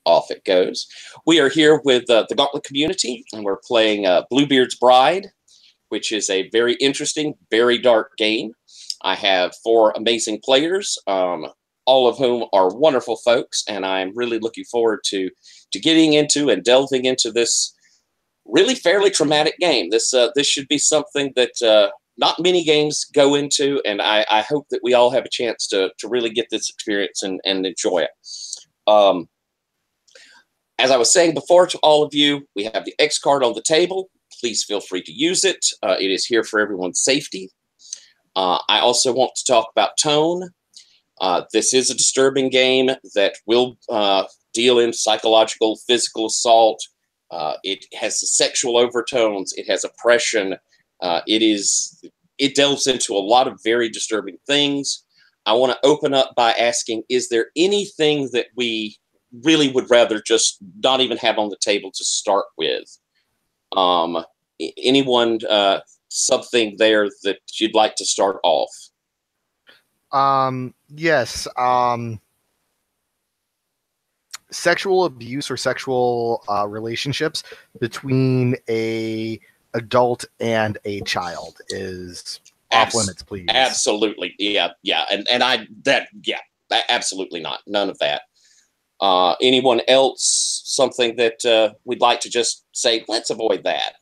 off it goes. We are here with the Gauntlet community, and we're playing Bluebeard's Bride, which is a very interesting, very dark game. I have 4 amazing players, all of whom are wonderful folks, and I'm really looking forward to getting into and delving into this really fairly traumatic game. This should be something that not many games go into, and I hope that we all have a chance to really get this experience and enjoy it. As I was saying before to all of you, we have the X card on the table. Please feel free to use it. It is here for everyone's safety. I also want to talk about tone. This is a disturbing game that will deal in psychological, physical assault. It has sexual overtones. It has oppression. It delves into a lot of very disturbing things. I want to open up by asking, is there anything that we really would rather just not even have on the table to start with? Anyone, something there that you'd like to start off? Yes. Sexual abuse or sexual relationships between a adult and a child is off limits, please. Absolutely. Yeah. Absolutely not. None of that. Anyone else, something that we'd like to just say, let's avoid that?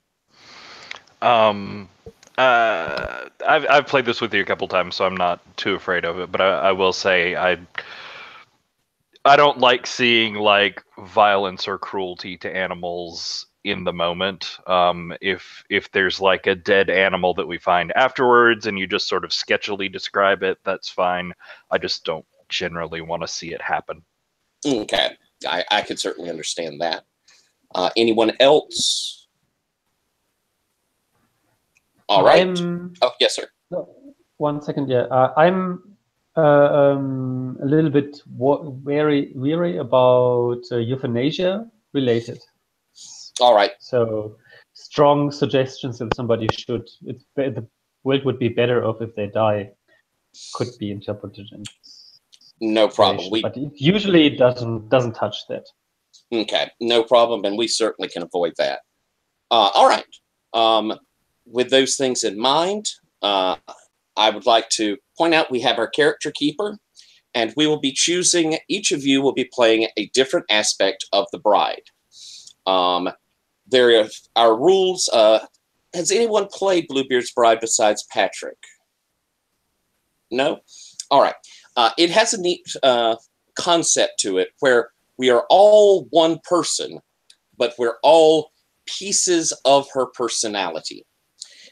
I've played this with you a couple times, so I'm not too afraid of it, but I will say I don't like seeing like violence or cruelty to animals in the moment. If there's like a dead animal that we find afterwards and you just sort of sketchily describe it, that's fine. I just don't generally want to see it happen. Okay, I could certainly understand that. Anyone else? All right. Oh, yes, sir. No, 1 second. Yeah, I'm a little bit weary about euthanasia related. All right. So strong suggestions that somebody should. The world would be better off if they die. Could be interpreted in. No problem. But usually it doesn't touch that. Okay, no problem, and we certainly can avoid that. All right. With those things in mind, I would like to point out we have our character keeper, and we will be choosing, each of you will be playing a different aspect of the bride. There are our rules. Has anyone played Bluebeard's Bride besides Patrick? No? All right. It has a neat concept to it where we are all one person, but we're all pieces of her personality.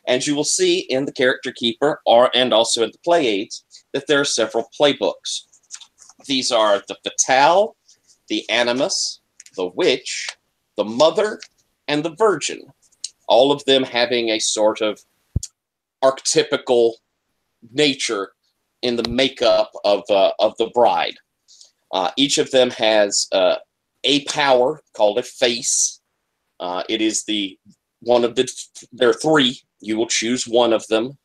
And you will see in the character keeper and also in the play aids that there are several playbooks. These are the Fatale, the Animus, the Witch, the Mother, and the Virgin. All of them having a sort of archetypical nature in the makeup of the bride. Each of them has a power called a face. It is there are 3. You will choose one of them.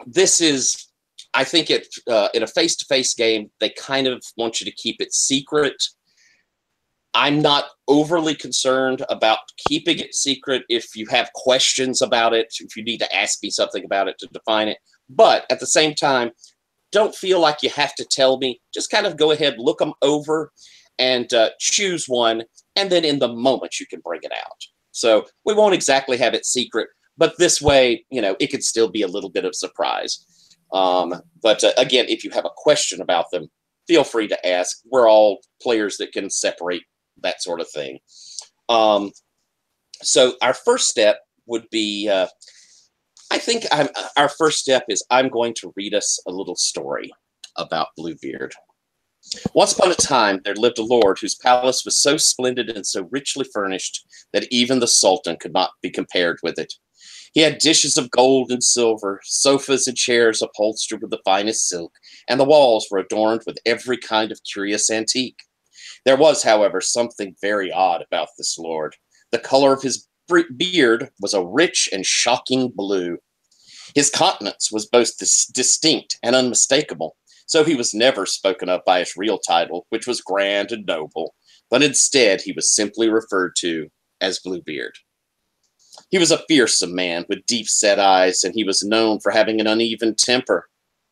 This is, I think, in a face-to-face game, they kind of want you to keep it secret. I'm not overly concerned about keeping it secret if you have questions about it, if you need to ask me something about it to define it. But at the same time, don't feel like you have to tell me. Just kind of go ahead, look them over, and choose one, and then in the moment you can bring it out. So we won't exactly have it secret, but this way, it could still be a little bit of surprise. But again, if you have a question about them, feel free to ask. We're all players that can separate that sort of thing. So our first step would be, our first step is I'm going to read us a little story about Bluebeard. Once upon a time, there lived a lord whose palace was so splendid and so richly furnished that even the sultan could not be compared with it. He had dishes of gold and silver, sofas and chairs upholstered with the finest silk, and the walls were adorned with every kind of curious antique. There was, however, something very odd about this lord. The color of his beard was a rich and shocking blue. His countenance was both distinct and unmistakable, So he was never spoken of by his real title, which was grand and noble, but instead he was simply referred to as Bluebeard. He was a fearsome man with deep-set eyes, and he was known for having an uneven temper.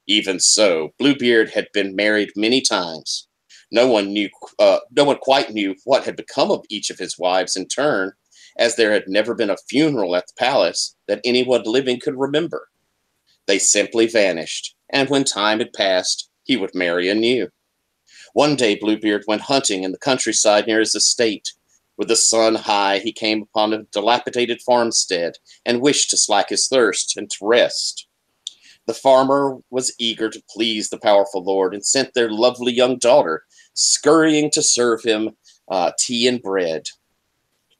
Even so, Bluebeard had been married many times. No one quite knew what had become of each of his wives in turn, as there had never been a funeral at the palace that anyone living could remember. They simply vanished, and when time had passed, he would marry anew. One day Bluebeard went hunting in the countryside near his estate. With the sun high, he came upon a dilapidated farmstead and wished to slake his thirst and to rest. The farmer was eager to please the powerful lord and sent their lovely young daughter scurrying to serve him tea and bread.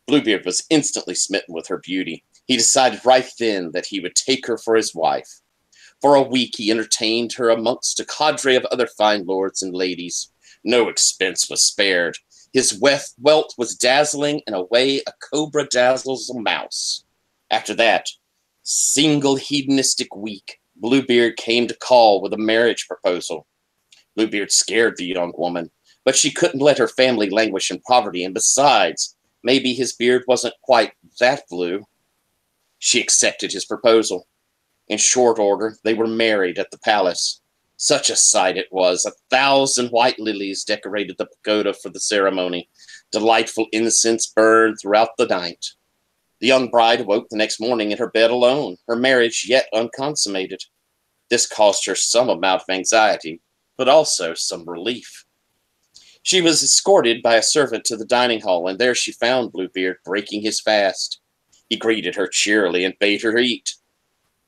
Bluebeard was instantly smitten with her beauty. He decided right then that he would take her for his wife. For a week he entertained her amongst a cadre of other fine lords and ladies. No expense was spared. His wealth was dazzling in a way a cobra dazzles a mouse. After that single hedonistic week, Bluebeard came to call with a marriage proposal. Bluebeard scared the young woman, but she couldn't let her family languish in poverty, and besides, maybe his beard wasn't quite that blue. She accepted his proposal. In short order, they were married at the palace. Such a sight it was. 1,000 white lilies decorated the pagoda for the ceremony. Delightful incense burned throughout the night. The young bride awoke the next morning in her bed alone, her marriage yet unconsummated. This caused her some amount of anxiety, but also some relief. She was escorted by a servant to the dining hall, and there she found Bluebeard breaking his fast. He greeted her cheerily and bade her eat.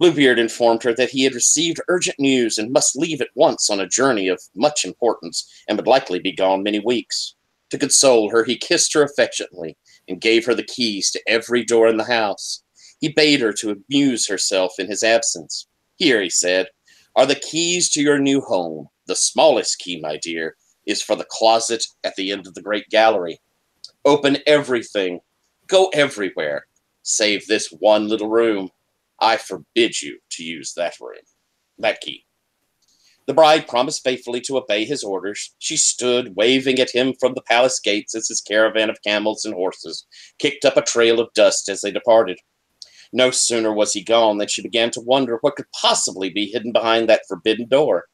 Bluebeard informed her that he had received urgent news and must leave at once on a journey of much importance and would likely be gone many weeks. To console her, he kissed her affectionately and gave her the keys to every door in the house. He bade her to amuse herself in his absence. Here, he said, are the keys to your new home. The smallest key, my dear, is for the closet at the end of the great gallery. Open everything. Go everywhere, save this one little room. I forbid you to use that key. The bride promised faithfully to obey his orders. She stood waving at him from the palace gates as his caravan of camels and horses kicked up a trail of dust as they departed. No sooner was he gone than she began to wonder what could possibly be hidden behind that forbidden door.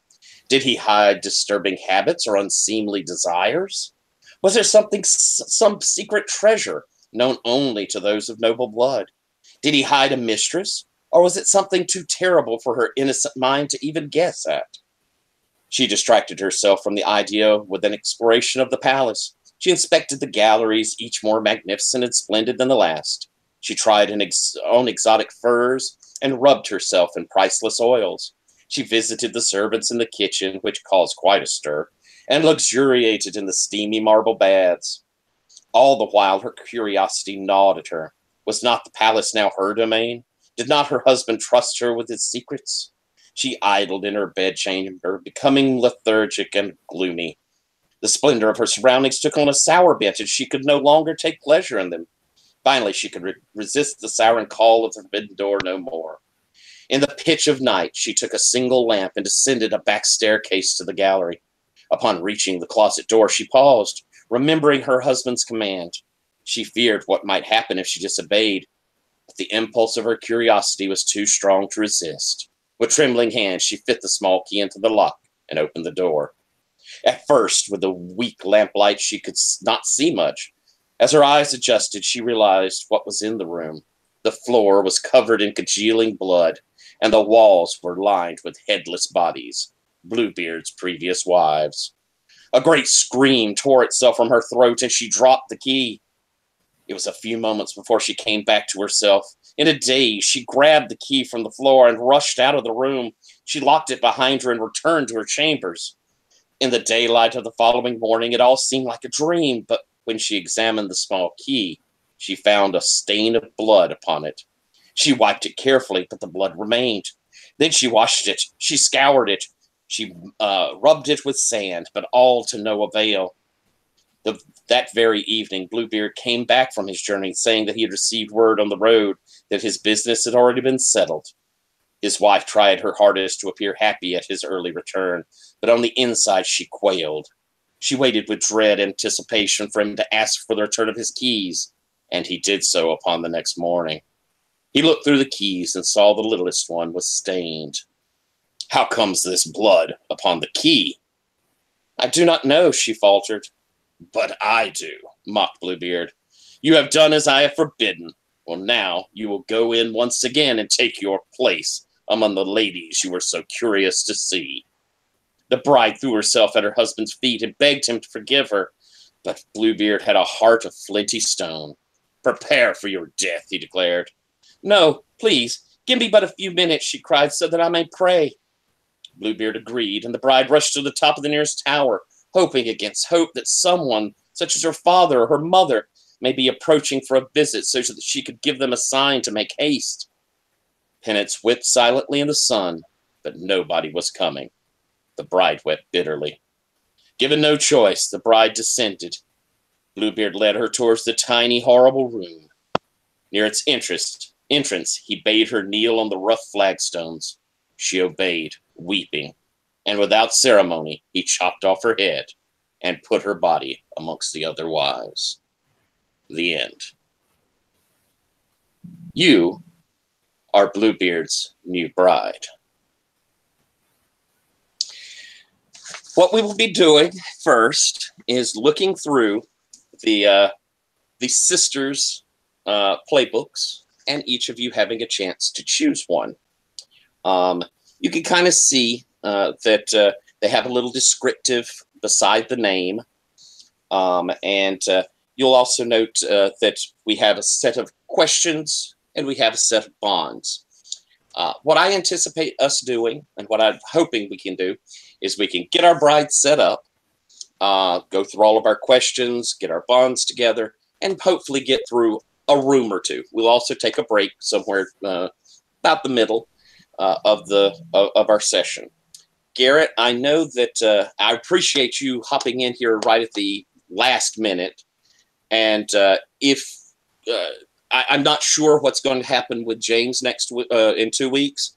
Did he hide disturbing habits or unseemly desires? Was there some secret treasure known only to those of noble blood? Did he hide a mistress? Or was it something too terrible for her innocent mind to even guess at? She distracted herself from the idea with an exploration of the palace. She inspected the galleries, each more magnificent and splendid than the last. She tried on exotic furs and rubbed herself in priceless oils. She visited the servants in the kitchen, which caused quite a stir, and luxuriated in the steamy marble baths. All the while her curiosity gnawed at her. Was not the palace now her domain? Did not her husband trust her with his secrets? She idled in her bedchamber, becoming lethargic and gloomy. The splendor of her surroundings took on a sour bent, and she could no longer take pleasure in them. Finally, she could resist the siren call of the forbidden door no more. In the pitch of night, she took a single lamp and descended a back staircase to the gallery. Upon reaching the closet door, she paused, remembering her husband's command. She feared what might happen if she disobeyed, but the impulse of her curiosity was too strong to resist. With trembling hands, she fit the small key into the lock and opened the door. At first, with the weak lamplight, she could not see much. As her eyes adjusted, she realized what was in the room. The floor was covered in congealing blood, and the walls were lined with headless bodies, Bluebeard's previous wives. A great scream tore itself from her throat, and she dropped the key. It was a few moments before she came back to herself. In a daze, she grabbed the key from the floor and rushed out of the room. She locked it behind her and returned to her chambers. In the daylight of the following morning, it all seemed like a dream, but when she examined the small key, she found a stain of blood upon it. She wiped it carefully, but the blood remained. Then she washed it. She scoured it. She rubbed it with sand, but all to no avail. That very evening, Bluebeard came back from his journey, saying that he had received word on the road that his business had already been settled. His wife tried her hardest to appear happy at his early return, but on the inside she quailed. She waited with dread anticipation for him to ask for the return of his keys, and he did so upon the next morning. He looked through the keys and saw the littlest one was stained. How comes this blood upon the key? I do not know, she faltered. But I do, mocked Bluebeard. You have done as I have forbidden. Well, now you will go in once again and take your place among the ladies you were so curious to see. The bride threw herself at her husband's feet and begged him to forgive her, but Bluebeard had a heart of flinty stone. Prepare for your death, he declared. No, please, give me but a few minutes, she cried, so that I may pray. Bluebeard agreed, and the bride rushed to the top of the nearest tower, hoping against hope that someone, such as her father or her mother, may be approaching for a visit so that she could give them a sign to make haste. Penance wept silently in the sun, but nobody was coming. The bride wept bitterly. Given no choice, the bride descended. Bluebeard led her towards the tiny, horrible room. Near its entrance, he bade her kneel on the rough flagstones. She obeyed, weeping, and without ceremony, he chopped off her head and put her body amongst the other wives. The end. You are Bluebeard's new bride. What we will be doing first is looking through the sisters' playbooks, and each of you having a chance to choose one. You can kind of see that they have a little descriptive beside the name, and you'll also note that we have a set of questions and we have a set of bonds. What I anticipate us doing, and what I'm hoping we can do, is we can get our bride set up, go through all of our questions, get our bonds together, and hopefully get through a room or two. We'll also take a break somewhere about the middle of our session. Garrett, I know that I appreciate you hopping in here right at the last minute, and I'm not sure what's going to happen with James in 2 weeks,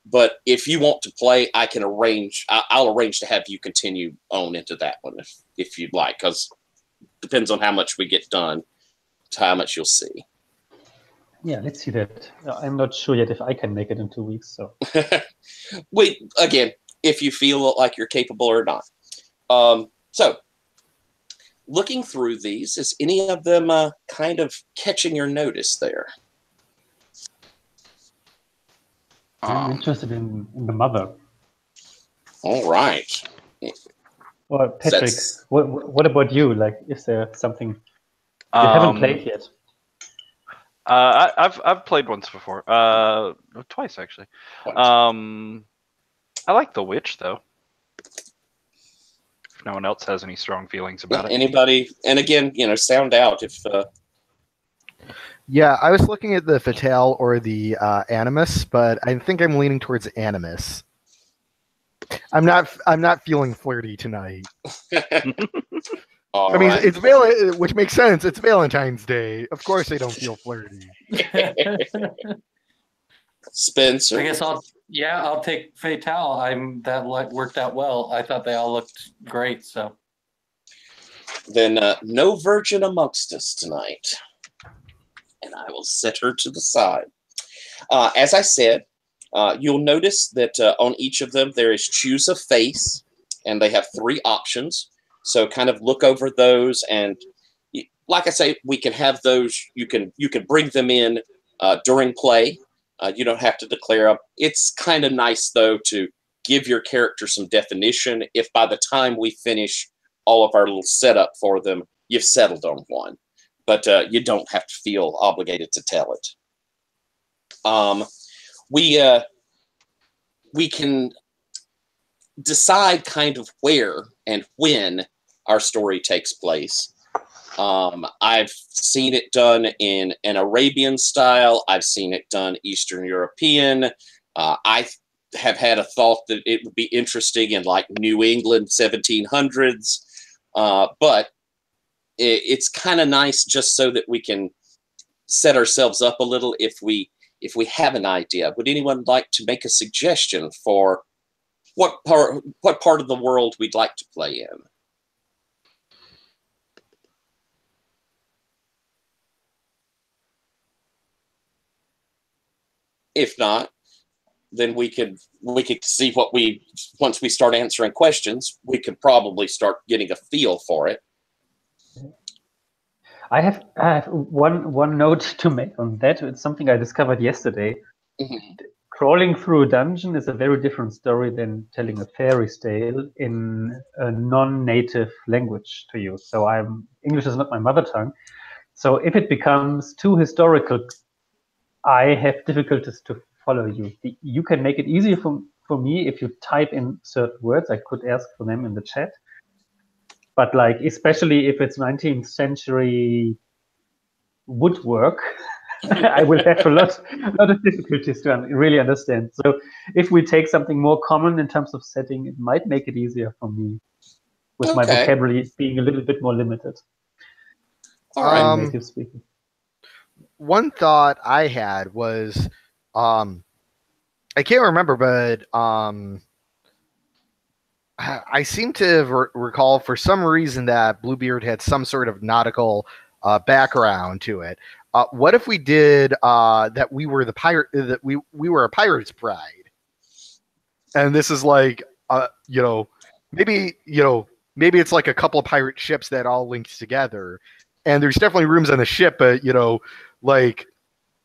but if you want to play, I can arrange. I'll arrange to have you continue on into that one if you'd like, because it depends on how much we get done, to how much you'll see. Yeah, let's see that. I'm not sure yet if I can make it in 2 weeks. So, again, if you feel like you're capable or not. So, looking through these, is any of them kind of catching your notice there? I'm interested in the mother. All right. Well, Patrick, what about you? Like, is there something you haven't played yet? I've played once before. Twice actually. I like the witch though. If no one else has any strong feelings about it. Anybody? And again, sound out if. Yeah, I was looking at the Fatale or the Animus, but I think I'm leaning towards Animus. I'm not feeling flirty tonight. All I mean, right. it's which makes sense. It's Valentine's Day. Of course, they don't feel flirty. Spencer. I guess I'll take Fatale. That worked out well. I thought they all looked great. So then, no virgin amongst us tonight, and I will set her to the side. As I said, you'll notice that on each of them there is choose a face, and they have 3 options. So kind of look over those, and like I say, we can have those. You can bring them in during play. You don't have to declare them. It's kind of nice though to give your character some definition. If by the time we finish all of our little setup for them, you've settled on one, but you don't have to feel obligated to tell it. We can decide kind of where and when our story takes place. I've seen it done in an Arabian style. I've seen it done Eastern European. I have had a thought that it would be interesting in like New England 1700s. But it's kind of nice just so that we can set ourselves up a little if we if we have an idea. Would anyone like to make a suggestion for what part of the world we'd like to play in? If not, then we could see what once we start answering questions, we could probably start getting a feel for it. I have one note to make on that. It's something I discovered yesterday. Mm-hmm. Crawling through a dungeon is a very different story than telling a fairy tale in a non-native language to you. So English is not my mother tongue. So if it becomes too historical, I have difficulties to follow you. You can make it easier for me if you type in certain words. I could ask for them in the chat. But like, especially if it's 19th century woodwork, I will have a lot of difficulties to really understand. So if we take something more common in terms of setting, it might make it easier for me with my vocabulary being a little bit more limited. All right. Native speaking. One thought I had was, I can't remember, but I seem to recall for some reason that Bluebeard had some sort of nautical background to it. What if we did that we were the pirate, that we were a pirate's bride, and this is like maybe it's like a couple of pirate ships that all linked together, and there's definitely rooms on the ship, but like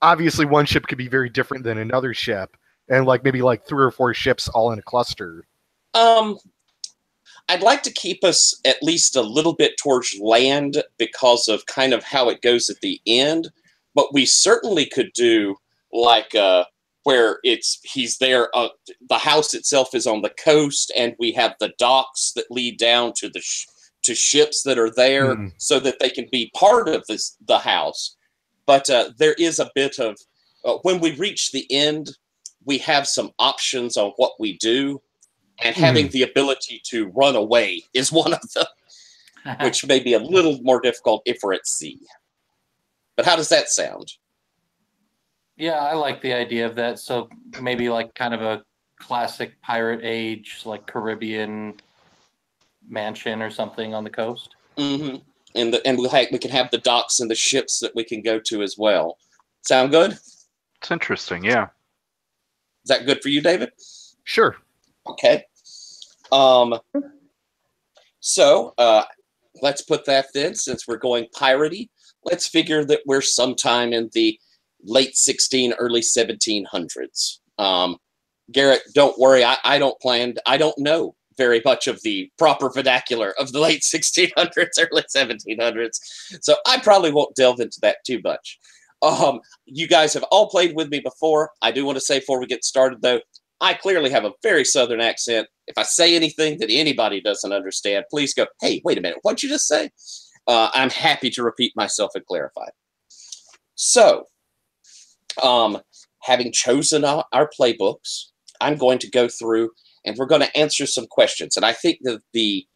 obviously one ship could be very different than another ship, and like maybe like 3 or 4 ships all in a cluster. I'd like to keep us at least a little bit towards land because of kind of how it goes at the end. But we certainly could do like where he's there. The house itself is on the coast, and we have the docks that lead down to to ships that are there, so that they can be part of the house. But there is a bit of when we reach the end, we have some options on what we do. And having the ability to run away is one of them, which may be a little more difficult if we're at sea. But how does that sound? Yeah, I like the idea of that. So maybe like kind of a classic pirate age, like Caribbean mansion or something on the coast. Mm-hmm. And we can have the docks and the ships that we can go to as well. Sound good? It's interesting, yeah. Is that good for you, David? Sure. Okay. So let's put that then, since we're going piratey, let's figure that we're sometime in the late early 1700s. Garrett, don't worry. I don't know very much of the proper vernacular of the late 1600s, early 1700s. So I probably won't delve into that too much. You guys have all played with me before. I do want to say before we get started, though, I clearly have a very Southern accent. If I say anything that anybody doesn't understand, please go, hey, wait a minute, what'd you just say? I'm happy to repeat myself and clarify. So, having chosen our playbooks, I'm going to go through and we're going to answer some questions. And I think that the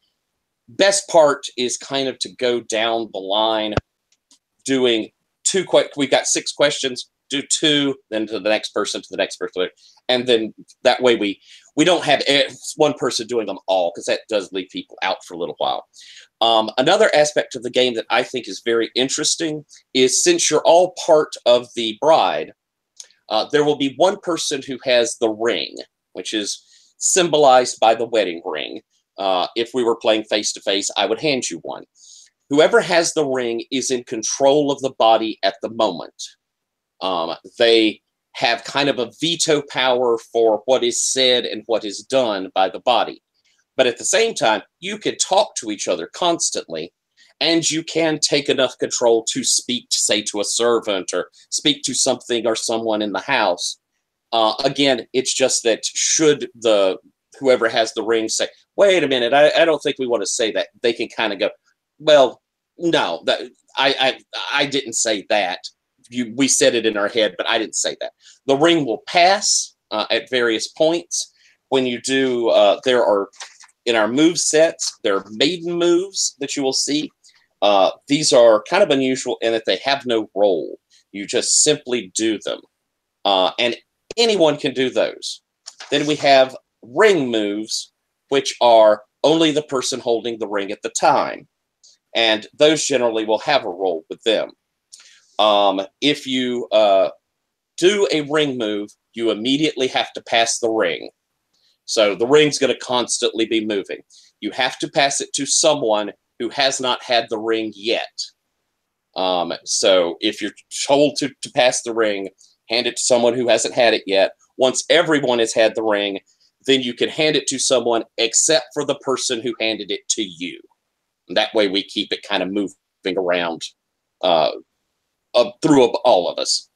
best part is kind of to go down the line doing we've got 6 questions. Do 2, then to the next person, and then that way we don't have one person doing them all, because that does leave people out for a little while. Another aspect of the game that I think is very interesting is, since you're all part of the bride, there will be one person who has the ring, which is symbolized by the wedding ring. If we were playing face-to-face, I would hand you one. Whoever has the ring is in control of the body at the moment. They have kind of a veto power for what is said and what is done by the body. But at the same time, you can talk to each other constantly, and you can take enough control to speak, say, to a servant or speak to something or someone in the house. Again, it's just that should whoever has the ring say, wait a minute, I don't think we want to say that, they can kind of go, well, no, I didn't say that. We said it in our head, but I didn't say that. The ring will pass at various points. When you do, there are, in our move sets, there are maiden moves that you will see. These are kind of unusual in that they have no role. You just simply do them. And anyone can do those. Then we have ring moves, which are only the person holding the ring at the time. And those generally will have a roll with them. If you do a ring move, you immediately have to pass the ring. So the ring's going to constantly be moving. You have to pass it to someone who has not had the ring yet. So if you're told to pass the ring, hand it to someone who hasn't had it yet. Once everyone has had the ring, then you can hand it to someone except for the person who handed it to you. And that way we keep it kind of moving around through all of us.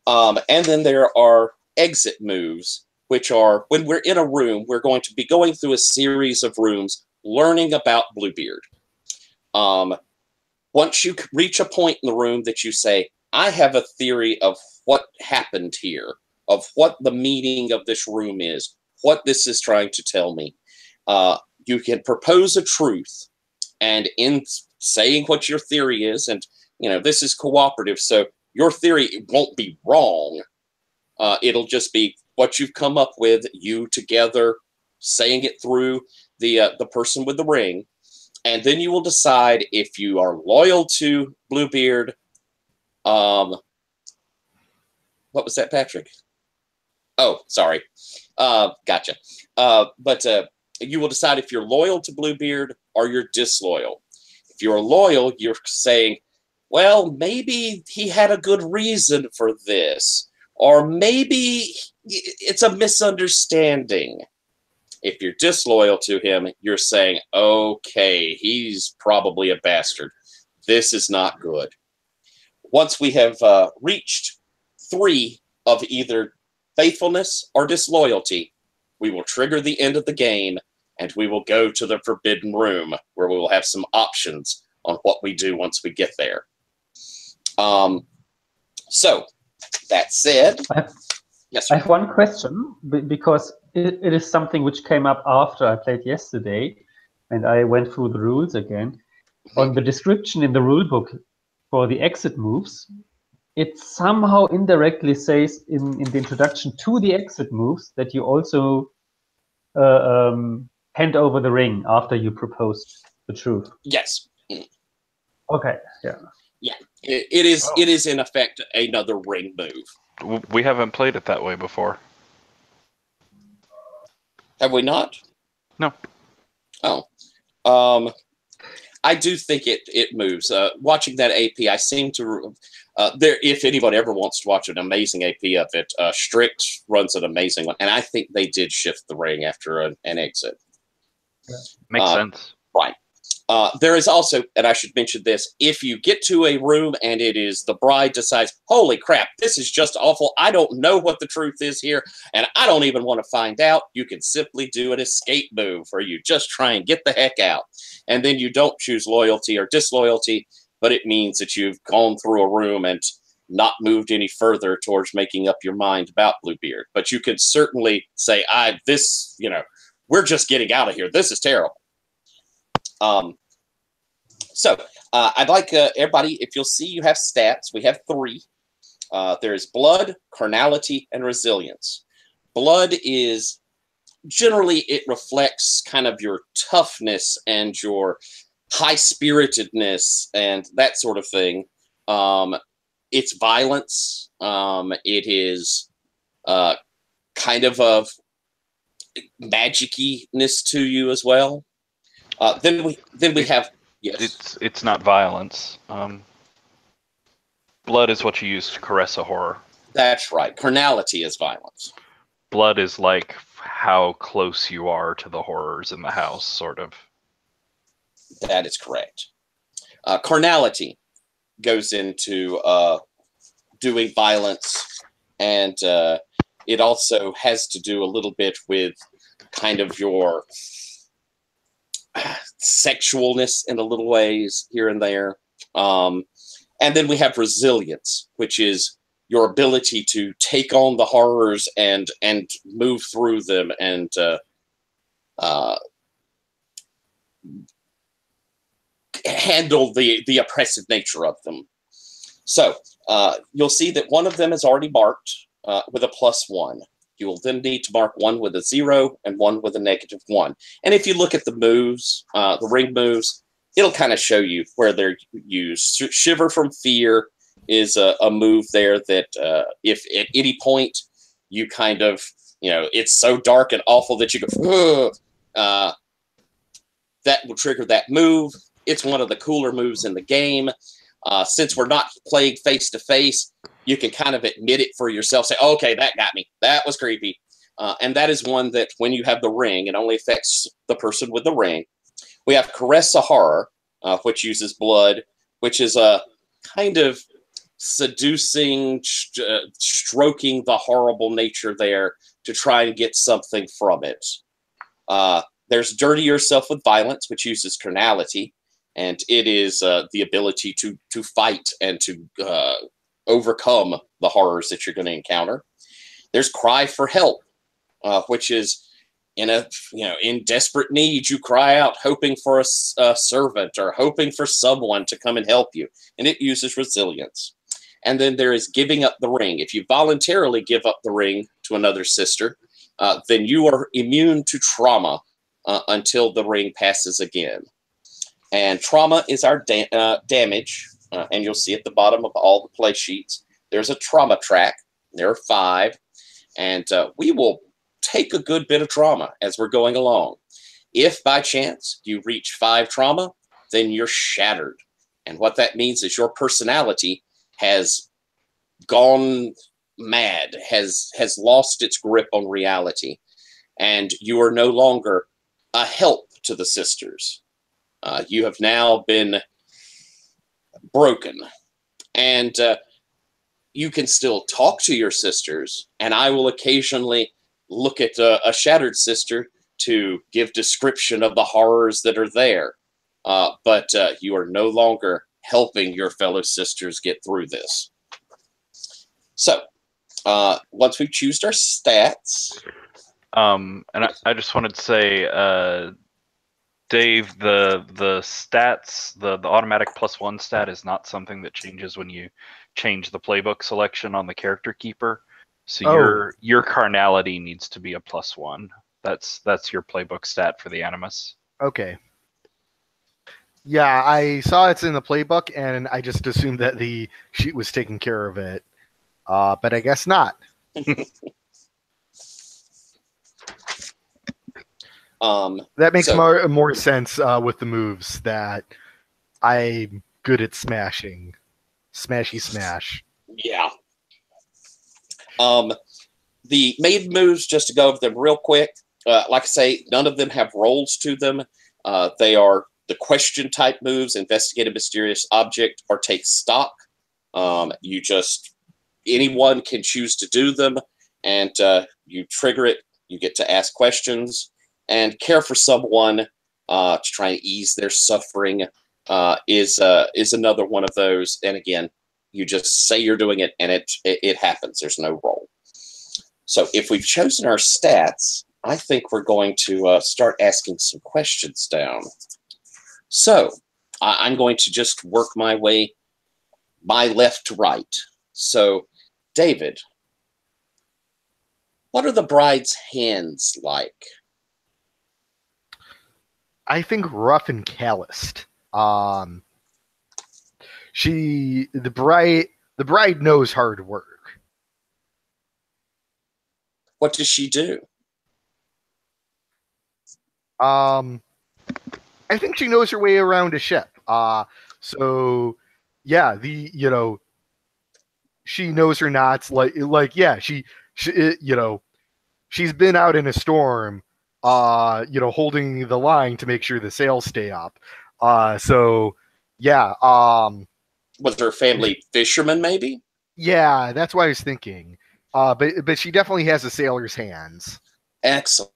And then there are exit moves, which are when we're in a room, we're going to be going through a series of rooms learning about Bluebeard. Once you reach a point in the room that you say, I have a theory of what happened here, of what the meaning of this room is, what this is trying to tell me. You can propose a truth, and in saying what your theory is, and this is cooperative, so your theory won't be wrong. It'll just be what you've come up with, you together saying it through the person with the ring, and then you will decide if you are loyal to Bluebeard. What was that, Patrick? Oh, sorry. Gotcha. But you will decide if you're loyal to Bluebeard or you're disloyal. If you're loyal, you're saying, well, maybe he had a good reason for this, or maybe it's a misunderstanding. If you're disloyal to him, you're saying, okay, he's probably a bastard. This is not good. Once we have reached 3 of either faithfulness or disloyalty, we will trigger the end of the game, and we will go to the Forbidden Room, where we will have some options on what we do once we get there. So, that said... Yes, sir. I have one question, because it is something which came up after I played yesterday, and I went through the rules again. On the description in the rulebook for the exit moves, it somehow indirectly says in the introduction to the exit moves that you also hand over the ring after you proposed the truth. Yes. Okay, yeah. Yeah, it is in effect another ring move. We haven't played it that way before. Have we not? No. Oh. I do think it moves. Watching that AP, I seem to... if anyone ever wants to watch an amazing AP of it, Strict runs an amazing one. And I think they did shift the ring after an exit. Yeah. Makes sense. Right. There is also, and I should mention this, if you get to a room and it is the bride decides, holy crap, this is just awful, I don't know what the truth is here, and I don't even want to find out, you can simply do an escape move where you just try and get the heck out. And then you don't choose loyalty or disloyalty, but it means that you've gone through a room and not moved any further towards making up your mind about Bluebeard. But you could certainly say, we're just getting out of here. This is terrible. So I'd like everybody, if you'll see, you have stats. We have 3. There's blood, carnality, and resilience. Blood is generally, it reflects kind of your toughness and your high-spiritedness and that sort of thing. It's violence. It is kind of magic-ness to you as well. Then we have... Yes. It's not violence. Blood is what you use to caress a horror. That's right. Carnality is violence. Blood is like how close you are to the horrors in the house, sort of. That is correct. Carnality goes into doing violence, and it also has to do a little bit with kind of your sexualness in a little ways here and there. And then we have resilience, which is your ability to take on the horrors and move through them and handle the oppressive nature of them. So you'll see that one of them is already marked. with a +1. You will then need to mark one with a 0 and one with a -1. And if you look at the moves, the ring moves, it'll kind of show you where they're used. Shiver from Fear is a move there that if at any point you kind of, it's so dark and awful that you go, that will trigger that move. It's one of the cooler moves in the game. Since we're not playing face-to-face, you can kind of admit it for yourself. Say, okay, that got me. That was creepy. And that is one that when you have the ring, it only affects the person with the ring. We have Caress a Horror, which uses blood, which is a kind of seducing, stroking the horrible nature there to try and get something from it. There's Dirty Yourself with Violence, which uses carnality, and it is the ability to fight and to overcome the horrors that you're going to encounter. There's Cry for Help, which is in desperate need, you cry out hoping for a servant or hoping for someone to come and help you, and it uses resilience. And then there is Giving Up the Ring. If you voluntarily give up the ring to another sister, then you are immune to trauma until the ring passes again. And trauma is our damage, and you'll see at the bottom of all the play sheets, there's a trauma track. There are 5, and we will take a good bit of trauma as we're going along. If by chance you reach 5 trauma, then you're shattered. And what that means is your personality has gone mad, has lost its grip on reality, and you are no longer a help to the sisters. You have now been broken, and you can still talk to your sisters, and I will occasionally look at a shattered sister to give description of the horrors that are there, but you are no longer helping your fellow sisters get through this. So, once we've chosen our stats... And I just wanted to say, Dave, the stats, the automatic +1 stat is not something that changes when you change the playbook selection on the character keeper. So your carnality needs to be a +1. That's your playbook stat for the Animus. Okay. Yeah, I saw it's in the playbook, and I just assumed that the sheet was taking care of it. But I guess not. That makes more sense with the moves that I'm good at smashing. Smashy smash. Yeah. The main moves, just to go over them real quick, like I say, none of them have roles to them. They are the question type moves, investigate a mysterious object, or take stock. Anyone can choose to do them, and you trigger it. You get to ask questions, and care for someone to try and ease their suffering is another one of those. And again, you just say you're doing it, and it happens. There's no role. So if we've chosen our stats, I think we're going to start asking some questions down. So I'm going to just work my way by left to right. So, David, what are the bride's hands like? I think rough and calloused. The bride knows hard work. What does she do? I think she knows her way around a ship. So yeah, she knows her knots. She's been out in a storm, holding the line to make sure the sails stay up. So yeah. Was her family fishermen, maybe? Yeah, that's what I was thinking. But she definitely has a sailor's hands. Excellent.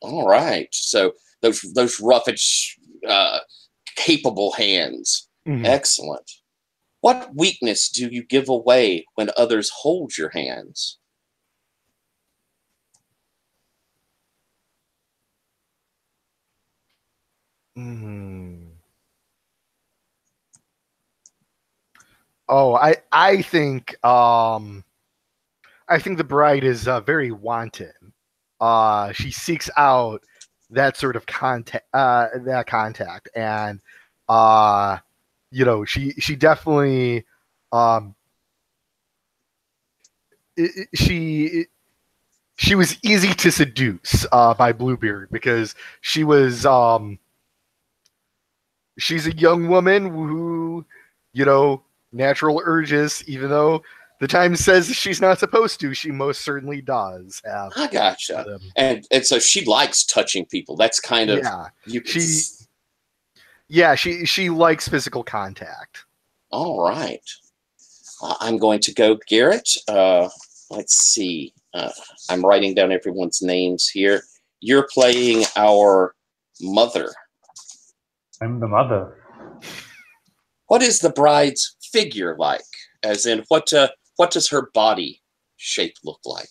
All right. So those rough and capable hands. Mm-hmm. Excellent. What weakness do you give away when others hold your hands? Oh, I think I think the bride is very wanton. She seeks out that sort of contact, and she definitely, she was easy to seduce by Bluebeard because she was she's a young woman who, natural urges, even though the Times says she's not supposed to, she most certainly does have. I gotcha. And so she likes touching people. That's kind of she likes physical contact. All right. I'm going to go Garrett. Let's see. I'm writing down everyone's names here. You're playing our mother. I'm the mother. What is the bride's figure like? As in, what does her body shape look like?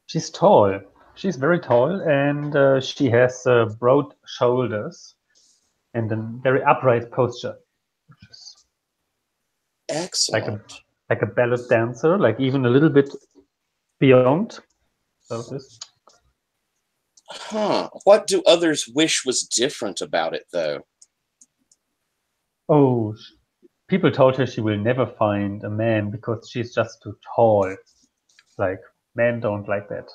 She's tall. She's very tall, and she has broad shoulders and a very upright posture. Excellent. Like a ballet dancer, like even a little bit beyond. So this. Huh. What do others wish was different about it, though? Oh, people told her she will never find a man because she's just too tall. Like, men don't like that.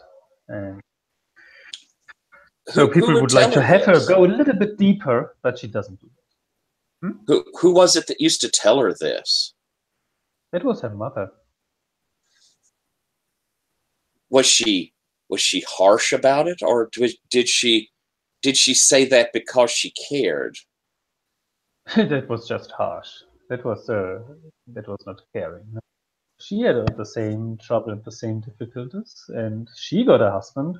And so people would like to have her go a little bit deeper, but she doesn't do that. Who was it that used to tell her this? It was her mother. Was she harsh about it, or did she say that because she cared? That was just harsh. That was not caring. She had the same trouble and the same difficulties, and she got a husband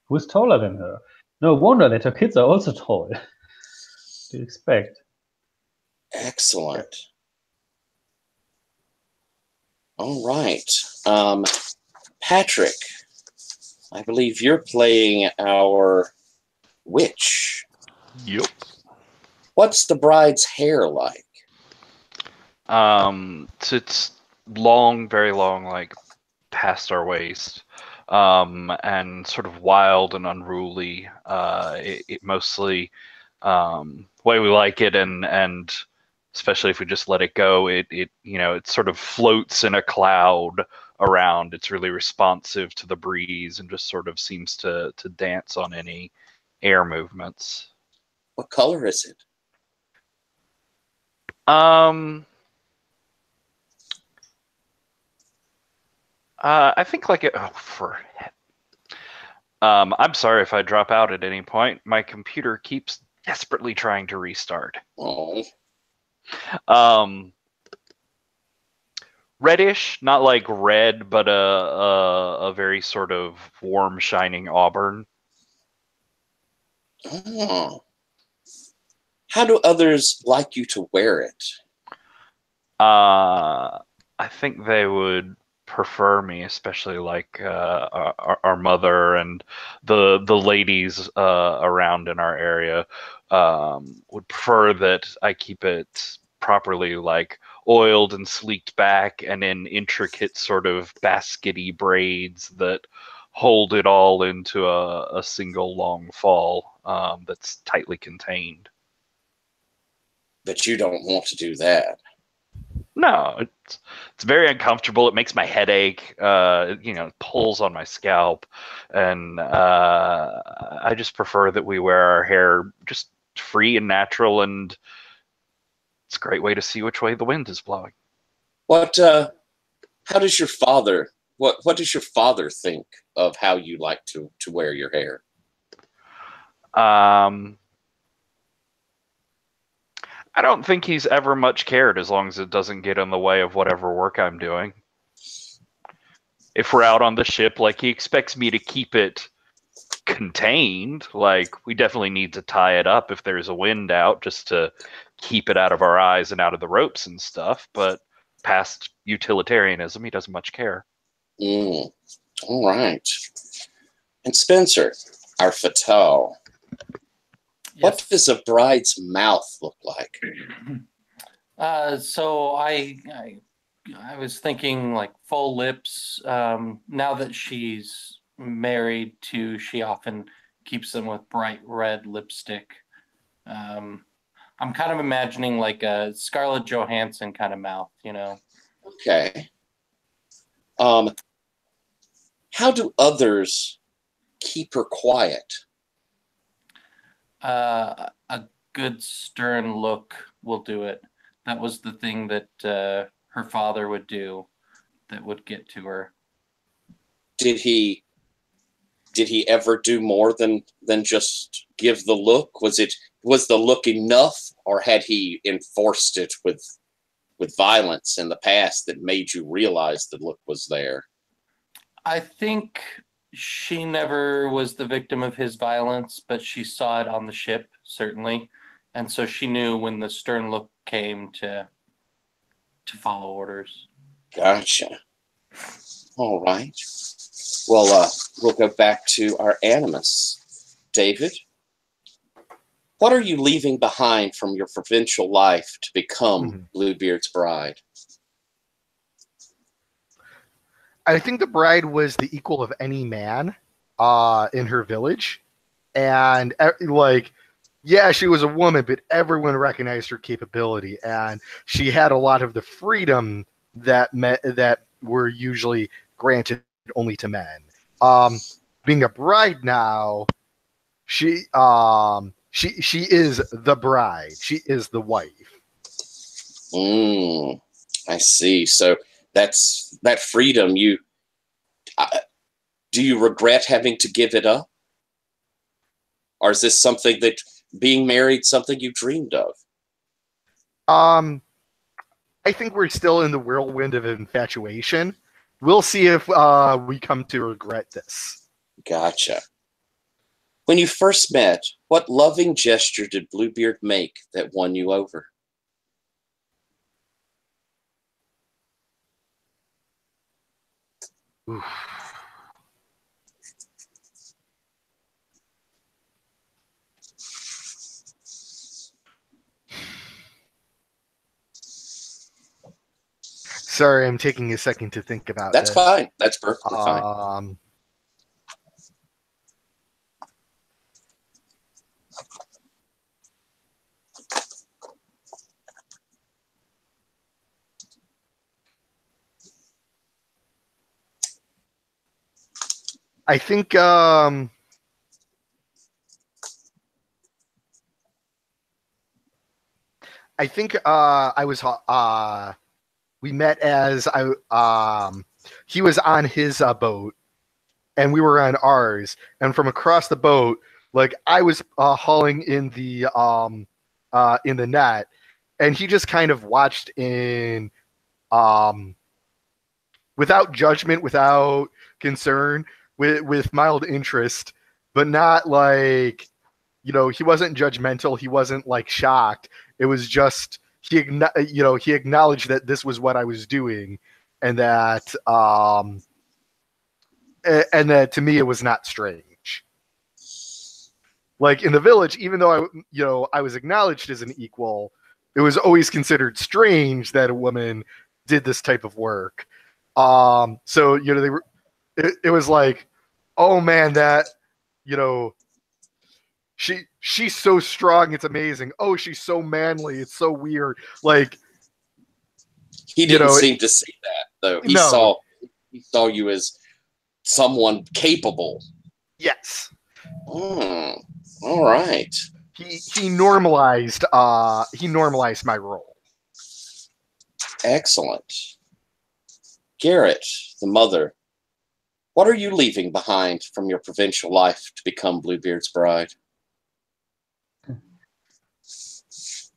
who is taller than her. No wonder that her kids are also tall. What do you expect? Excellent. All right. Patrick, I believe you're playing our witch. Yep. What's the bride's hair like? It's long, very long, like past our waist, and sort of wild and unruly. It mostly, way we like it, and especially if we just let it go, it sort of floats in a cloud around. It's really responsive to the breeze and just sort of seems to dance on any air movements. What color is it? I think like I'm sorry if I drop out at any point. My computer keeps desperately trying to restart. Oh. Reddish, not like red, but a very sort of warm, shining auburn. Oh. How do others like you to wear it? I think they would prefer me, especially like our mother and the ladies around in our area would prefer that I keep it properly like oiled and sleeked back and in intricate sort of baskety braids that hold it all into a single long fall that's tightly contained. But you don't want to do that. No, it's very uncomfortable. It makes my head ache. It pulls on my scalp, and I just prefer that we wear our hair just free and natural, and it's a great way to see which way the wind is blowing. How does your father? What does your father think of how you like to wear your hair? I don't think he's ever much cared as long as it doesn't get in the way of whatever work I'm doing. If we're out on the ship, like, he expects me to keep it contained. Like, we definitely need to tie it up if there's a wind out just to keep it out of our eyes and out of the ropes and stuff. But past utilitarianism, he doesn't much care. All right. And Spencer, our fatal. What does a bride's mouth look like? So I I was thinking like full lips. Now that she's married too, she often keeps them with bright red lipstick. I'm kind of imagining like a Scarlett Johansson kind of mouth, you know. Okay. How do others keep her quiet? A good stern look will do it. That was the thing that her father would do that would get to her. Did he ever do more than just give the look? Was the look enough, or had he enforced it with violence in the past that made you realize the look was there? I think she never was the victim of his violence, but she saw it on the ship, certainly. And so she knew when the stern look came to follow orders. Gotcha. All right. Well, we'll go back to our animus. David, what are you leaving behind from your provincial life to become Bluebeard's bride? I think the bride was the equal of any man in her village. And, yeah, she was a woman, but everyone recognized her capability. And she had a lot of the freedom that were usually granted only to men. Being a bride now, she is the bride. She is the wife. I see. So that's that freedom. Do you regret having to give it up, or is this something that being married something you dreamed of? I think we're still in the whirlwind of infatuation. We'll see if we come to regret this. Gotcha. When you first met, what loving gesture did Bluebeard make that won you over? Oof. Sorry, I'm taking a second to think about That's this. fine. That's perfectly fine. I think I was we met as he was on his boat and we were on ours, and from across the boat, like I was hauling in the net, and he just kind of watched in without judgment, without concern, with mild interest, but not like, he wasn't judgmental, he wasn't like shocked. It was just he acknowledged that this was what I was doing, and that to me it was not strange. Like in the village, even though I was acknowledged as an equal, it was always considered strange that a woman did this type of work. So they were. It was like, oh man, that she's so strong, it's amazing. Oh, she's so manly, it's so weird. Like, he didn't seem to see that though. He saw you as someone capable. Yes. All right. He normalized my role. Excellent. Garrett, the mother, what are you leaving behind from your provincial life to become Bluebeard's bride?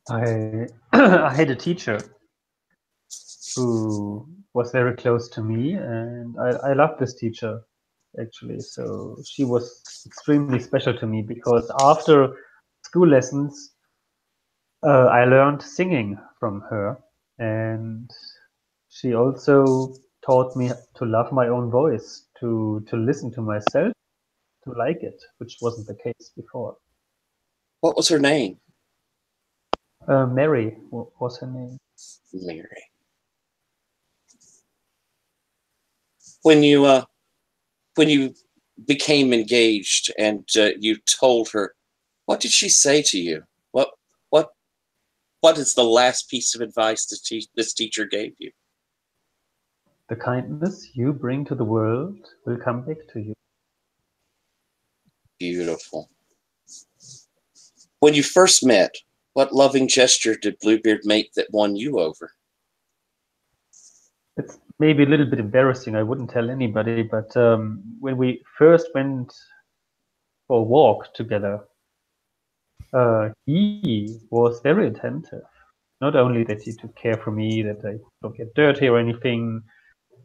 I had a teacher who was very close to me, and I loved this teacher, actually. So she was extremely special to me, because after school lessons, I learned singing from her, and she also taught me to love my own voice, to listen to myself, to like it, which wasn't the case before. What was her name? Mary was her name. Mary. When you became engaged and you told her, what did she say to you? What is the last piece of advice this teacher gave you? The kindness you bring to the world will come back to you. Beautiful. When you first met, what loving gesture did Bluebeard make that won you over? It's maybe a little bit embarrassing. I wouldn't tell anybody, but when we first went for a walk together, he was very attentive. Not only that he took care for me, that I don't get dirty or anything,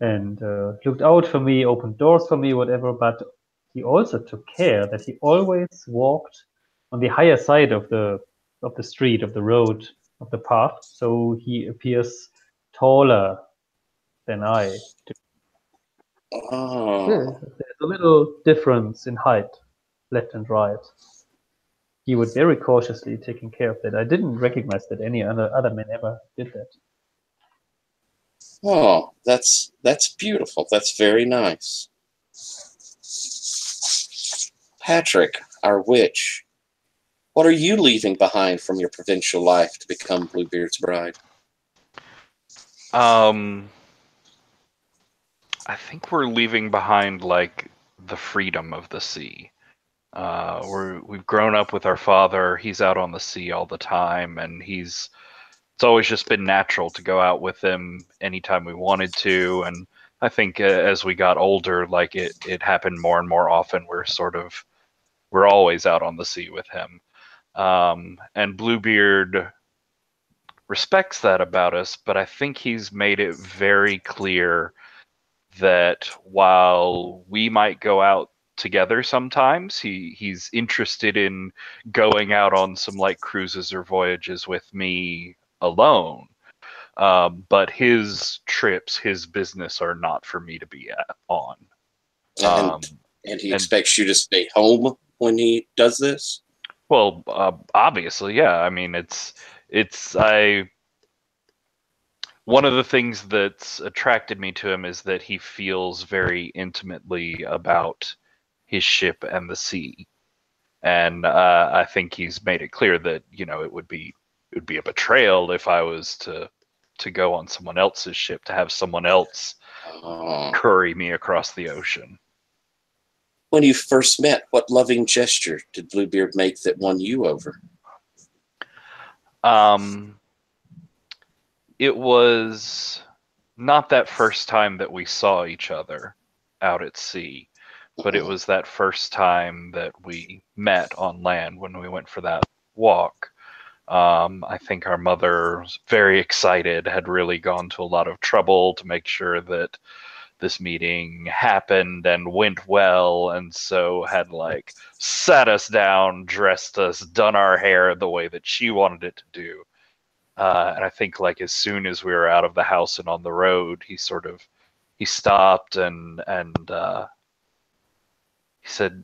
and looked out for me, opened doors for me, whatever, but he also took care that he always walked on the higher side of the street, of the road, of the path, so he appears taller than I do. Oh. There's a little difference in height, left and right. He would very cautiously taking care of that. I didn't recognize that any other man ever did that. Oh, that's beautiful. That's very nice. Patrick, our witch, what are you leaving behind from your provincial life to become Bluebeard's bride? I think we're leaving behind like the freedom of the sea. We've grown up with our father. He's out on the sea all the time, and it's always just been natural to go out with him anytime we wanted to. And I think as we got older, like it happened more and more often. We're always out on the sea with him. And Bluebeard respects that about us, but I think he's made it very clear that while we might go out together sometimes, he's interested in going out on some like cruises or voyages with me alone. But his trips, his business are not for me to be on. And he expects you to stay home when he does this? Well, obviously, yeah. I mean, one of the things that's attracted me to him is that he feels very intimately about his ship and the sea, and I think he's made it clear that it would be a betrayal if I was to go on someone else's ship, to have someone else curry me across the ocean. When you first met, what loving gesture did Bluebeard make that won you over? It was not that first time that we saw each other out at sea, but it was that first time that we met on land when we went for that walk. I think our mother was very excited, had really gone to a lot of trouble to make sure that this meeting happened and went well, and so had like sat us down, dressed us, done our hair the way that she wanted it to do. And I think like as soon as we were out of the house and on the road, he stopped and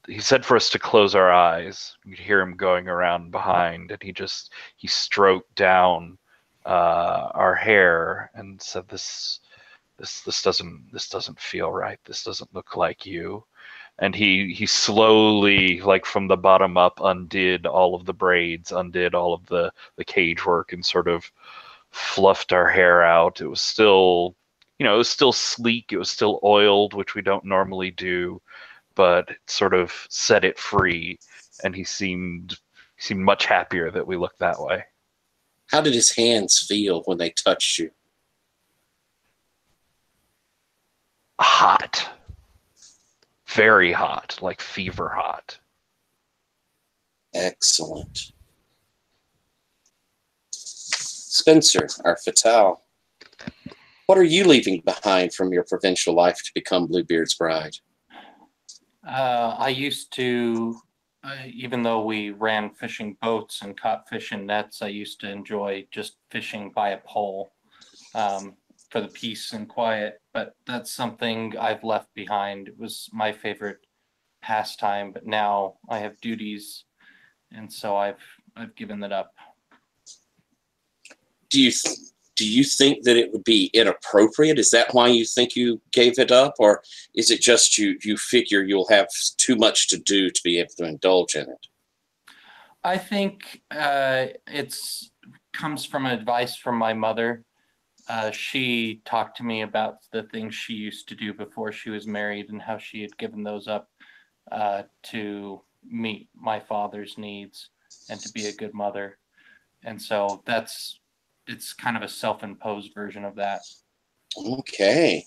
he said for us to close our eyes. You could hear him going around behind, and he stroked down our hair and said, This doesn't feel right. This doesn't look like you." And he slowly, like from the bottom up, undid all of the braids, undid all of the cage work, and sort of fluffed our hair out. It was still, it was still sleek. It was still oiled, which we don't normally do, but it sort of set it free. And he seemed much happier that we looked that way. How did his hands feel when they touched you? Hot. Very hot, like fever hot. Excellent. Spencer, our Fatale, what are you leaving behind from your provincial life to become Bluebeard's bride? I used to, even though we ran fishing boats and caught fish in nets, I used to enjoy just fishing by a pole for the peace and quiet. But that's something I've left behind. It was my favorite pastime, but now I have duties, and so I've given that up. Do you do you think that it would be inappropriate? Is that why you think you gave it up? Or is it just you figure you'll have too much to do to be able to indulge in it? I think it's comes from advice from my mother. She talked to me about the things she used to do before she was married and how she had given those up to meet my father's needs and to be a good mother. And so it's kind of a self-imposed version of that. Okay.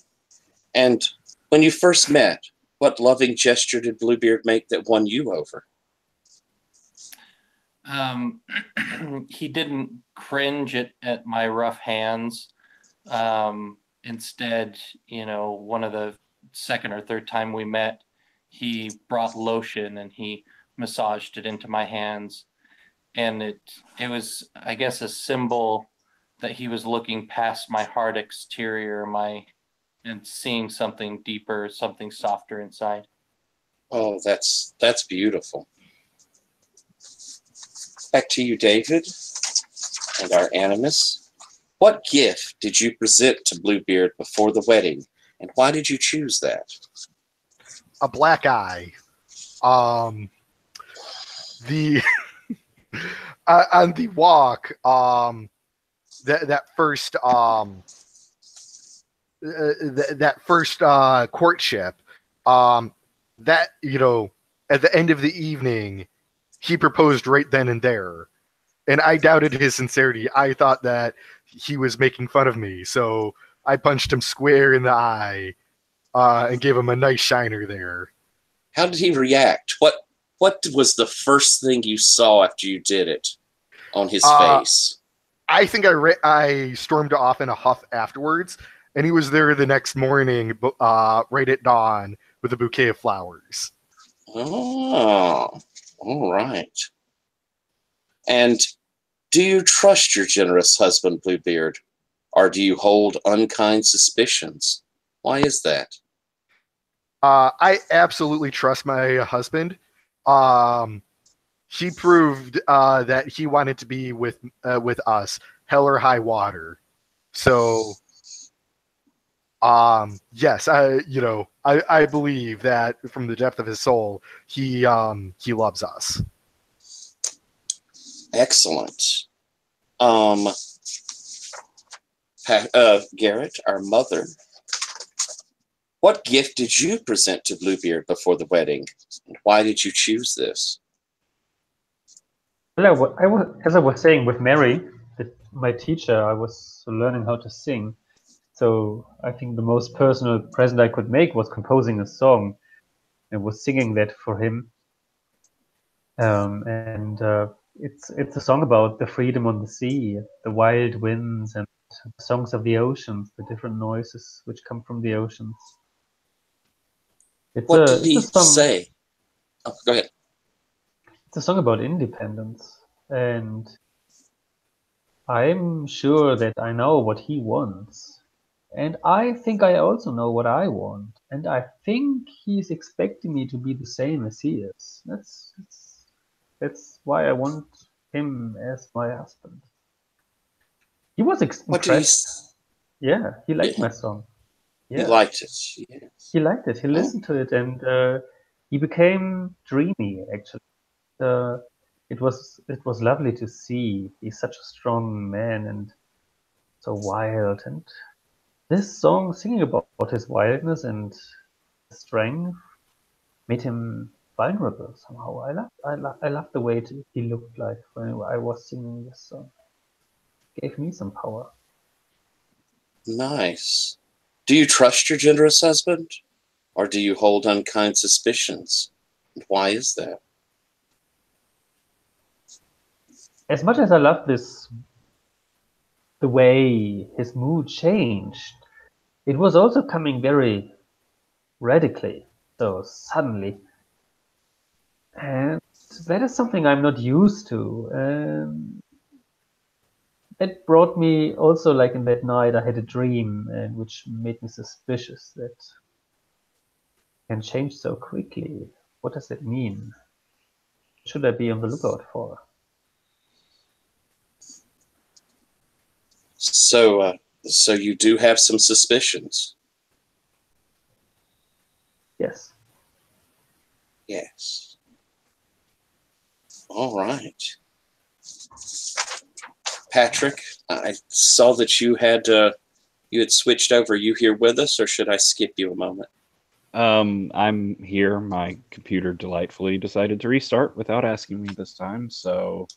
And when you first met, what loving gesture did Bluebeard make that won you over? He didn't cringe at my rough hands. Instead, one of the second or third time we met, he brought lotion and he massaged it into my hands. And it was, I guess, a symbol that he was looking past my hard exterior, and seeing something deeper, something softer inside. Oh, that's beautiful. Back to you, David, and our animus. What gift did you present to Bluebeard before the wedding, and why did you choose that? A black eye. The on the walk, that first courtship, that at the end of the evening, he proposed right then and there, and I doubted his sincerity. I thought that he was making fun of me, so I punched him square in the eye and gave him a nice shiner there. How did he react? What was the first thing you saw after you did it on his face? I think I stormed off in a huff afterwards, and he was there the next morning, right at dawn, with a bouquet of flowers. Oh, all right. And do you trust your generous husband, Bluebeard, or do you hold unkind suspicions? Why is that? I absolutely trust my husband. He proved that he wanted to be with us, hell or high water. So, yes, I believe that from the depth of his soul, he loves us. Excellent. Garrett, our mother, what gift did you present to Bluebeard before the wedding, and why did you choose this? Well, as I was saying with Mary, my teacher, I was learning how to sing. So I think the most personal present I could make was composing a song and was singing that for him. It's a song about the freedom on the sea, the wild winds, and the songs of the oceans, the different noises which come from the oceans. What did he say? Oh, go ahead. It's a song about independence, and I'm sure that I know what he wants, and I think I also know what I want, and I think he's expecting me to be the same as he is. That's why I want him as my husband. He was impressed. Yeah, he liked my song. Yeah. He liked it. Yes. He liked it. He listened to it, and he became dreamy. Actually, it was lovely to see. He's such a strong man and so wild. And this song, singing about his wildness and strength, made him vulnerable somehow. I love the way he looked like when I was singing this song. It gave me some power. Nice. Do you trust your generous husband, or do you hold unkind suspicions? And why is that? As much as I love this, the way his mood changed, it was also coming very radically, so suddenly. And that is something I'm not used to. It brought me also, like in that night, I had a dream, which made me suspicious that it can change so quickly. What does that mean? What should I be on the lookout for? So you do have some suspicions? Yes. Yes. All right. Patrick, I saw that you had switched over. Are you here with us, or should I skip you a moment? I'm here. My computer delightfully decided to restart without asking me this time, so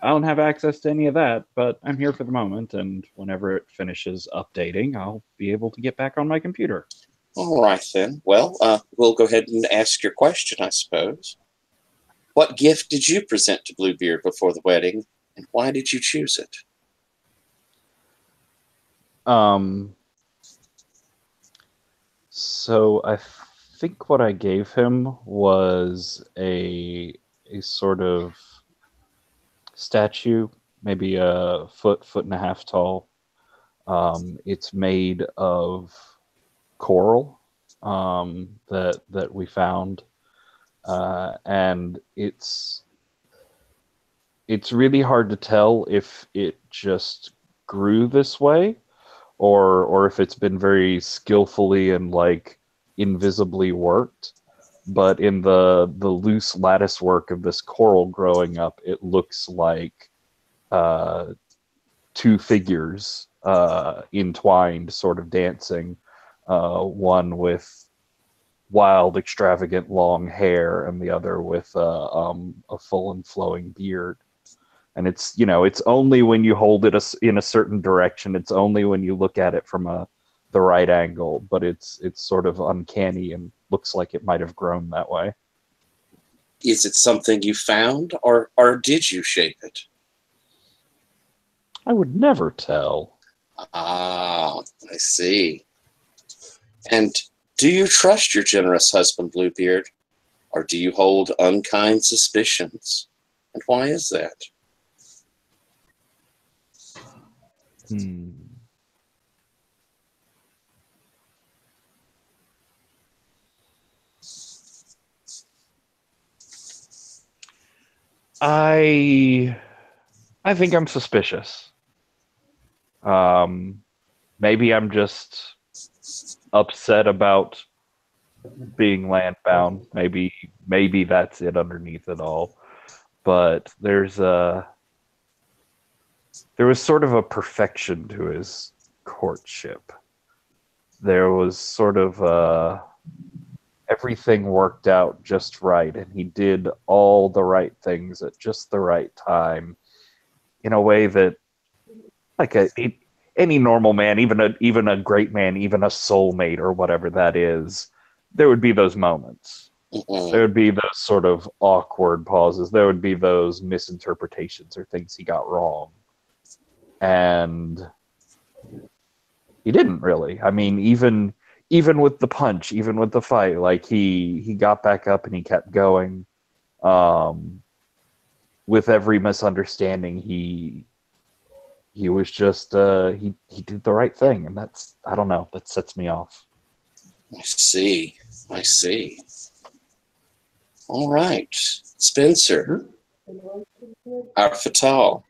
I don't have access to any of that, but I'm here for the moment, and whenever it finishes updating, I'll be able to get back on my computer. All right, then. Well, we'll go ahead and ask your question, I suppose. What gift did you present to Bluebeard before the wedding, and why did you choose it? So I think what I gave him was a sort of statue, maybe a foot and a half tall. It's made of coral that we found, and it's really hard to tell if it just grew this way, or if it's been very skillfully and like invisibly worked. But in the loose lattice work of this coral growing up, it looks like two figures entwined, sort of dancing. One with wild, extravagant, long hair, and the other with a full and flowing beard. And it's it's only when you hold it in a certain direction. It's only when you look at it from the right angle. But it's sort of uncanny and looks like it might have grown that way. Is it something you found, or did you shape it? I would never tell. Ah, I see. And do you trust your generous husband, Bluebeard, or do you hold unkind suspicions? And why is that? I think I'm suspicious. Maybe I'm just upset about being landbound. Maybe that's it underneath it all. But there was sort of a perfection to his courtship. There was sort of everything worked out just right, and he did all the right things at just the right time, in a way that, like any normal man, even a great man, even a soulmate or whatever that is, there would be those moments. Mm-mm. There would be those sort of awkward pauses. There would be those misinterpretations or things he got wrong. And he didn't really. I mean, even with the punch, even with the fight, like he got back up and he kept going. With every misunderstanding, he was just he did the right thing, and that's, I don't know, that sets me off. I see. All right, Spencer, our Fatal.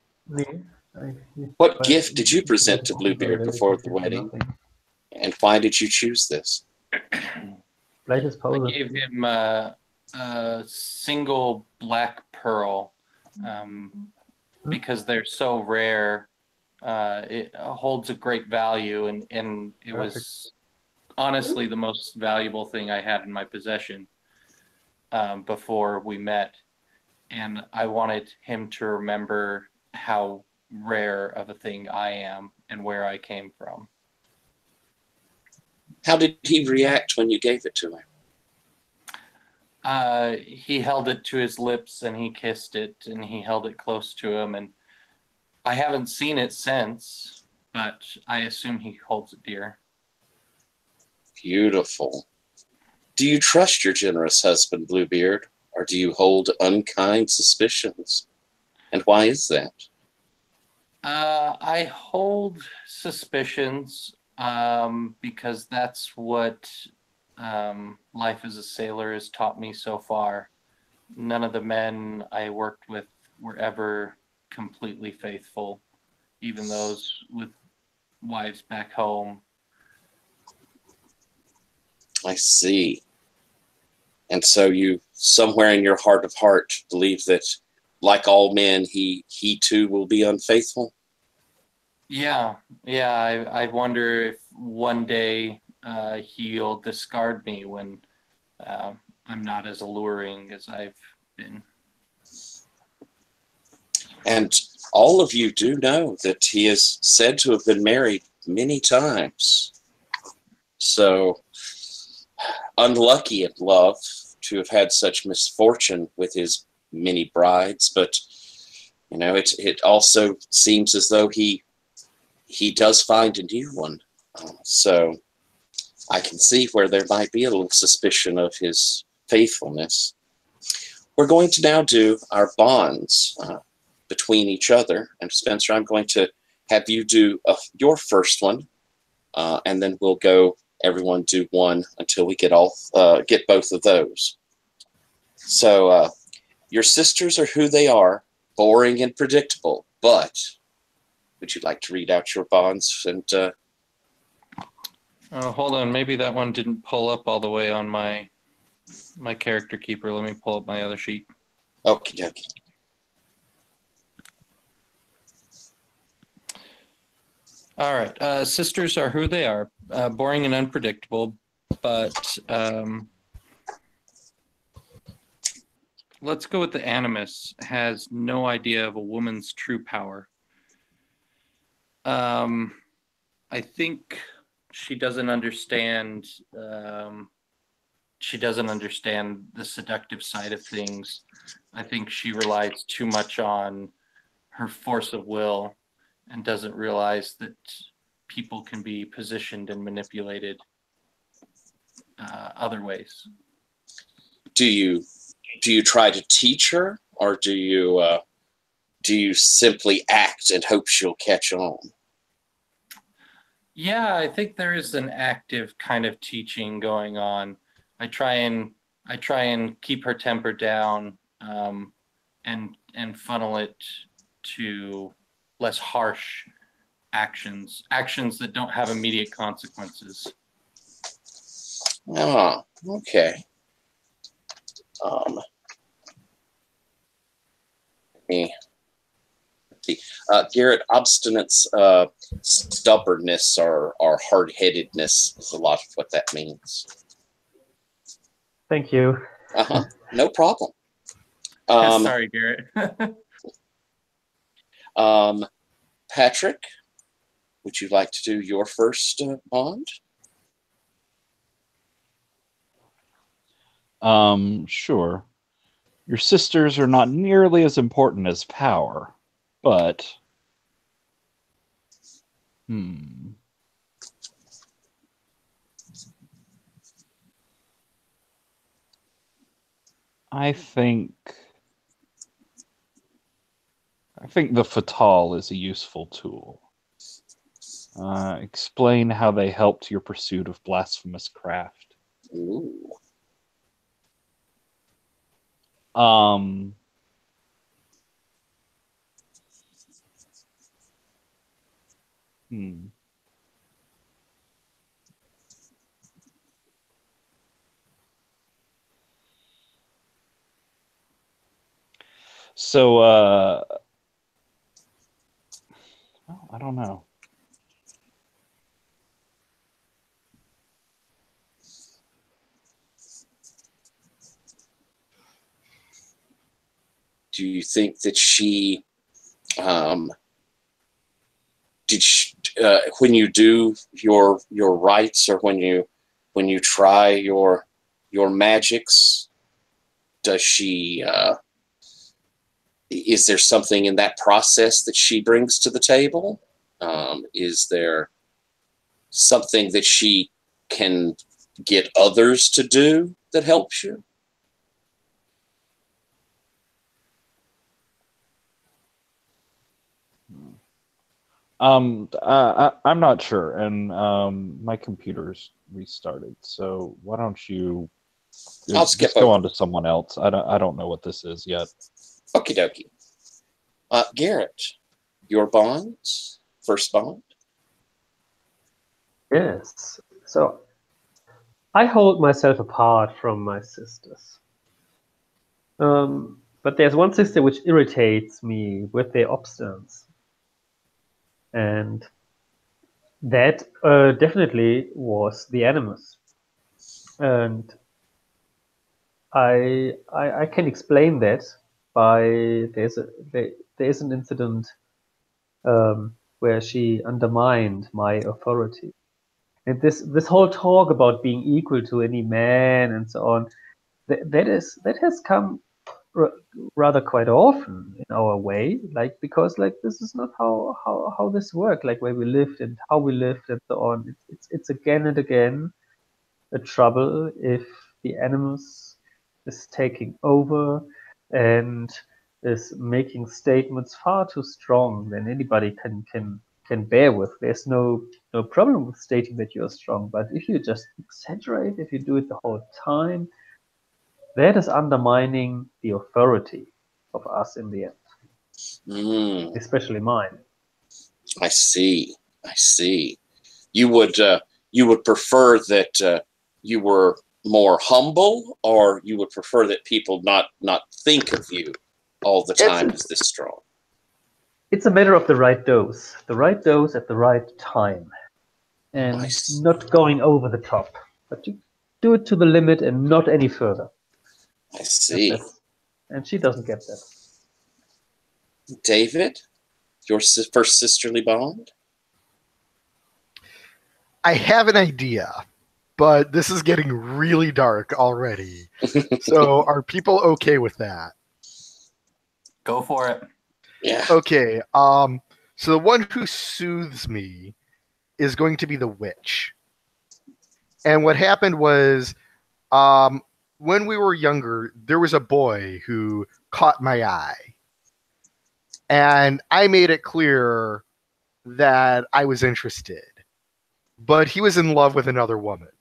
What gift did you present to Bluebeard before the wedding, and why did you choose this? I gave him a single black pearl because they're so rare. It holds a great value, and it was honestly the most valuable thing I had in my possession before we met. And I wanted him to remember how rare of a thing I am and where I came from. How did he react when you gave it to him? He held it to his lips and he kissed it and he held it close to him. And I haven't seen it since, but I assume he holds it dear. Beautiful. Do you trust your generous husband, Bluebeard, or do you hold unkind suspicions? And why is that? I hold suspicions because that's what life as a sailor has taught me so far. None of the men I worked with were ever completely faithful. even those with wives back home. I see. And so you, somewhere in your heart of heart, believe that, like all men, he too will be unfaithful? Yeah, I wonder if one day he'll discard me when I'm not as alluring as I've been. And all of you do know that he is said to have been married many times. So unlucky in love to have had such misfortune with his many brides, but you know, it also seems as though he does find a new one. So I can see where there might be a little suspicion of his faithfulness. We're going to now do our bonds between each other. And Spencer, I'm going to have you do your first one, and then we'll go everyone do one until we get both of those. So your sisters are who they are, boring and predictable, but would you like to read out your bonds? And hold on, maybe that one didn't pull up all the way on my character keeper. Let me pull up my other sheet. okay. All right. Sisters are who they are, boring and unpredictable, but let's go with the animus. Has no idea of a woman's true power. I think she doesn't understand. She doesn't understand the seductive side of things. I think she relies too much on her force of will and doesn't realize that people can be positioned and manipulated other ways. Do you try to teach her, or do you simply act and hope she'll catch on? Yeah, I think there is an active kind of teaching going on. I try and keep her temper down, and funnel it to less harsh actions that don't have immediate consequences. Ah, okay. Garrett, obstinance, stubbornness, or hard-headedness is a lot of what that means. Thank you. No problem. Sorry, Garrett. Patrick, would you like to do your first bond? Sure. Your sisters are not nearly as important as power, but I think the fatale is a useful tool. Explain how they helped your pursuit of blasphemous craft. Ooh. So, well, I don't know. Do you think that she, when you do your rites, or when you try your magics, does she? Is there something in that process that she brings to the table? Is there something that she can get others to do that helps you? I'm not sure, and my computer's restarted. So why don't you I'll skip go over. on to someone else? I don't know what this is yet. Okie dokie. Garrett, your bond, first bond? Yes. So I hold myself apart from my sisters. But there's one sister which irritates me with their obstinance. And that definitely was the animus. And I can explain that by there's an incident where she undermined my authority. And this whole talk about being equal to any man and so on, that has come rather quite often in our way, like because like this is not how this worked, like where we lived and how we lived and so on. It's again and again a trouble if the animus is taking over and is making statements far too strong than anybody can bear with. There's no problem with stating that you're strong, but if you just exaggerate, if you do it the whole time, that is undermining the authority of us in the end, especially mine. I see. You would prefer that you were more humble, or you would prefer that people not think of you all the time as this strong? It's a matter of the right dose at the right time, and not going over the top, but you do it to the limit and not any further. I see. And she doesn't get that. David, your first sisterly bond? I have an idea, but this is getting really dark already. So are people okay with that? Go for it. Yeah. Okay. So the one who soothes me is going to be the witch. And what happened was, when we were younger, there was a boy who caught my eye. And I made it clear that I was interested. But he was in love with another woman.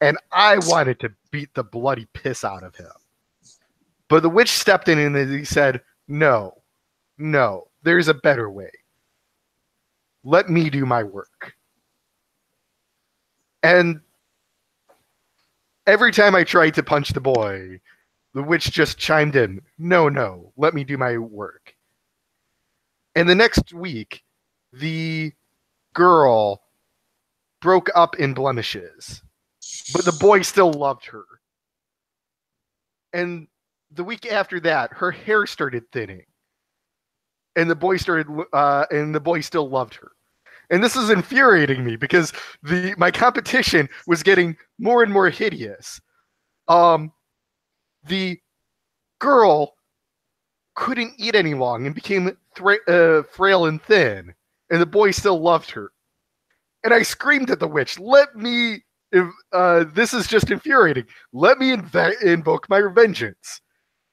And I wanted to beat the bloody piss out of him. But the witch stepped in and he said, no, there's a better way. Let me do my work. And every time I tried to punch the boy, the witch just chimed in, no, let me do my work. And the next week, the girl broke up in blemishes, but the boy still loved her. And the week after that, her hair started thinning, and the boy still loved her. And this is infuriating me because my competition was getting more and more hideous. The girl couldn't eat any long and became frail and thin, and the boy still loved her. And I screamed at the witch, this is just infuriating. Let me invoke my vengeance.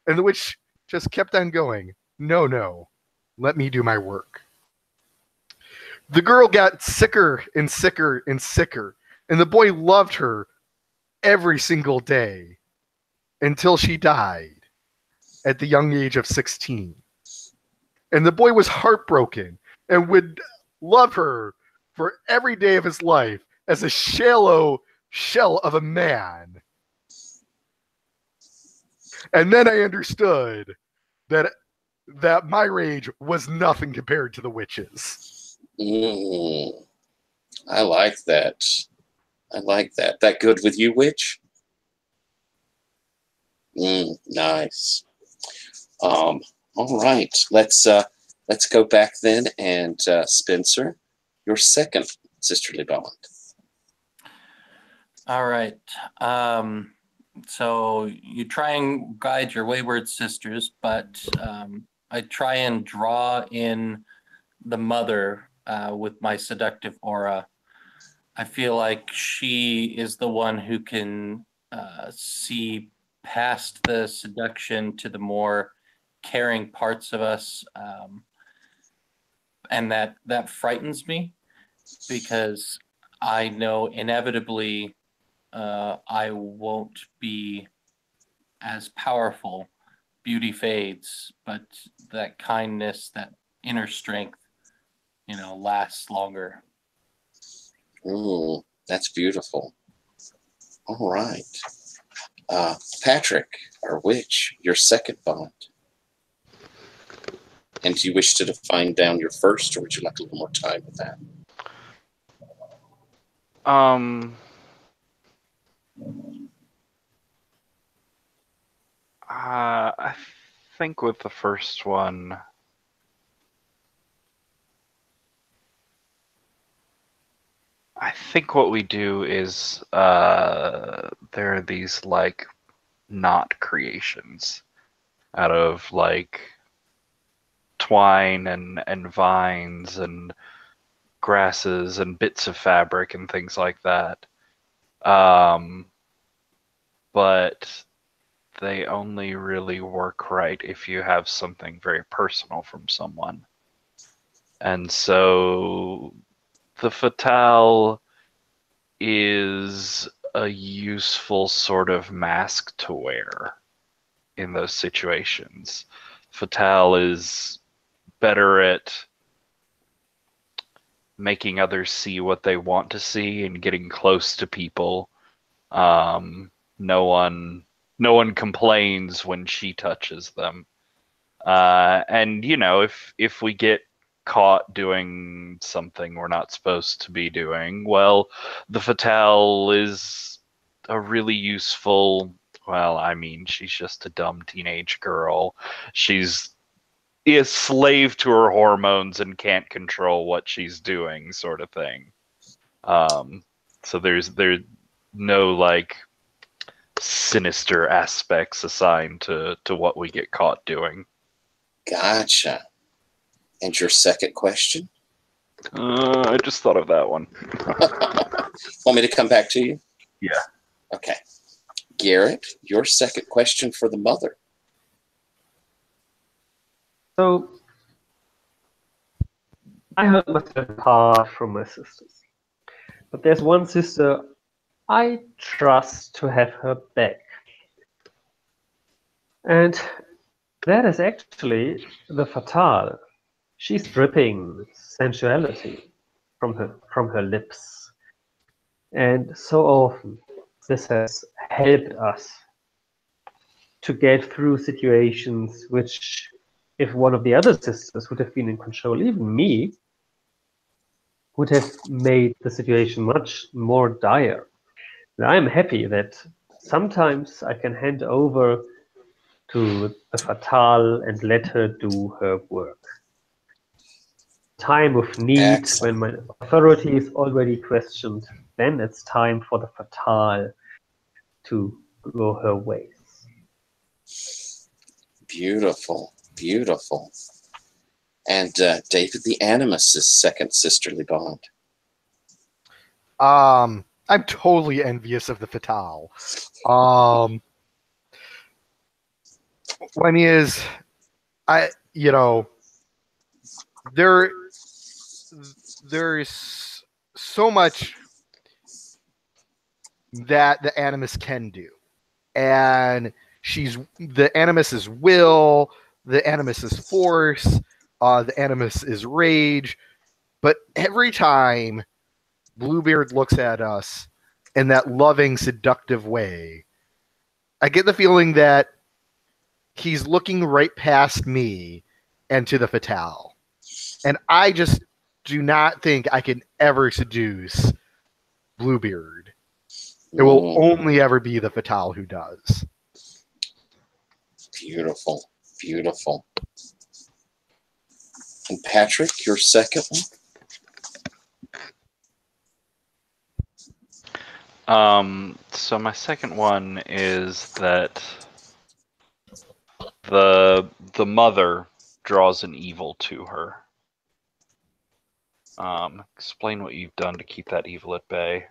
And the witch just kept on going, no, let me do my work. The girl got sicker and sicker and sicker, and the boy loved her every single day until she died at the young age of 16. And the boy was heartbroken and would love her for every day of his life as a shallow shell of a man. And then I understood that my rage was nothing compared to the witch's. I like that. That good with you, witch? Nice. All right. Let's go back then, and Spencer, your second sisterly bond. All right. So you try and guide your wayward sisters, but I try and draw in the mother with my seductive aura. I feel like she is the one who can see past the seduction to the more caring parts of us, and that frightens me because I know inevitably I won't be as powerful. Beauty fades, but that kindness, that inner strength, lasts longer. Ooh, that's beautiful. All right. Patrick, or Witch, your second bond. And do you wish to define down your first, or would you like a little more time with that? I think with the first one, I think what we do is there are these like knot creations out of like twine and vines and grasses and bits of fabric and things like that. But they only really work right if you have something very personal from someone. And so the fatale is a useful sort of mask to wear in those situations. Fatale is better at making others see what they want to see and getting close to people. No one complains when she touches them. And if we get caught doing something we're not supposed to be doing, well, the fatale is a really useful. Well, I mean, she's just a dumb teenage girl. She's a slave to her hormones and can't control what she's doing, sort of thing. So there's no like sinister aspects assigned to what we get caught doing. Gotcha. And your second question? I just thought of that one. Want me to come back to you? Yeah. Okay. Garrett, your second question for the mother. So, I heard myself apart from my sisters. But there's one sister I trust to have her back. And that is actually the fatale. She's dripping sensuality from her lips. And so often this has helped us to get through situations which, if one of the other sisters would have been in control, even me, would have made the situation much more dire. And I'm happy that sometimes I can hand over to the fatale and let her do her work. Time of need, Excellent. when my authority is already questioned, then it's time for the fatale to go her ways. Beautiful, beautiful. And David the Animus' second sisterly bond. I'm totally envious of the fatale. One is, there's so much that the Animus can do, and the Animus is will, the Animus is force, the Animus is rage, but every time Bluebeard looks at us in that loving, seductive way, I get the feeling that he's looking right past me and to the fatale. And I just do not think I can ever seduce Bluebeard. It will only ever be the fatale who does. Beautiful, beautiful. And Patrick, your second one? So my second one is that the mother draws an evil to her. Explain what you've done to keep that evil at bay.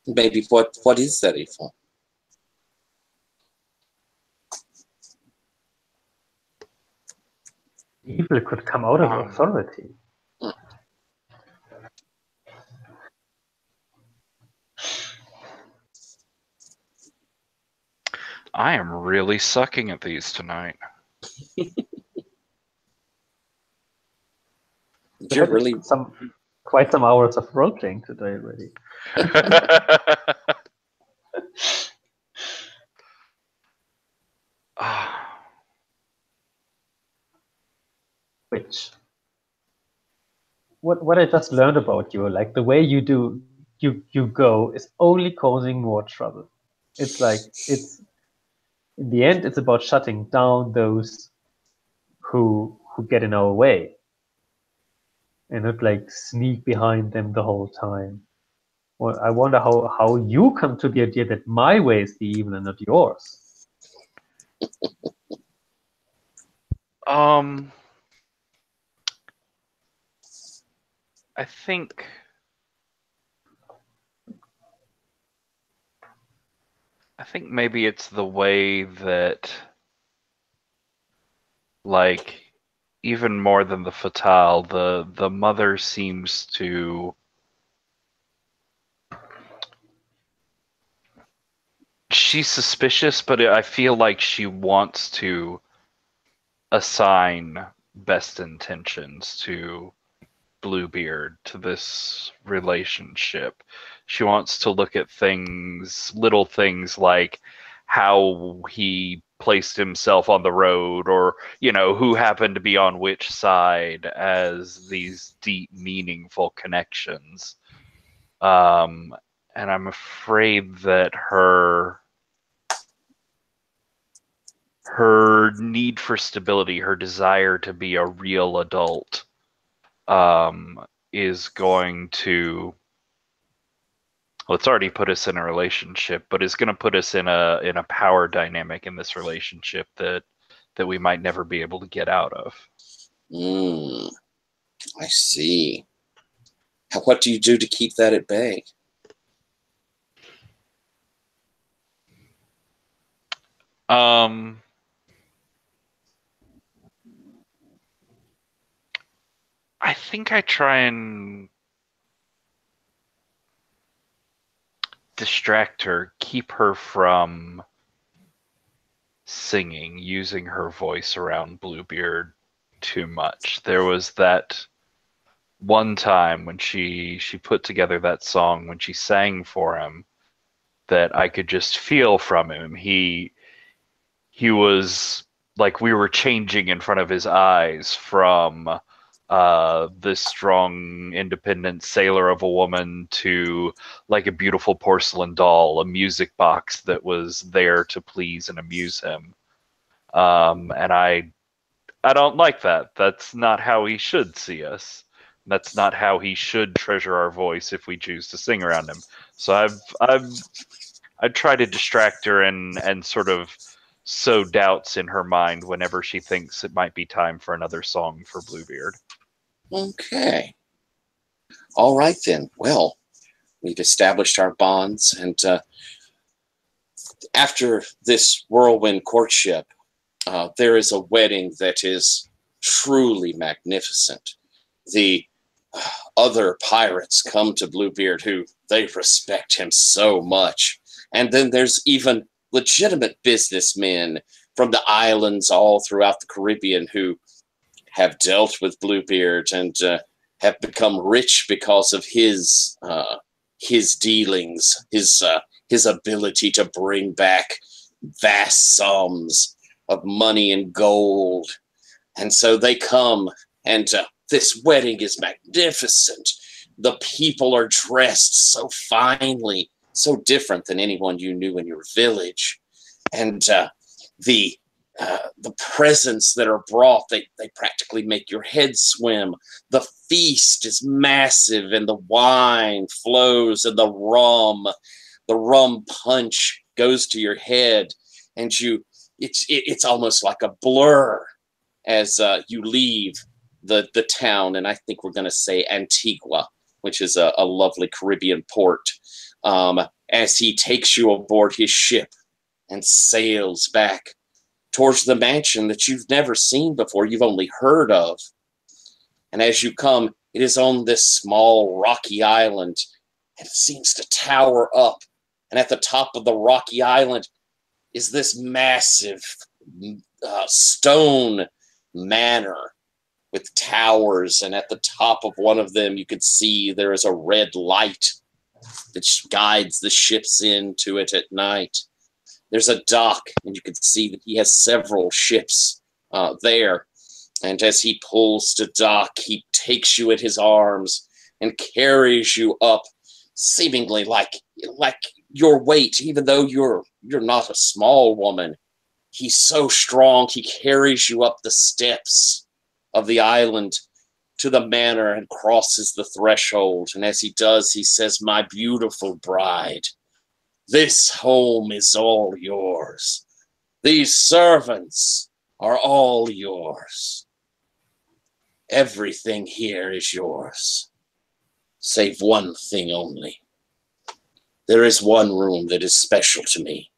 Maybe what is that evil? Evil could come out of authority. I am really sucking at these tonight. You're really quite some hours of role playing today already. Which what I just learned about you, like the way you go is only causing more trouble. It's like it's in the end it's about shutting down those who get in our way and not like sneak behind them the whole time. Well, I wonder how you come to the idea that my way is the evil and not yours. I think maybe it's the way that, like, even more than the fatale, the mother seems to she's suspicious, but I feel like she wants to assign best intentions to Bluebeard, to this relationship. She wants to look at things, little things like how he placed himself on the road, or, you know, who happened to be on which side, as these deep, meaningful connections. And I'm afraid that her need for stability, her desire to be a real adult, is going to, well, it's already put us in a relationship, but is going to put us in a power dynamic in this relationship that we might never be able to get out of. I see. What do you do to keep that at bay? I think I try and distract her, keep her from singing, using her voice around Bluebeard too much. There was that one time when she put together that song, when she sang for him, that I could just feel from him. He was like, we were changing in front of his eyes from this strong, independent sailor of a woman to like a beautiful porcelain doll, a music box that was there to please and amuse him. And I don't like that. That's not how he should see us. That's not how he should treasure our voice if we choose to sing around him. So I try to distract her and sort of sow doubts in her mind whenever she thinks it might be time for another song for Bluebeard. Okay. All right, then. Well, we've established our bonds, and after this whirlwind courtship, there is a wedding that is truly magnificent. The other pirates come to Bluebeard, who they respect him so much. And then there's even legitimate businessmen from the islands all throughout the Caribbean who have dealt with Bluebeard and have become rich because of his dealings, his ability to bring back vast sums of money and gold. And so they come, and this wedding is magnificent. The people are dressed so finely, so different than anyone you knew in your village. And the presents that are brought, they practically make your head swim. The feast is massive, and the wine flows, and the rum punch goes to your head, and it's almost like a blur as you leave the town. And I think we're going to say Antigua, which is a lovely Caribbean port, as he takes you aboard his ship and sails back towards the mansion that you've never seen before, you've only heard of. And as you come, it is on this small rocky island, and it seems to tower up. And at the top of the rocky island, is this massive stone manor with towers, and at the top of one of them you can see there is a red light that guides the ships into it at night. There's a dock, and you can see that he has several ships there. And as he pulls to dock, he takes you in his arms and carries you up, seemingly like your weight, even though you're not a small woman. He's so strong, he carries you up the steps of the island to the manor and crosses the threshold. And as he does, he says, "My beautiful bride, this home is all yours. These servants are all yours. Everything here is yours, save one thing only. There is one room that is special to me.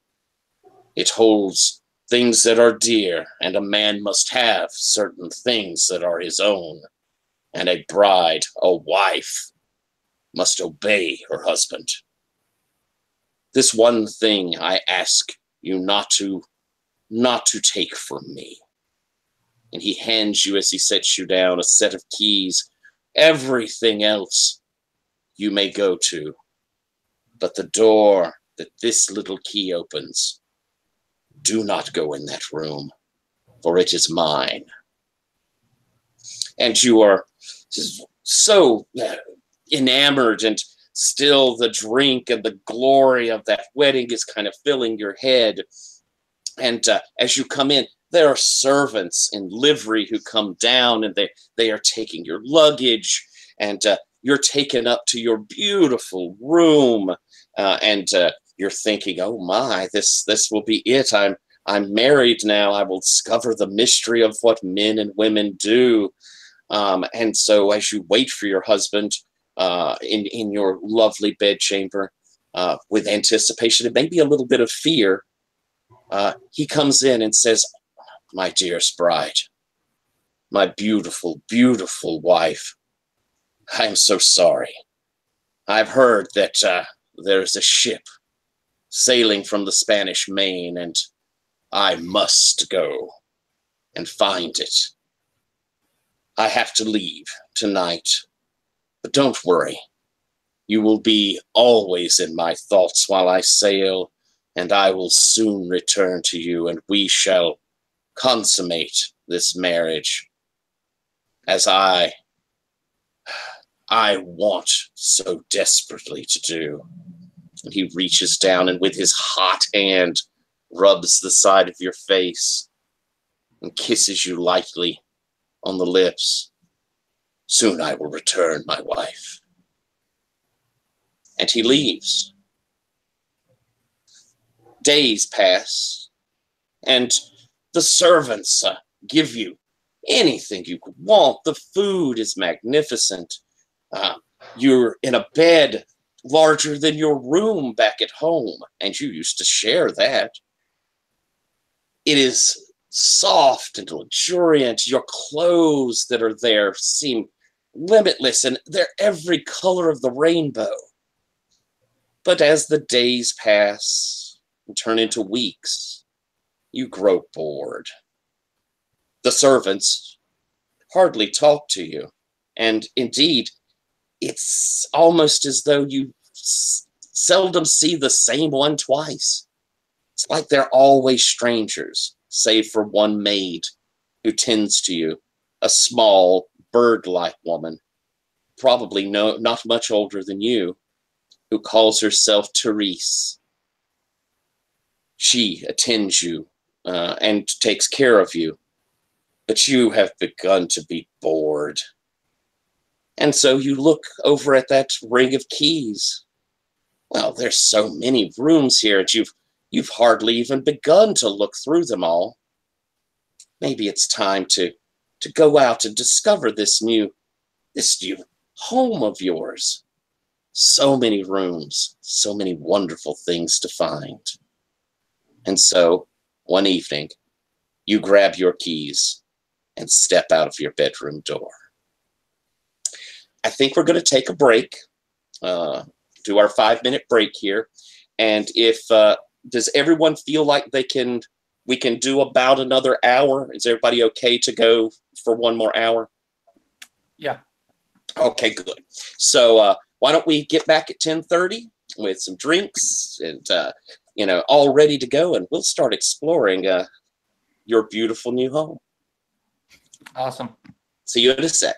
It holds things that are dear, and a man must have certain things that are his own. And a bride, a wife, must obey her husband. This one thing I ask you not to take from me." And he hands you, as he sets you down, a set of keys. Everything else you may go to, but the door that this little key opens, do not go in that room, for it is mine. And you are so enamored, and still the drink and the glory of that wedding is kind of filling your head. And as you come in, there are servants in livery who come down, and they are taking your luggage, and you're taken up to your beautiful room, and you're thinking, "Oh my, this will be it. I'm married now. I will discover the mystery of what men and women do." And so as you wait for your husband in your lovely bedchamber, with anticipation and maybe a little bit of fear, he comes in and says, "My dearest bride, my beautiful, beautiful wife, I am so sorry. I've heard that there's a ship sailing from the Spanish Main, and I must go and find it. I have to leave tonight, but don't worry. You will be always in my thoughts while I sail, and I will soon return to you, and we shall consummate this marriage as I want so desperately to do." And he reaches down and with his hot hand rubs the side of your face and kisses you lightly on the lips. "Soon I will return, my wife." And he leaves. Days pass, and the servants give you anything you could want. The food is magnificent. You're in a bed larger than your room back at home, and you used to share that. It is soft and luxuriant. Your clothes that are there seem limitless, and they're every color of the rainbow. But as the days pass and turn into weeks, you grow bored. The servants hardly talk to you, and indeed, it's almost as though you seldom see the same one twice. It's like they're always strangers, save for one maid who tends to you, a small, bird-like woman, probably not much older than you, who calls herself Therese. She attends you and takes care of you, but you have begun to be bored. And so you look over at that ring of keys. Well, there's so many rooms here, and you've hardly even begun to look through them all. Maybe it's time to go out and discover this new home of yours. So many rooms, so many wonderful things to find. And so, one evening, you grab your keys and step out of your bedroom door. I think we're going to take a break, do our 5-minute break here. And if does everyone feel like we can do about another hour? Is everybody okay to go for one more hour? Yeah. Okay, good. So why don't we get back at 10:30 with some drinks and all ready to go, and we'll start exploring your beautiful new home. Awesome. See you in a sec.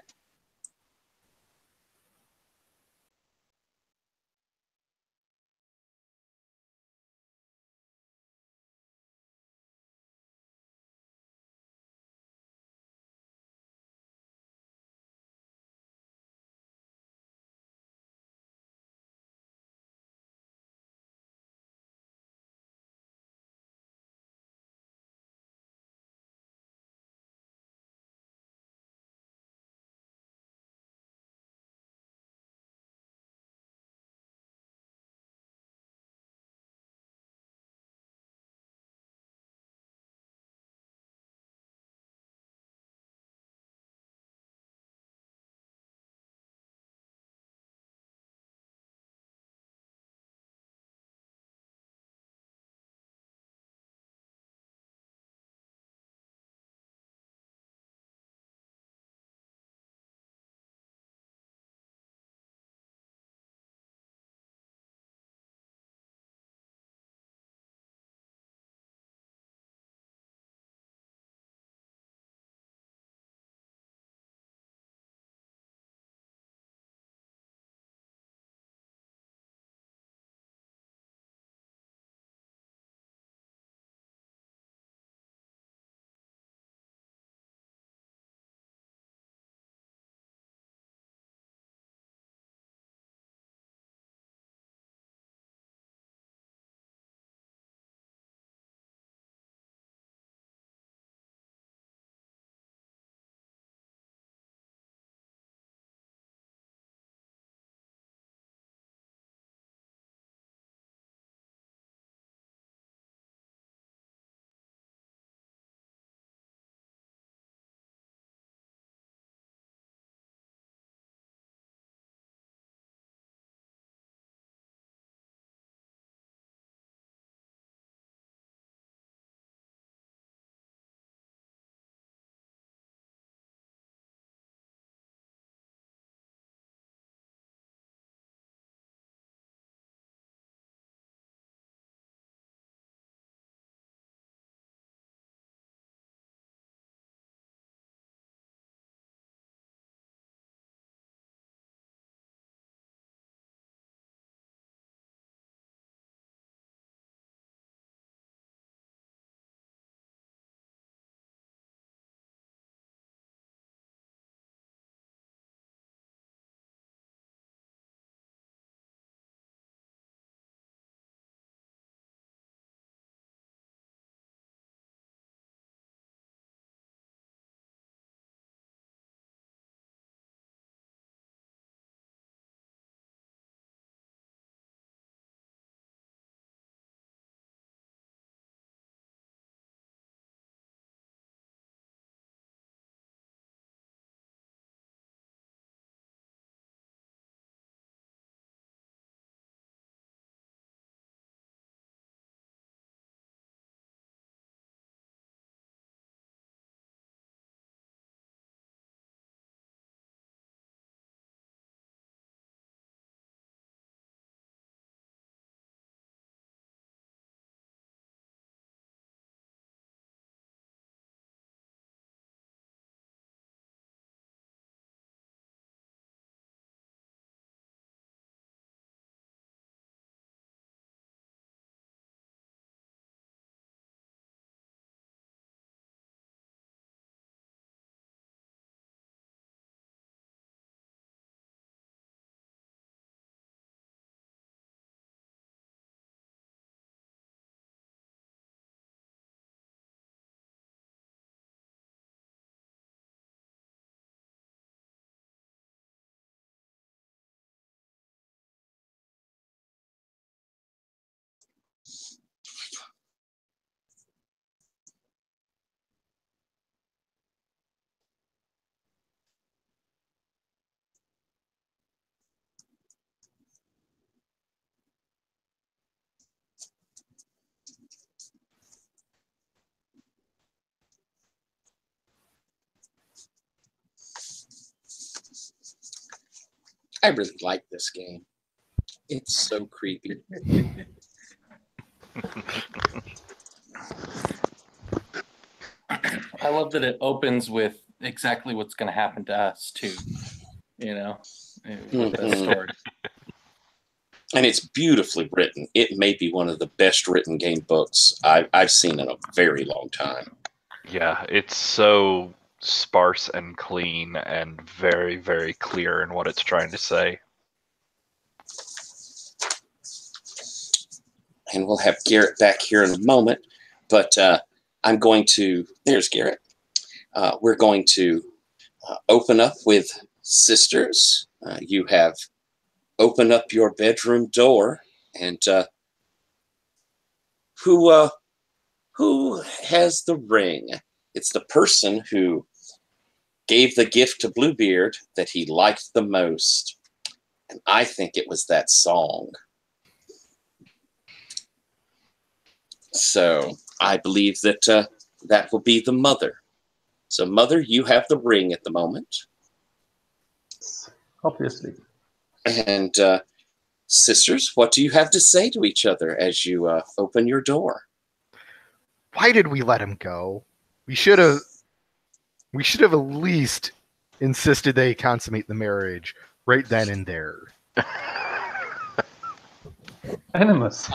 I really like this game. It's so creepy. I love that it opens with exactly what's going to happen to us too. You know, with the story. And it's beautifully written. It may be one of the best written game books I've seen in a very long time. Yeah, it's so sparse and clean and very, very clear in what it's trying to say. And we'll have Garrett back here in a moment, but I'm going to, there's Garrett. We're going to open up with sisters. You have opened up your bedroom door, and who has the ring? It's the person who gave the gift to Bluebeard that he liked the most. And I think it was that song. So I believe that that will be the mother. So mother, you have the ring at the moment. Obviously. And sisters, what do you have to say to each other as you open your door? Why did we let him go? We should have at least insisted they consummate the marriage right then and there. Animus.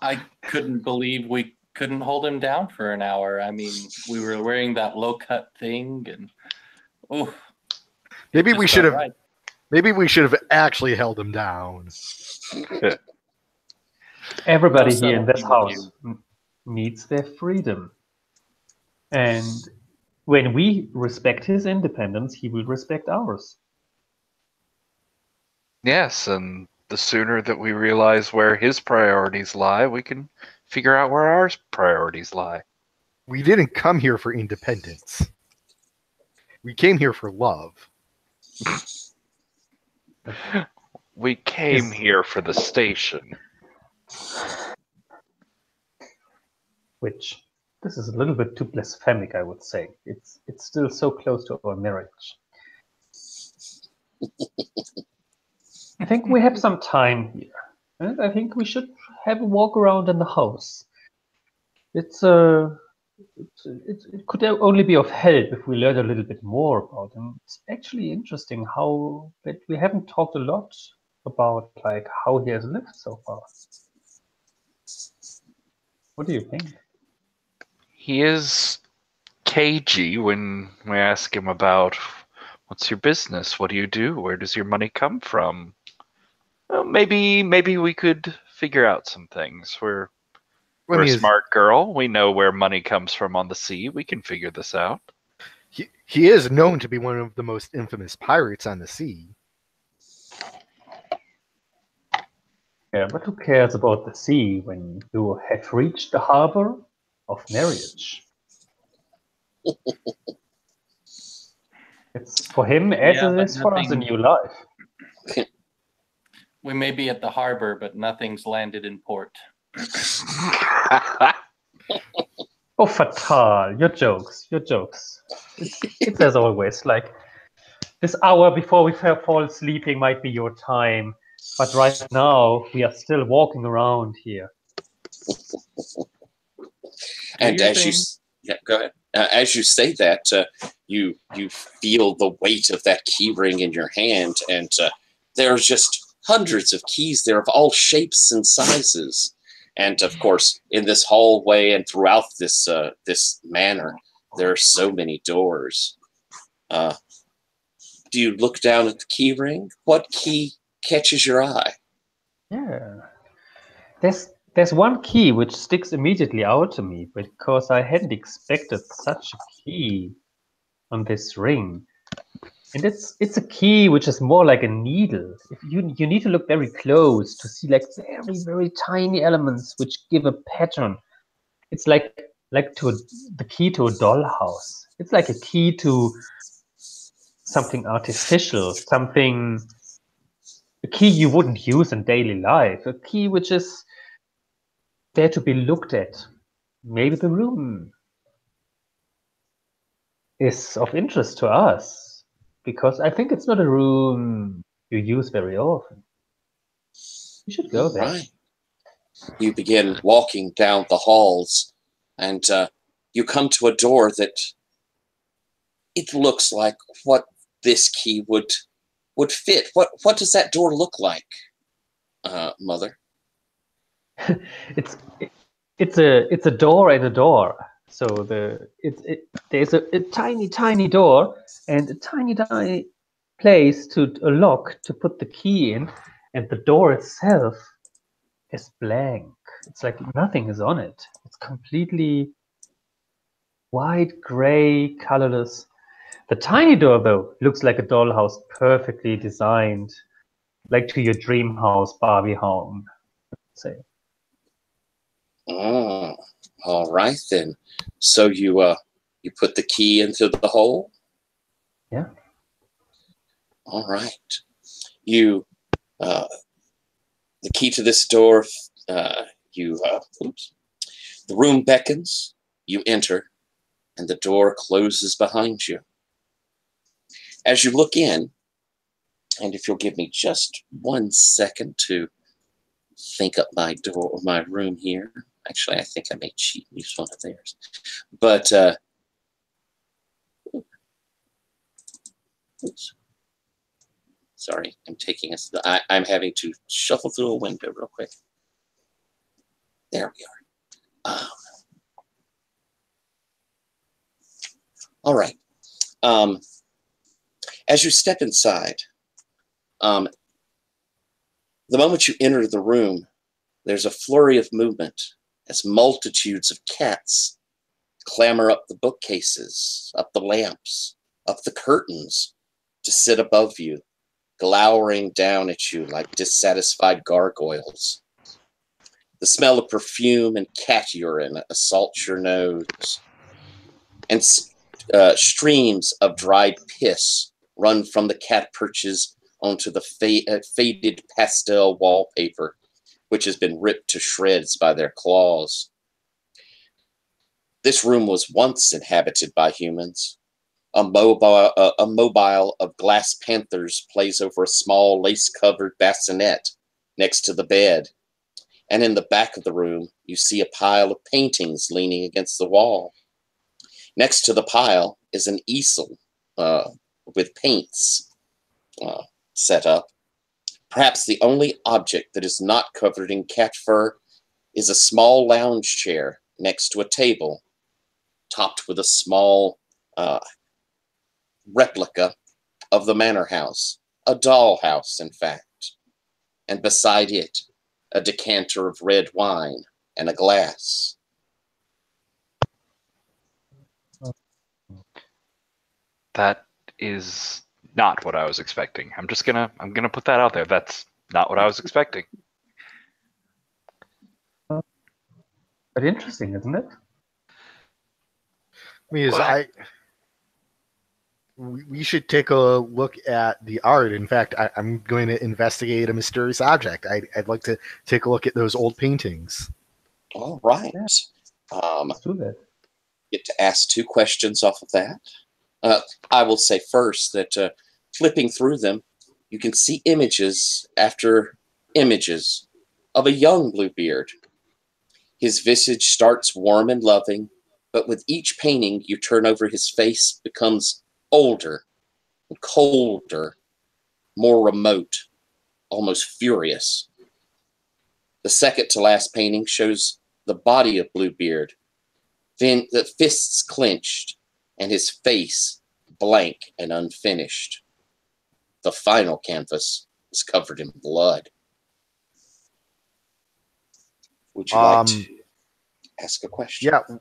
I couldn't believe we couldn't hold him down for an hour. I mean, we were wearing that low-cut thing, and maybe we should have. Right. Maybe we should have actually held him down. Everybody No here in this subtlety house needs their freedom. And when we respect his independence, he will respect ours. Yes, and the sooner that we realize where his priorities lie, we can figure out where our priorities lie. We didn't come here for independence. We came here for love. We came here for the station. Which, this is a little bit too blasphemic, I would say. It's still so close to our marriage. I think we have some time here. And I think we should have a walk around in the house. It could only be of help if we learn a little bit more about him. It's actually interesting how that we haven't talked a lot about like how he has lived so far. What do you think? He is cagey when we ask him about what's your business, what do you do, where does your money come from? Well, maybe we could figure out some things. We're a smart girl. We know where money comes from on the sea. We can figure this out. He is known to be one of the most infamous pirates on the sea. Yeah, but who cares about the sea when you have reached the harbor of marriage? It's for him as it is for us a new life. We may be at the harbor, but nothing's landed in port. Oh, fatal! Your jokes. It's as always. Like this hour before we fall sleeping might be your time, but right now we are still walking around here. And go ahead. As you say that, you feel the weight of that key ring in your hand, and there's just hundreds of keys there of all shapes and sizes. And of course, in this hallway and throughout this this manor, there are so many doors. Do you look down at the key ring? What key catches your eye? Yeah, there's one key which sticks immediately out to me because I hadn't expected such a key on this ring. And it's a key which is more like a needle. If you need to look very close to see like very, very tiny elements which give a pattern. It's like the key to a dollhouse. It's like a key to something artificial, a key you wouldn't use in daily life, a key which is there to be looked at. Maybe the room is of interest to us. Because I think it's not a room you use very often. You should go there. Right. You begin walking down the halls, and you come to a door that it looks like what this key would fit. What does that door look like, Mother? It's a door and a door. So there's a tiny door and a tiny place to a lock to put the key in, and the door itself is blank. It's like nothing is on it. It's completely white, gray, colorless. The tiny door, though, looks like a dollhouse, perfectly designed, like to your dream house, Barbie home, let's say. Oh, all right then. So you put the key into the hole? Yeah. All right. You the key to this door. Oops. The room beckons. You enter, and the door closes behind you. As you look in, and if you'll give me just 1 second to think up my room here. Actually, I think I may cheat and use one of theirs. But oops. Sorry, I'm having to shuffle through a window real quick. There we are. All right. As you step inside, the moment you enter the room, there's a flurry of movement as multitudes of cats clamber up the bookcases, up the lamps, up the curtains to sit above you, glowering down at you like dissatisfied gargoyles. The smell of perfume and cat urine assaults your nose, and streams of dried piss run from the cat perches onto the faded pastel wallpaper, which has been ripped to shreds by their claws. This room was once inhabited by humans. A mobile of glass panthers plays over a small lace-covered bassinet next to the bed. And in the back of the room, you see a pile of paintings leaning against the wall. Next to the pile is an easel with paints set up. Perhaps the only object that is not covered in cat fur is a small lounge chair next to a table, topped with a small replica of the manor house, a doll house, in fact. And beside it, a decanter of red wine and a glass. That is not what I was expecting. I'm gonna put that out there. That's not what I was expecting. But interesting, isn't it? We should take a look at the art. In fact, I'm going to investigate a mysterious object. I'd like to take a look at those old paintings. All right. Let's do that. Get to ask 2 questions off of that. I will say first that flipping through them, you can see images after images of a young Bluebeard. His visage starts warm and loving, but with each painting you turn over, his face becomes older and colder, more remote, almost furious. The second to last painting shows the body of Bluebeard, then the fists clenched and his face blank and unfinished. The final canvas is covered in blood. Would you like to ask a question? Yeah,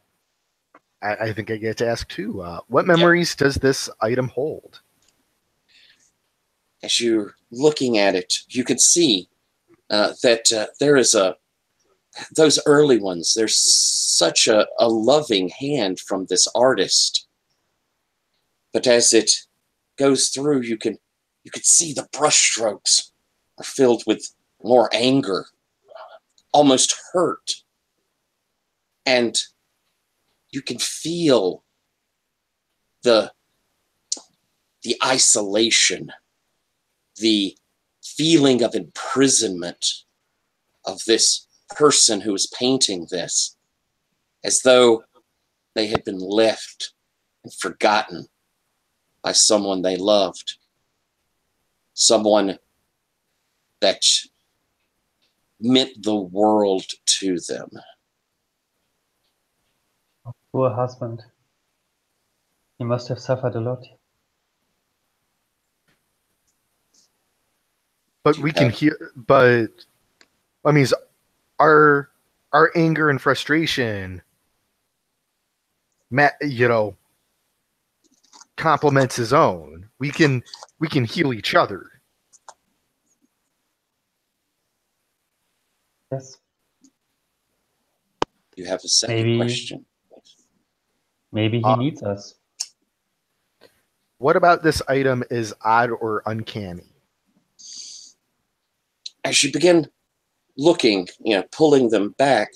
I think I get to ask 2. What memories does this item hold? As you're looking at it, you can see that there is those early ones. There's such a loving hand from this artist. But as it goes through, you can see the brushstrokes are filled with more anger, almost hurt. And you can feel the isolation, the feeling of imprisonment of this person who is painting this, as though they had been left and forgotten by someone they loved, someone that meant the world to them. Poor husband. He must have suffered a lot. But we can hear. But I mean, our anger and frustration, complements his own. We can heal each other. Yes. You have a second question? Maybe he needs us. What about this item is odd or uncanny? As you begin looking, pulling them back,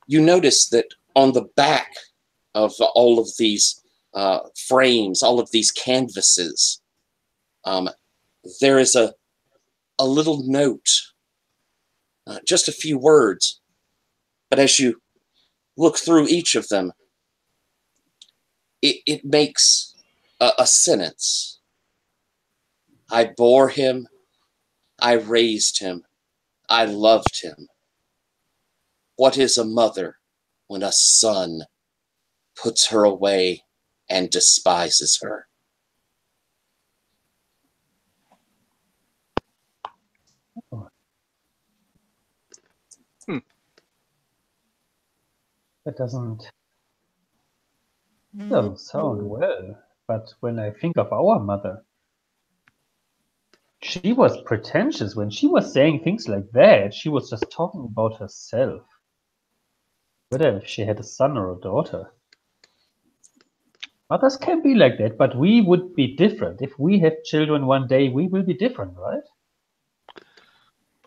you notice that on the back of all of these frames, all of these canvases, there is a little note, just a few words. But as you look through each of them, it makes a sentence. I bore him, I raised him, I loved him. What is a mother when a son puts her away and despises her? That doesn't sound well. But when I think of our mother, she was pretentious. When she was saying things like that, she was just talking about herself. Whether if she had a son or a daughter. Mothers can be like that, but we would be different. If we have children one day, we will be different, right?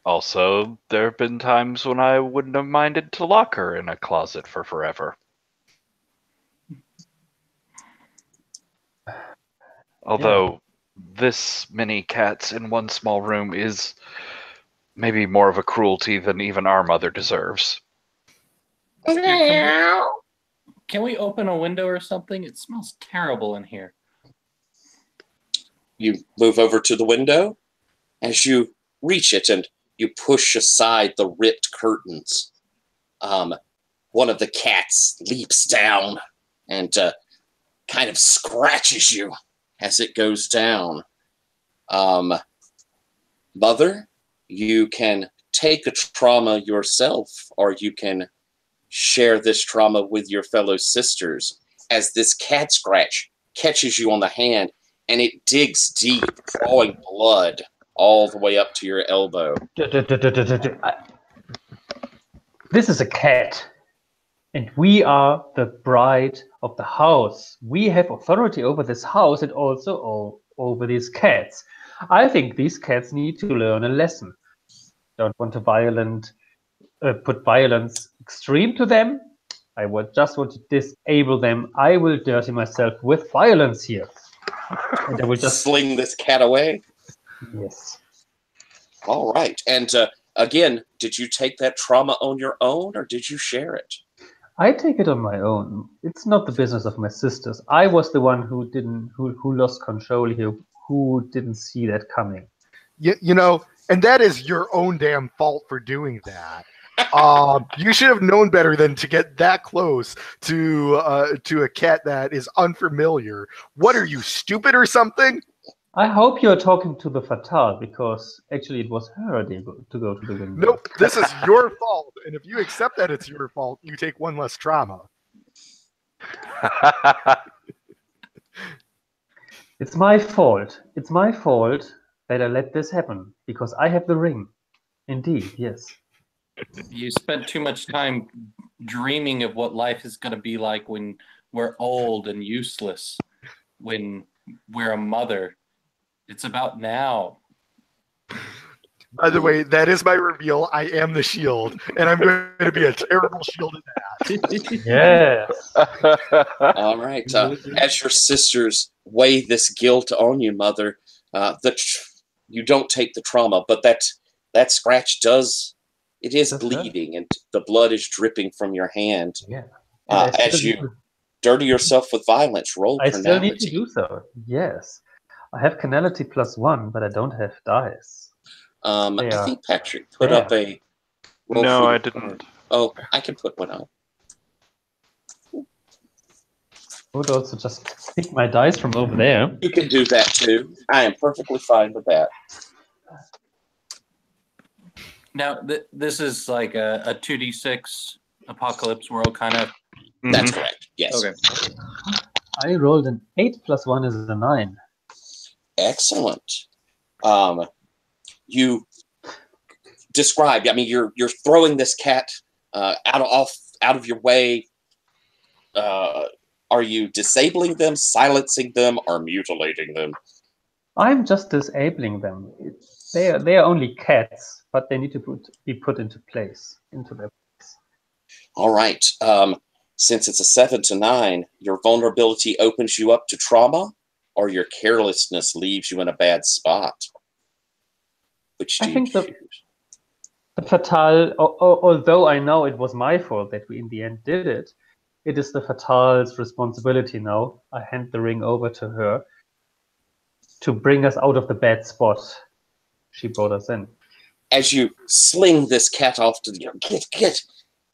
Also, there have been times when I wouldn't have minded to lock her in a closet for forever. Although, this many cats in one small room is maybe more of a cruelty than even our mother deserves. Can we open a window or something? It smells terrible in here. You move over to the window. As you reach it and you push aside the ripped curtains, one of the cats leaps down and kind of scratches you as it goes down. Mother, you can take a trauma yourself, or you can share this trauma with your fellow sisters, as this cat scratch catches you on the hand and it digs deep, drawing blood all the way up to your elbow. This is a cat, and we are the bride of the house. We have authority over this house and also over these cats. I think these cats need to learn a lesson. Don't want to put violence extreme to them. I would just want to disable them. I will dirty myself with violence here. And I will just sling this cat away. Yes. All right. And again, did you take that trauma on your own, or did you share it? I take it on my own. It's not the business of my sisters. I was the one who lost control here, who didn't see that coming. And that is your own damn fault for doing that. You should have known better than to get that close to a cat that is unfamiliar. What are you, stupid or something? I hope you're talking to the Fatale, because actually it was her idea to go to the window. Nope, this is your fault. And if you accept that it's your fault, you take one less trauma. It's my fault. It's my fault that I let this happen, because I have the ring. Indeed, yes. You spent too much time dreaming of what life is going to be like when we're old and useless, when we're a mother. It's about now. By the way, that is my reveal. I am the shield, and I'm going to be a terrible shield at that. Yes. All right. As your sisters weigh this guilt on you, Mother, the you don't take the trauma, but that scratch is Does bleeding, and the blood is dripping from your hand. Yeah. And I As still need you dirty yourself with violence, roll I still need to carnality. do so. Yes. I have carnality +1, but I don't have dice. I Yeah. think Patrick put up a roll No, for I your didn't. card. Oh, I can put one up. I would also just pick my dice from over there. You can do that too. I am perfectly fine with that. Now, this is like a 2d6 apocalypse world kind of. That's correct. Yes. Okay. I rolled an 8 +1 is a 9. Excellent. You describe. I mean, you're throwing this cat out of your way. Are you disabling them, silencing them, or mutilating them? I'm just disabling them. They are only cats, but they need to be put into place, into their place. All right. Since it's a 7 to 9, your vulnerability opens you up to trauma, or your carelessness leaves you in a bad spot. Which do you choose? The fatale, although I know it was my fault that we in the end did it, it is the fatale's responsibility now. I hand the ring over to her to bring us out of the bad spot she brought us in. As you sling this cat off to the get,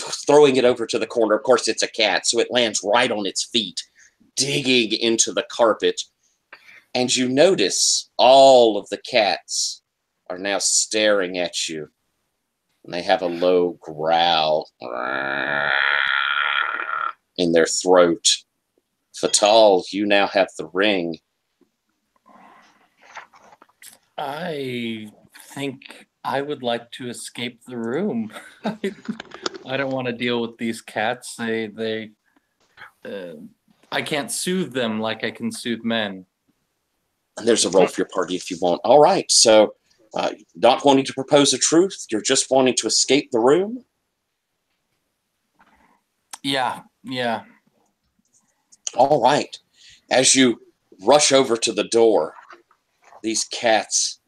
throwing it over to the corner. Of course, it's a cat, so it lands right on its feet, digging into the carpet. And you notice all of the cats are now staring at you. And they have a low growl in their throat. Fatal, you now have the ring. I think I would like to escape the room. I don't want to deal with these cats. I can't soothe them like I can soothe men. And there's a roll for your party if you want. All right, so not wanting to propose a truth, you're just wanting to escape the room? Yeah. All right. As you rush over to the door, these cats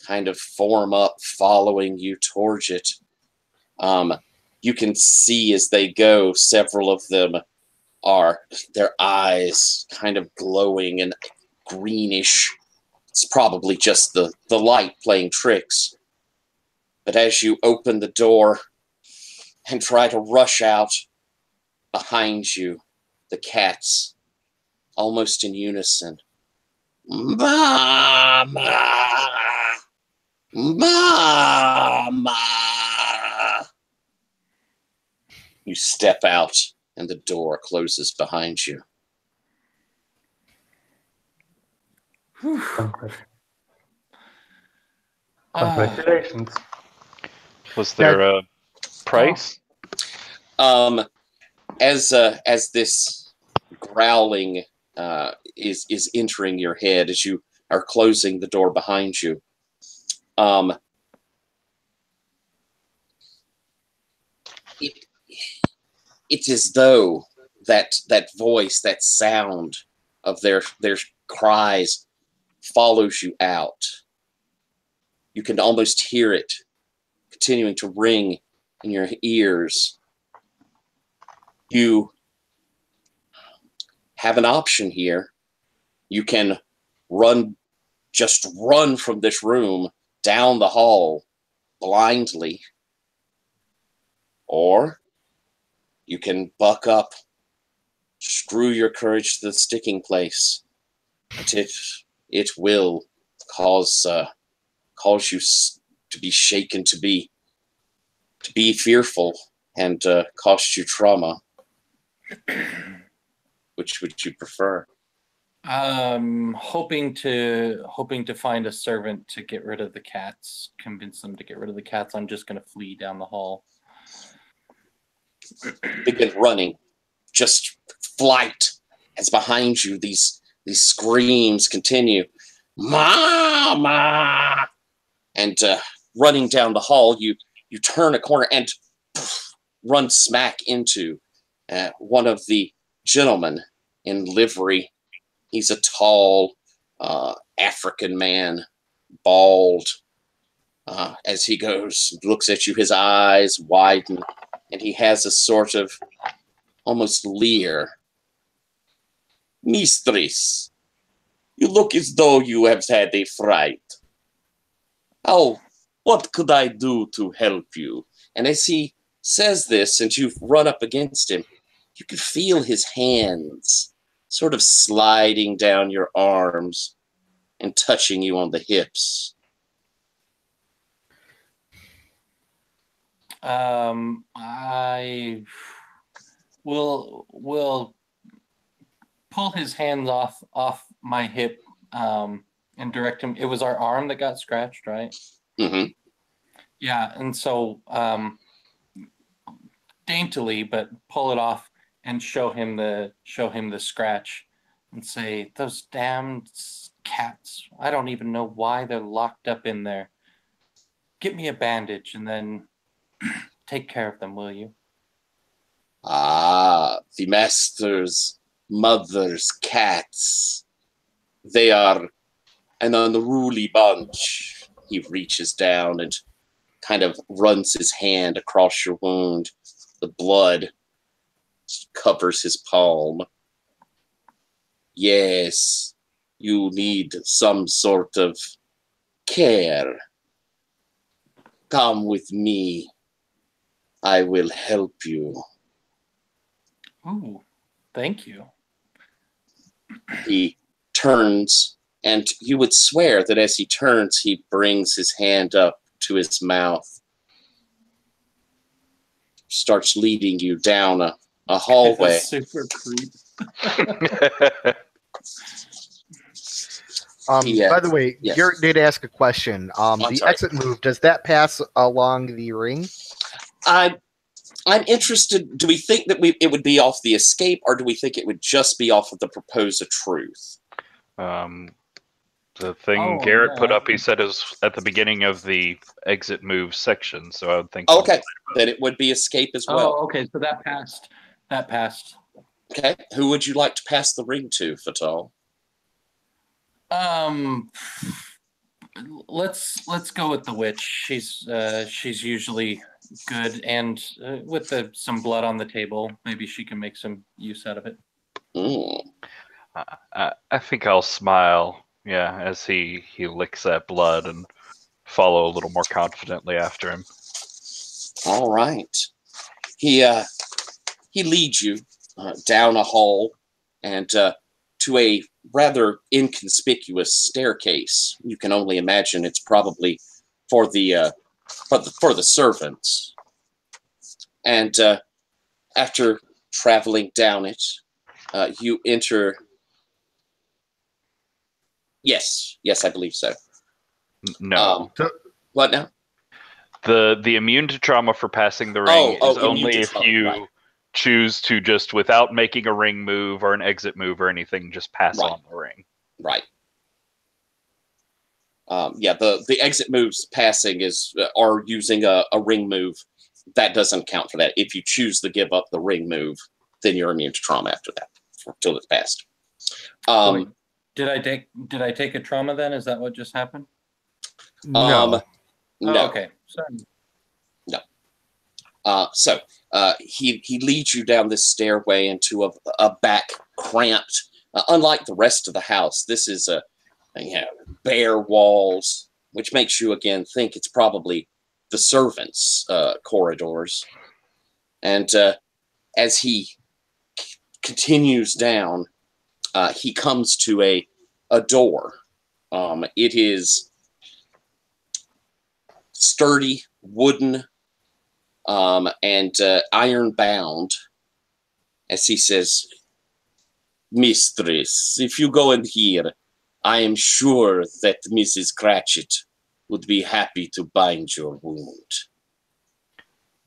kind of form up, following you towards it. You can see as they go, several of them are, their eyes kind of glowing and greenish. It's probably just the light playing tricks. But as you open the door and try to rush out, behind you, the cats, almost in unison, Mama! Mama! You step out, and the door closes behind you. Congratulations. Was there a price? As this growling is entering your head as you are closing the door behind you, it's as though that voice, that sound of their cries follows you out. You can almost hear it continuing to ring in your ears. You have an option here. You can just run from this room down the hall blindly, or you can buck up, screw your courage to the sticking place, and it will cause you to be shaken, to be fearful, and cost you trauma. Which would you prefer? Hoping to find a servant to get rid of the cats, convince them to get rid of the cats. I'm just going to flee down the hall. Begin running, just flight, as behind you these screams continue. Mama! And running down the hall, you turn a corner and run smack into one of the gentlemen in livery. He's a tall African man, bald. As he goes, looks at you, his eyes widen, and he has a sort of almost leer. Mistress, you look as though you have had a fright. Oh, what could I do to help you? And as he says this, and you've run up against him, you can feel his hands sort of sliding down your arms and touching you on the hips. I will pull his hands off my hip and direct him. It was our arm that got scratched, right? Mm-hmm. Yeah, and so daintily, but pull it off and show him the scratch, and say, "Those damned cats! I don't even know why they're locked up in there. Get me a bandage and then take care of them, will you?" Ah, the master's mother's cats. They are an unruly bunch. He reaches down and kind of runs his hand across your wound. The blood covers his palm. Yes, you need some sort of care. Come with me. I will help you. Ooh, thank you. He turns, and you would swear that as he turns, he brings his hand up to his mouth, starts leading you down a hallway. Super creep. By the way, yes. Garrett did ask a question. The sorry. exit move, does that pass along the ring? I'm interested. Do we think that it would be off the escape, or do we think it would just be off of the propose a truth? The thing Garrett put up, he said, is at the beginning of the exit move section, so I would think. Okay, then it would be escape as well. Oh, okay, so that passed. That passed. Okay, who would you like to pass the ring to, Fatal? Let's go with the witch. She's usually good, and with some blood on the table, maybe she can make some use out of it. I think I'll smile, as he licks that blood and follow a little more confidently after him. All right. He leads you down a hall and to a rather inconspicuous staircase. You can only imagine it's probably for the servants. And after traveling down it, you enter. Yes, I believe so. No. What now? The immune to trauma for passing the ring is only if you choose to just, without making a ring move or an exit move or anything, just pass on the ring. Right. The exit moves passing are using a ring move. That doesn't count for that. If you choose to give up the ring move, then you're immune to trauma after that, until it's passed. Did I take a trauma then? Is that what just happened? No. No. Oh, okay. Sorry. No. So he leads you down this stairway into a back cramped. Unlike the rest of the house, this is bare walls, which makes you again think it's probably the servants' corridors. And as he continues down, he comes to a door. It is sturdy, wooden, and iron bound. As he says, "Mistress, if you go in here, I am sure that Mrs. Cratchit would be happy to bind your wound."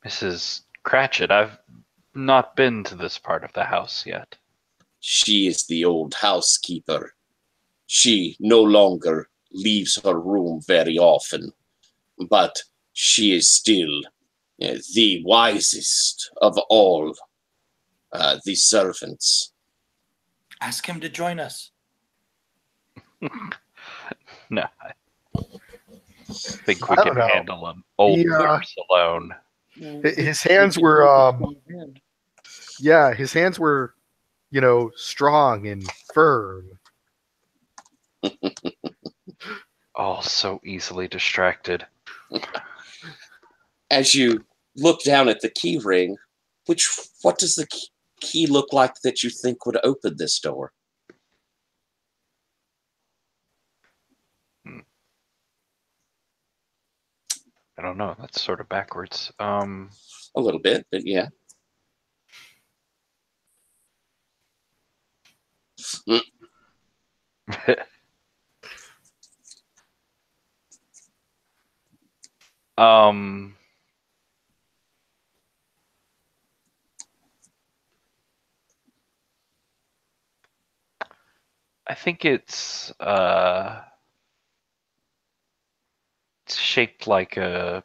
Mrs. Cratchit, I've not been to this part of the house yet. She is the old housekeeper. She no longer leaves her room very often, but she is still the wisest of all the servants. Ask him to join us. No. think we I can don't know. handle an old nurse alone. His hands were, his hands were, strong and firm. Oh, so easily distracted. As you look down at the key ring, what does the key look like that you think would open this door? I don't know. That's sort of backwards. A little bit, but yeah. I think it's shaped like a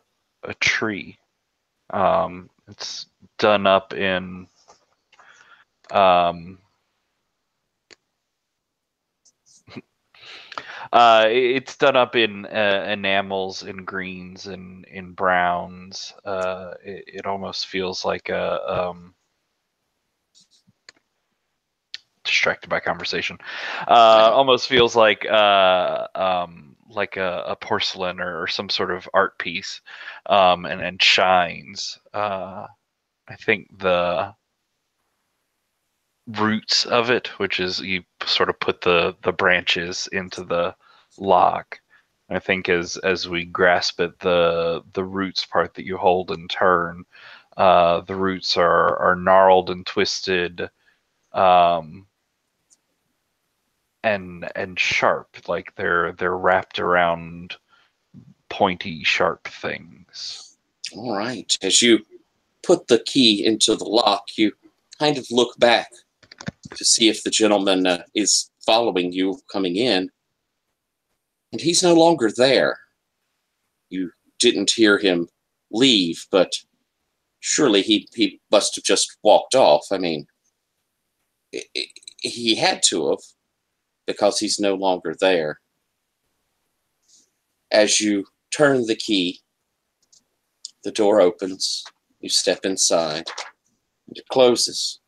tree. It's done up in it's done up in enamels and greens and in browns. It almost feels like a distracted by conversation. Almost feels like a porcelain or some sort of art piece, and shines. I think the roots of it, which is you sort of put the branches into the lock. I think as we grasp it, the roots part that you hold and turn, the roots are gnarled and twisted, and sharp, like they're wrapped around pointy, sharp things. All right. As you put the key into the lock, you kind of look back to see if the gentleman is following you coming in. And he's no longer there. You didn't hear him leave, but surely he must have just walked off. I mean, he had to have, because he's no longer there. As you turn the key, the door opens. You step inside, and it closes.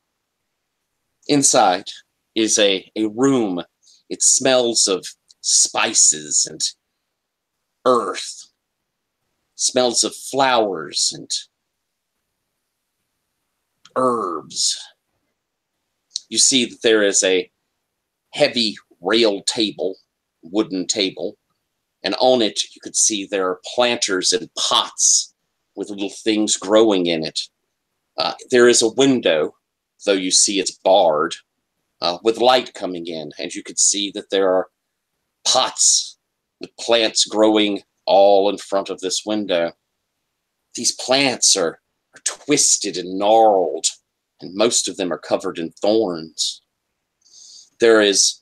Inside is a room. It smells of spices and earth. Smells of flowers and herbs. You see that there is a heavy rail table, wooden table, and on it you could see there are planters and pots with little things growing in it. There is a window, though you see it's barred, with light coming in, and you could see that there are pots with plants growing all in front of this window. These plants are twisted and gnarled, and most of them are covered in thorns. There is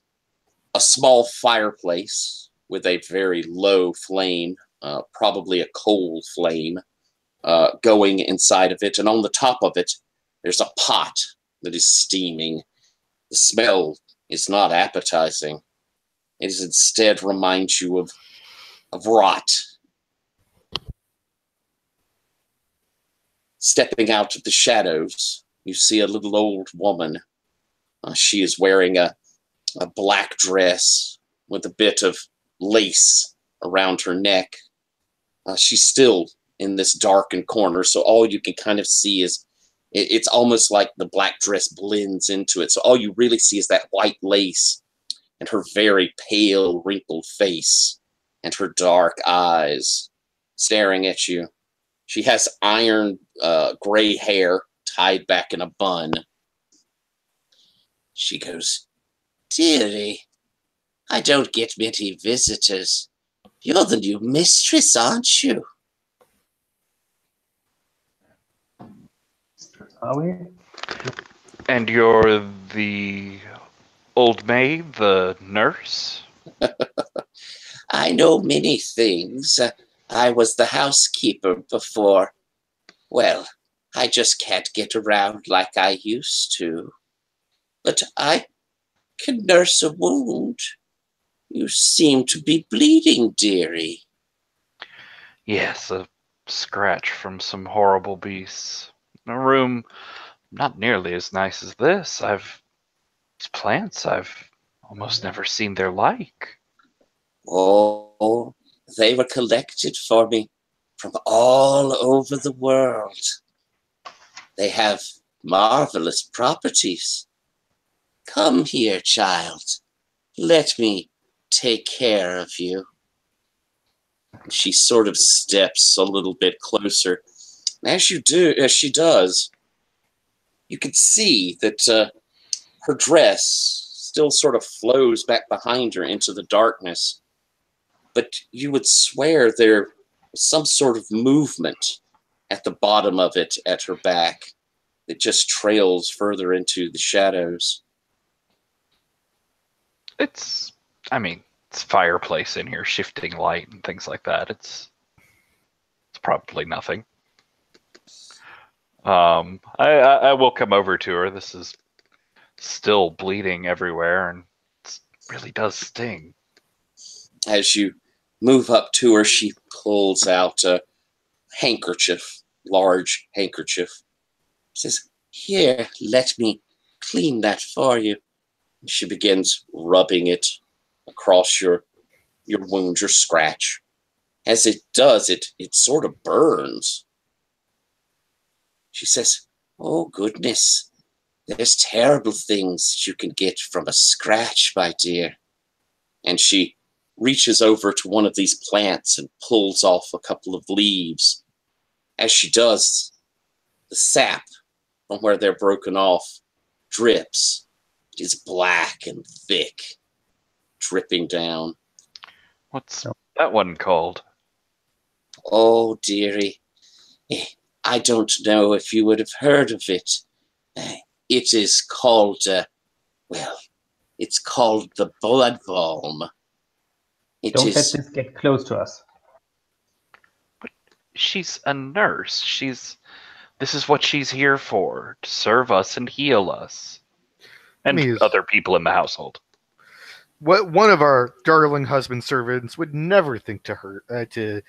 a small fireplace with a very low flame, probably a coal flame, going inside of it, and on the top of it, there's a pot that is steaming. The smell is not appetizing. It is instead reminds you of rot. Stepping out of the shadows, you see a little old woman. She is wearing a black dress with a bit of lace around her neck. She's still in this darkened corner, so all you can kind of see is it's almost like the black dress blends into it. So all you really see is that white lace and her very pale, wrinkled face and her dark eyes staring at you. She has iron gray hair tied back in a bun. She goes, "Dearie, I don't get many visitors. You're the new mistress, aren't you?" Are we? And you're the old maid, the nurse? I know many things. I was the housekeeper before. Well, I just can't get around like I used to. But I can nurse a wound. You seem to be bleeding, dearie. Yes, a scratch from some horrible beasts. A room not nearly as nice as this. These plants, I've almost never seen their like. Oh, they were collected for me from all over the world. They have marvelous properties. Come here, child. Let me take care of you. She sort of steps a little bit closer. As she does, you can see that her dress still sort of flows back behind her into the darkness. But you would swear there was some sort of movement at the bottom of it at her back that just trails further into the shadows. It's fireplace in here, shifting light and things like that. It's probably nothing. I will come over to her. This is still bleeding everywhere, and it really does sting. As you move up to her, she pulls out a handkerchief, large handkerchief. Says, "Here, let me clean that for you." And she begins rubbing it across your wound, your scratch. As it does, it sort of burns. She says, "Oh, goodness, there's terrible things you can get from a scratch, my dear." And she reaches over to one of these plants and pulls off a couple of leaves. As she does, the sap from where they're broken off drips. It is black and thick, dripping down. What's that one called? Oh, dearie, I don't know if you would have heard of it. It is called, it's called the blood balm. Don't let this get close to us. But she's a nurse. This is what she's here for, to serve us and heal us. And other people in the household. One of our darling husband servants would never think to hurt, to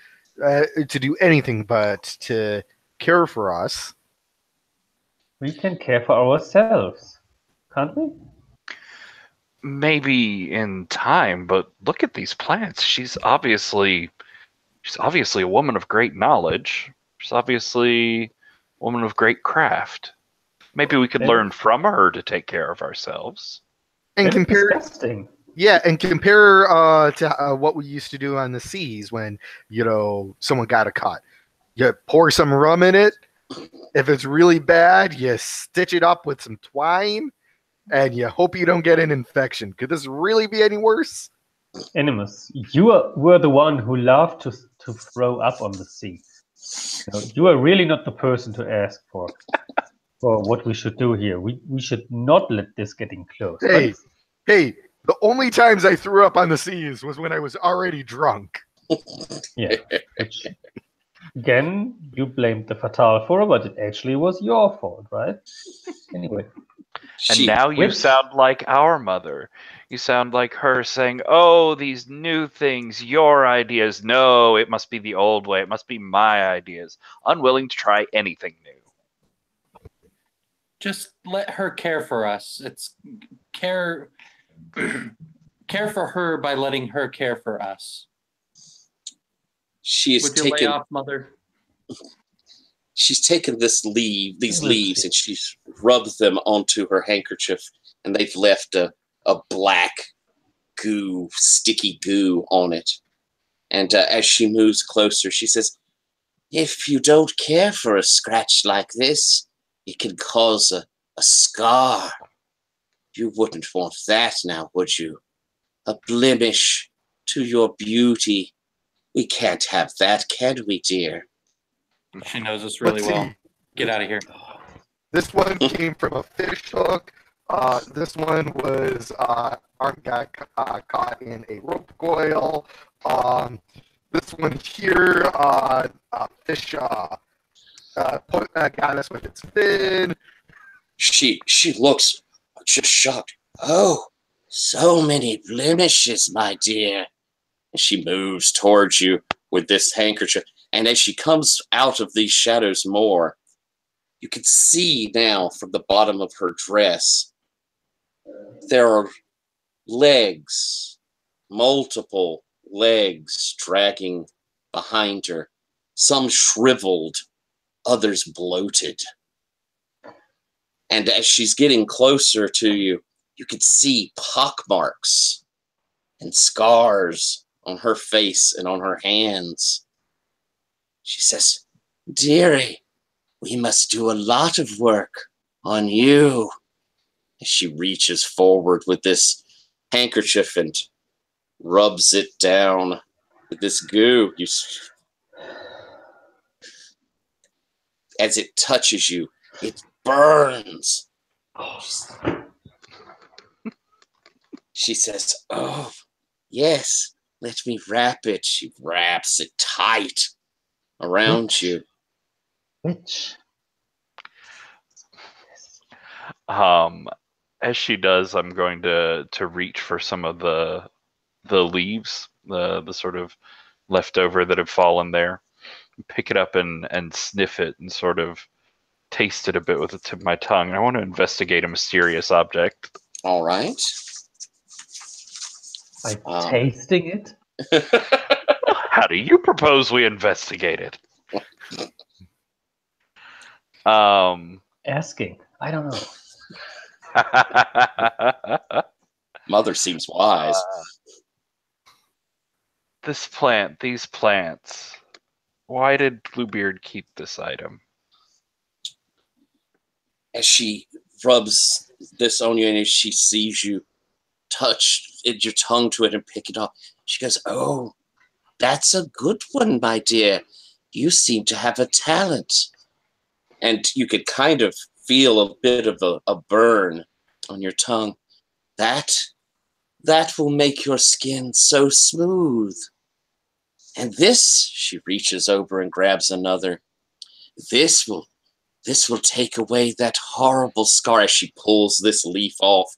do anything but to care for us. We can care for ourselves, can't we? Maybe in time, but look at these plants. She's obviously a woman of great knowledge. She's obviously a woman of great craft. Maybe we could learn from her to take care of ourselves. And compare, disgusting. Yeah, and compare to what we used to do on the seas when, someone got a cut. You pour some rum in it. If it's really bad, you stitch it up with some twine, and you hope you don't get an infection. Could this really be any worse? Animus, you were the one who loved to throw up on the sea. You are really not the person to ask for what we should do here. We should not let this get in close. Hey, the only times I threw up on the seas was when I was already drunk. Yeah. Which, again, you blamed the Fatale for it, but it actually was your fault, right? Anyway. And now you sound like our mother. You sound like her saying, "Oh, these new things, your ideas. No, it must be the old way. It must be my ideas." Unwilling to try anything new. Just let her care for us. It's care for her by letting her care for us. She is Would you lay off, Mother? She's taken these leaves, and she's rubbed them onto her handkerchief, and they've left a black goo, sticky goo on it. And as she moves closer, she says, "If you don't care for a scratch like this, it can cause a scar. You wouldn't want that now, would you? A blemish to your beauty. We can't have that, can we, dear?" She knows us really well. Get out of here. This one came from a fish hook. This one was arm got caught in a rope coil. This one here, fish got us with its fin. She looks just shocked. "Oh, so many blemishes, my dear." And she moves towards you with this handkerchief. And as she comes out of these shadows more, you can see now from the bottom of her dress, there are legs, multiple legs dragging behind her, some shriveled, others bloated. And as she's getting closer to you, you can see pockmarks and scars on her face and on her hands. She says, "Dearie, we must do a lot of work on you." As she reaches forward with this handkerchief and rubs it down with this goo. As it touches you, it burns. She says, "Oh, yes, let me wrap it." She wraps it tight around you. Which? As she does, I'm going to reach for some of the leaves, the sort of leftover that have fallen there, pick it up and sniff it and sort of taste it a bit with the tip of my tongue. I want to investigate a mysterious object. All right. By tasting it? How do you propose we investigate it? Asking. I don't know. Mother seems wise. These plants. Why did Bluebeard keep this item? As she rubs this on you and as she sees you touch your tongue to it and pick it up, she goes, "Oh, that's a good one, my dear. You seem to have a talent." And you could kind of feel a bit of a burn on your tongue. That will make your skin so smooth. And this, she reaches over and grabs another. This will take away that horrible scar. As she pulls this leaf off,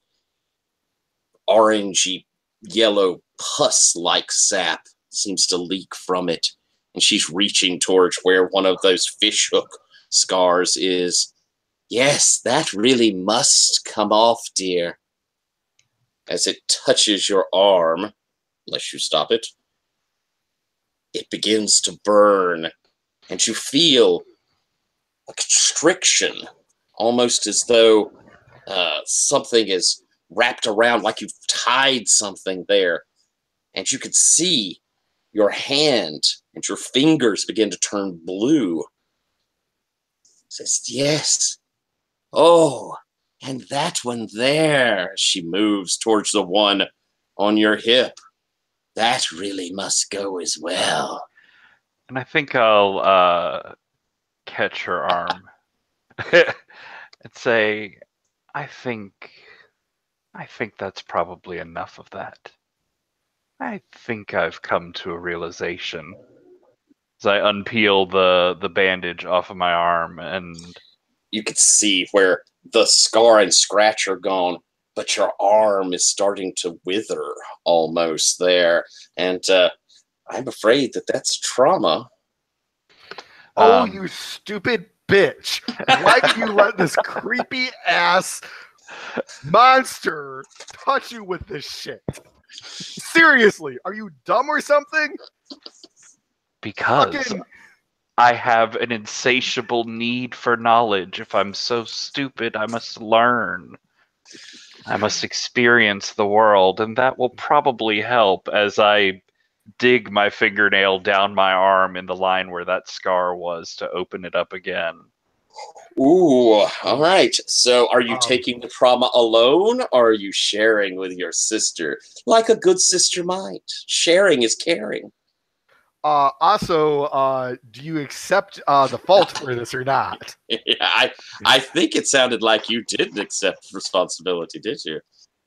orangey, yellow, pus-like sap seems to leak from it. And she's reaching towards where one of those fishhook scars is. "Yes, that really must come off, dear." As it touches your arm, unless you stop it, it begins to burn, and you feel a constriction, almost as though something is wrapped around, like you've tied something there. And you can see your hand and your fingers begin to turn blue. Says, "Yes. Oh, and that one there." She moves towards the one on your hip. "That really must go as well." And I think I'll catch her arm and say, I think that's probably enough of that. I think I've come to a realization." As I unpeel the bandage off of my arm, and you could see where the scar and scratch are gone, but your arm is starting to wither almost there. And I'm afraid that's trauma. Oh, you stupid bitch. Why did you let this creepy ass monster touch you with this shit? Seriously, are you dumb or something? because I have an insatiable need for knowledge. If I'm so stupid, I must learn. I must experience the world, and that will probably help as I dig my fingernail down my arm in the line where that scar was to open it up again. Ooh, all right. So are you taking the trauma alone, or are you sharing with your sister? Like a good sister might. Sharing is caring. Also, do you accept the fault for this or not? Yeah, I think it sounded like you didn't accept responsibility, did you?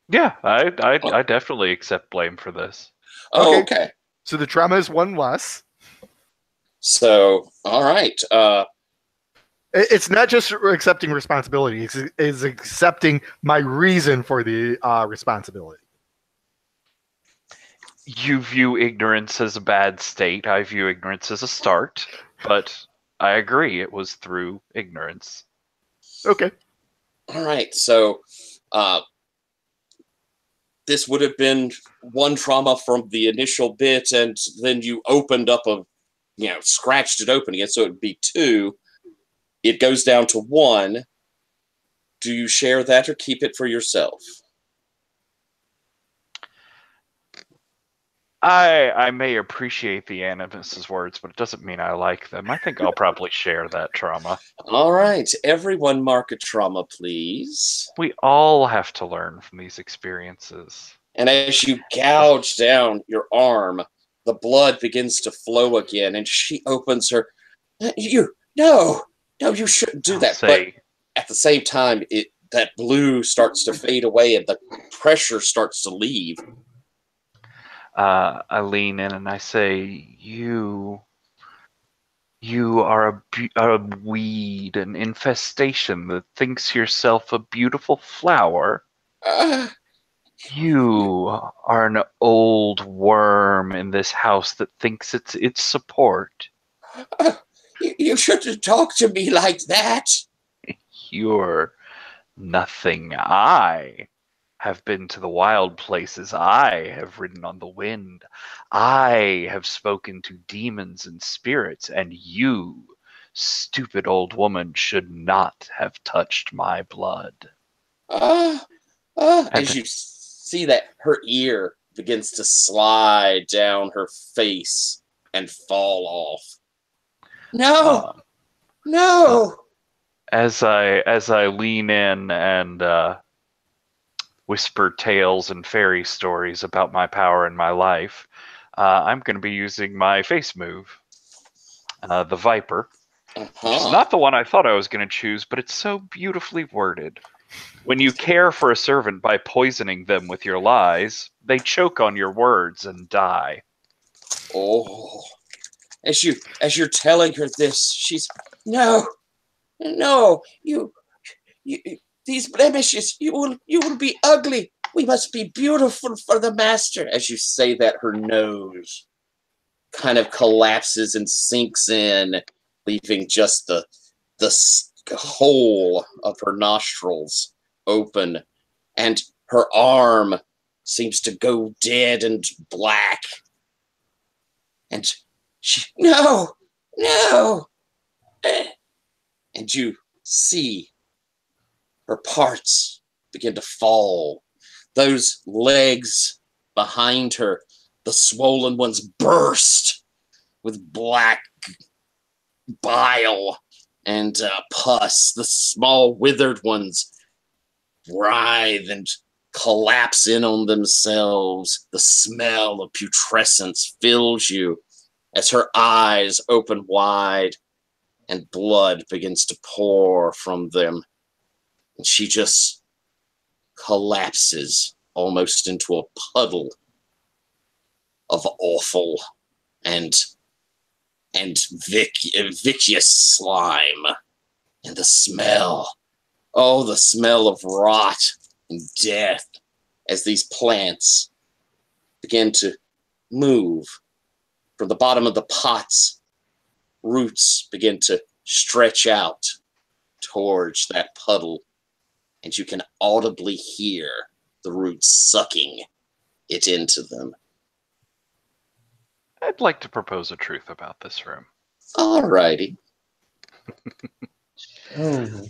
Yeah, I definitely accept blame for this. Oh, okay. So the trauma is one less. So, all right. It's not just accepting responsibility. It's accepting my reason for the responsibility. You view ignorance as a bad state. I view ignorance as a start. But I agree, it was through ignorance. Okay. All right, so this would have been one trauma from the initial bit, and then you opened up scratched it open again, so it would be 2. It goes down to 1. Do you share that or keep it for yourself? I may appreciate the animus's words, but it doesn't mean I like them. I think I'll probably share that trauma. All right, everyone mark a trauma, please. We all have to learn from these experiences. And as you gouge down your arm, the blood begins to flow again, and she opens her. No, you shouldn't do that. But at the same time, that blue starts to fade away, and the pressure starts to leave. I lean in and I say, You are a weed, an infestation that thinks yourself a beautiful flower. You are an old worm in this house that thinks it's its support. You shouldn't talk to me like that. You're nothing. I have been to the wild places. I have ridden on the wind. I have spoken to demons and spirits, and you, stupid old woman, should not have touched my blood. As you see that her ear begins to slide down her face and fall off. No! As I lean in and whisper tales and fairy stories about my power and my life, I'm going to be using my face move, the Viper, which is not the one I thought I was going to choose, but it's so beautifully worded. When you care for a servant by poisoning them with your lies, they choke on your words and die. Oh, as you're telling her this, she's no, you these blemishes, you will be ugly. We must be beautiful for the master. As you say that, her nose kind of collapses and sinks in, leaving just the hole of her nostrils open, and her arm seems to go dead and black. And she, no, and you see her parts begin to fall. Those legs behind her, the swollen ones, burst with black bile and pus. The small withered ones writhe and collapse in on themselves. The smell of putrescence fills you as her eyes open wide and blood begins to pour from them. And she just collapses almost into a puddle of awful and vicious slime. And the smell, the smell of rot and death as these plants begin to move from the bottom of the pots. Roots begin to stretch out towards that puddle, and you can audibly hear the roots sucking it into them. I'd like to propose a truth about this room. All righty. That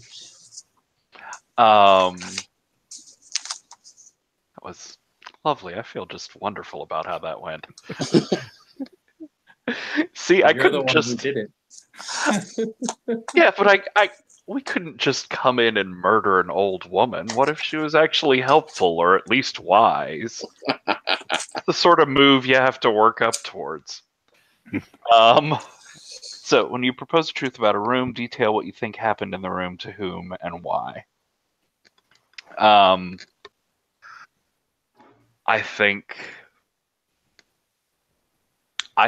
was lovely. I feel just wonderful about how that went. See, I couldn't just did it. Yeah, but we couldn't just come in and murder an old woman. What if she was actually helpful or at least wise? The sort of move you have to work up towards. So when you propose a truth about a room, detail what you think happened in the room, to whom, and why. I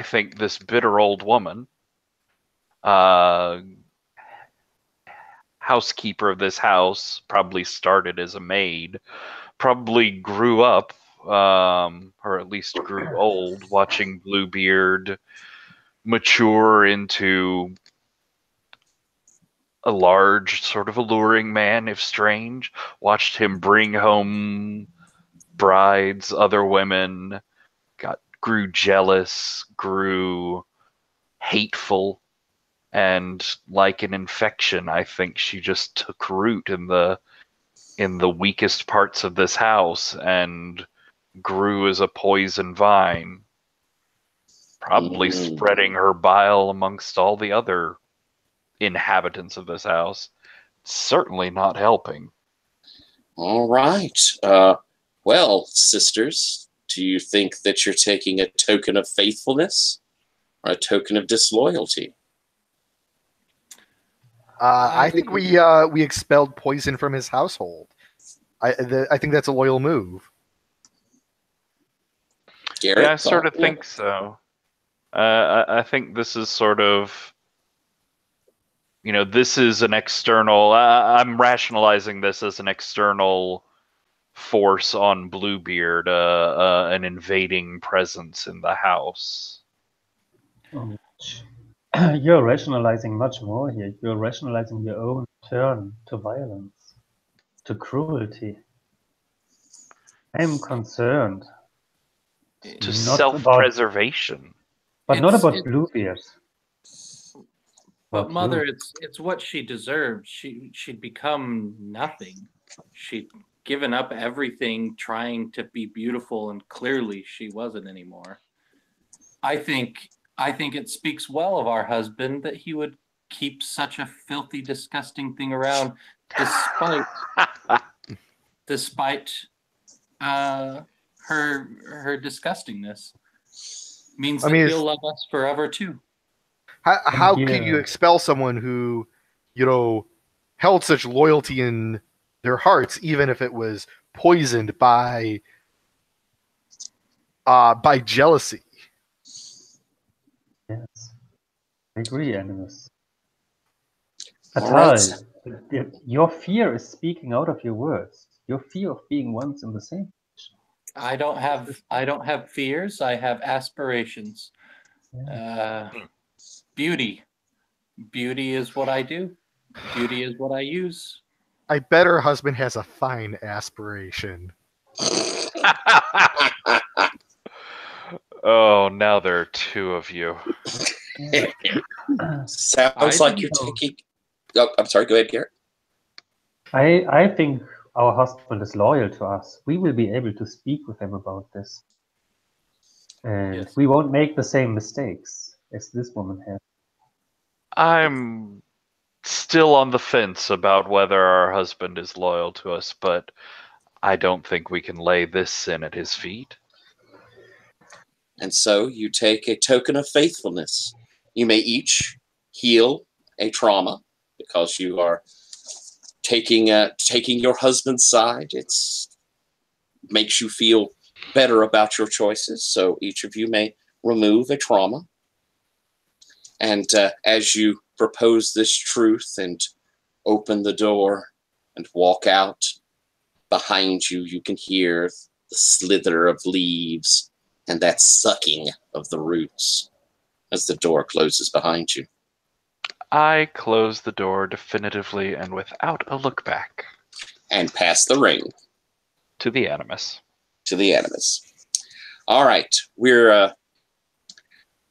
think this bitter old woman, housekeeper of this house, probably started as a maid, probably grew up or at least grew old, watching Bluebeard mature into a large, sort of alluring man, if strange. Watched him bring home brides, other women, grew jealous, grew hateful, and like an infection, I think she just took root in the weakest parts of this house and grew as a poison vine, probably spreading her bile amongst all the other inhabitants of this house. Certainly not helping. All right. Well, sisters, do you think that you're taking a token of faithfulness or a token of disloyalty? I think we expelled poison from his household. I think that's a loyal move. Garrett, Yeah, I sort of think so. I think this is sort of, this is an external. I'm rationalizing this as an external force on Bluebeard, an invading presence in the house. You're rationalizing much more here. You're rationalizing your own turn to violence, to cruelty. I'm concerned. To self-preservation. But not about Bluebeard. But Mother, it's what she deserved. She'd become nothing. She'd given up everything trying to be beautiful, and clearly she wasn't anymore. I think it speaks well of our husband that he would keep such a filthy, disgusting thing around, despite her disgustingness. Means that he'll love us forever too. How could you expel someone who, held such loyalty in their hearts, even if it was poisoned by jealousy? Yes, I agree, Animus. Fatal, your fear is speaking out of your words. Your fear of being once in the same. I don't have fears. I have aspirations. Yeah. Beauty is what I do. Beauty is what I use. I bet her husband has a fine aspiration. Oh, now there are two of you. Sounds like you're taking... Oh, I'm sorry, go ahead, Garrett. I think our husband is loyal to us. We will be able to speak with him about this. And we won't make the same mistakes as this woman has. I'm still on the fence about whether our husband is loyal to us, but I don't think we can lay this sin at his feet. And so you take a token of faithfulness. You may each heal a trauma because you are taking your husband's side. It makes you feel better about your choices. So each of you may remove a trauma. And as you propose this truth and open the door and walk out, behind you, you can hear the slither of leaves and that sucking of the roots as the door closes behind you. I close the door definitively and without a look back. And pass the ring. To the Animus. To the Animus. All right.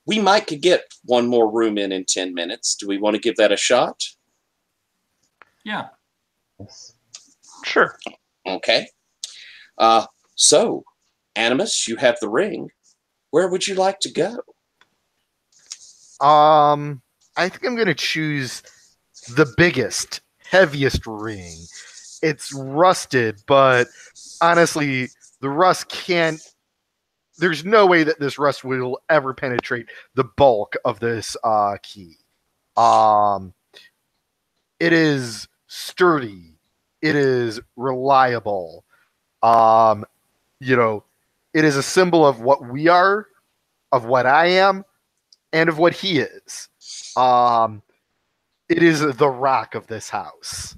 We might could get one more room in 10 minutes. Do we want to give that a shot? Yeah. Sure. Okay. So, Animus, you have the ring. Where would you like to go? I think I'm going to choose the biggest, heaviest ring. It's rusted, but honestly, the rust can't... There's no way that this rust will ever penetrate the bulk of this key. It is sturdy. It is reliable. It is a symbol of what we are, of what I am, and of what he is. It is the rock of this house.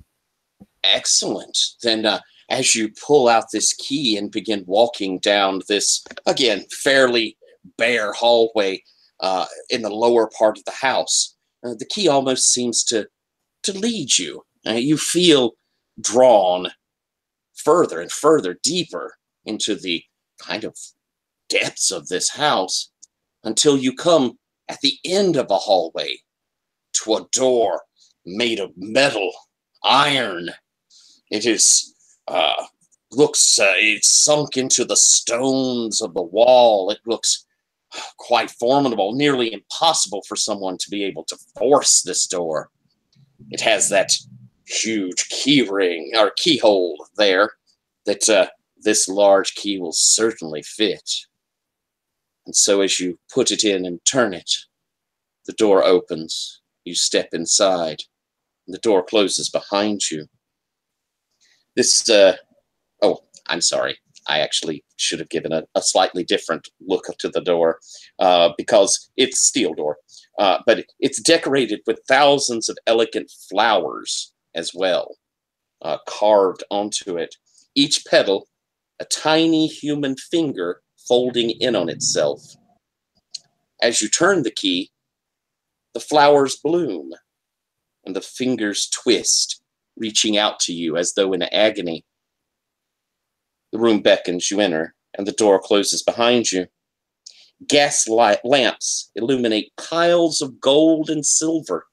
Excellent. Then as you pull out this key and begin walking down this, again, fairly bare hallway in the lower part of the house, the key almost seems to lead you. You feel drawn further and further, deeper into the kind of depths of this house, until you come at the end of a hallway to a door made of metal, iron. It is it's sunk into the stones of the wall. It looks quite formidable, nearly impossible for someone to be able to force this door. It has that huge key ring or keyhole there that this large key will certainly fit. And so as you put it in and turn it, the door opens. You step inside. And the door closes behind you. This, oh, I'm sorry. I actually should have given a slightly different look to the door because it's a steel door. But it's decorated with thousands of elegant flowers as well, carved onto it. Each petal, a tiny human finger folding in on itself. As you turn the key, the flowers bloom and the fingers twist, reaching out to you as though in agony. The room beckons, you enter, and the door closes behind you. Gas lamps illuminate piles of gold and silver.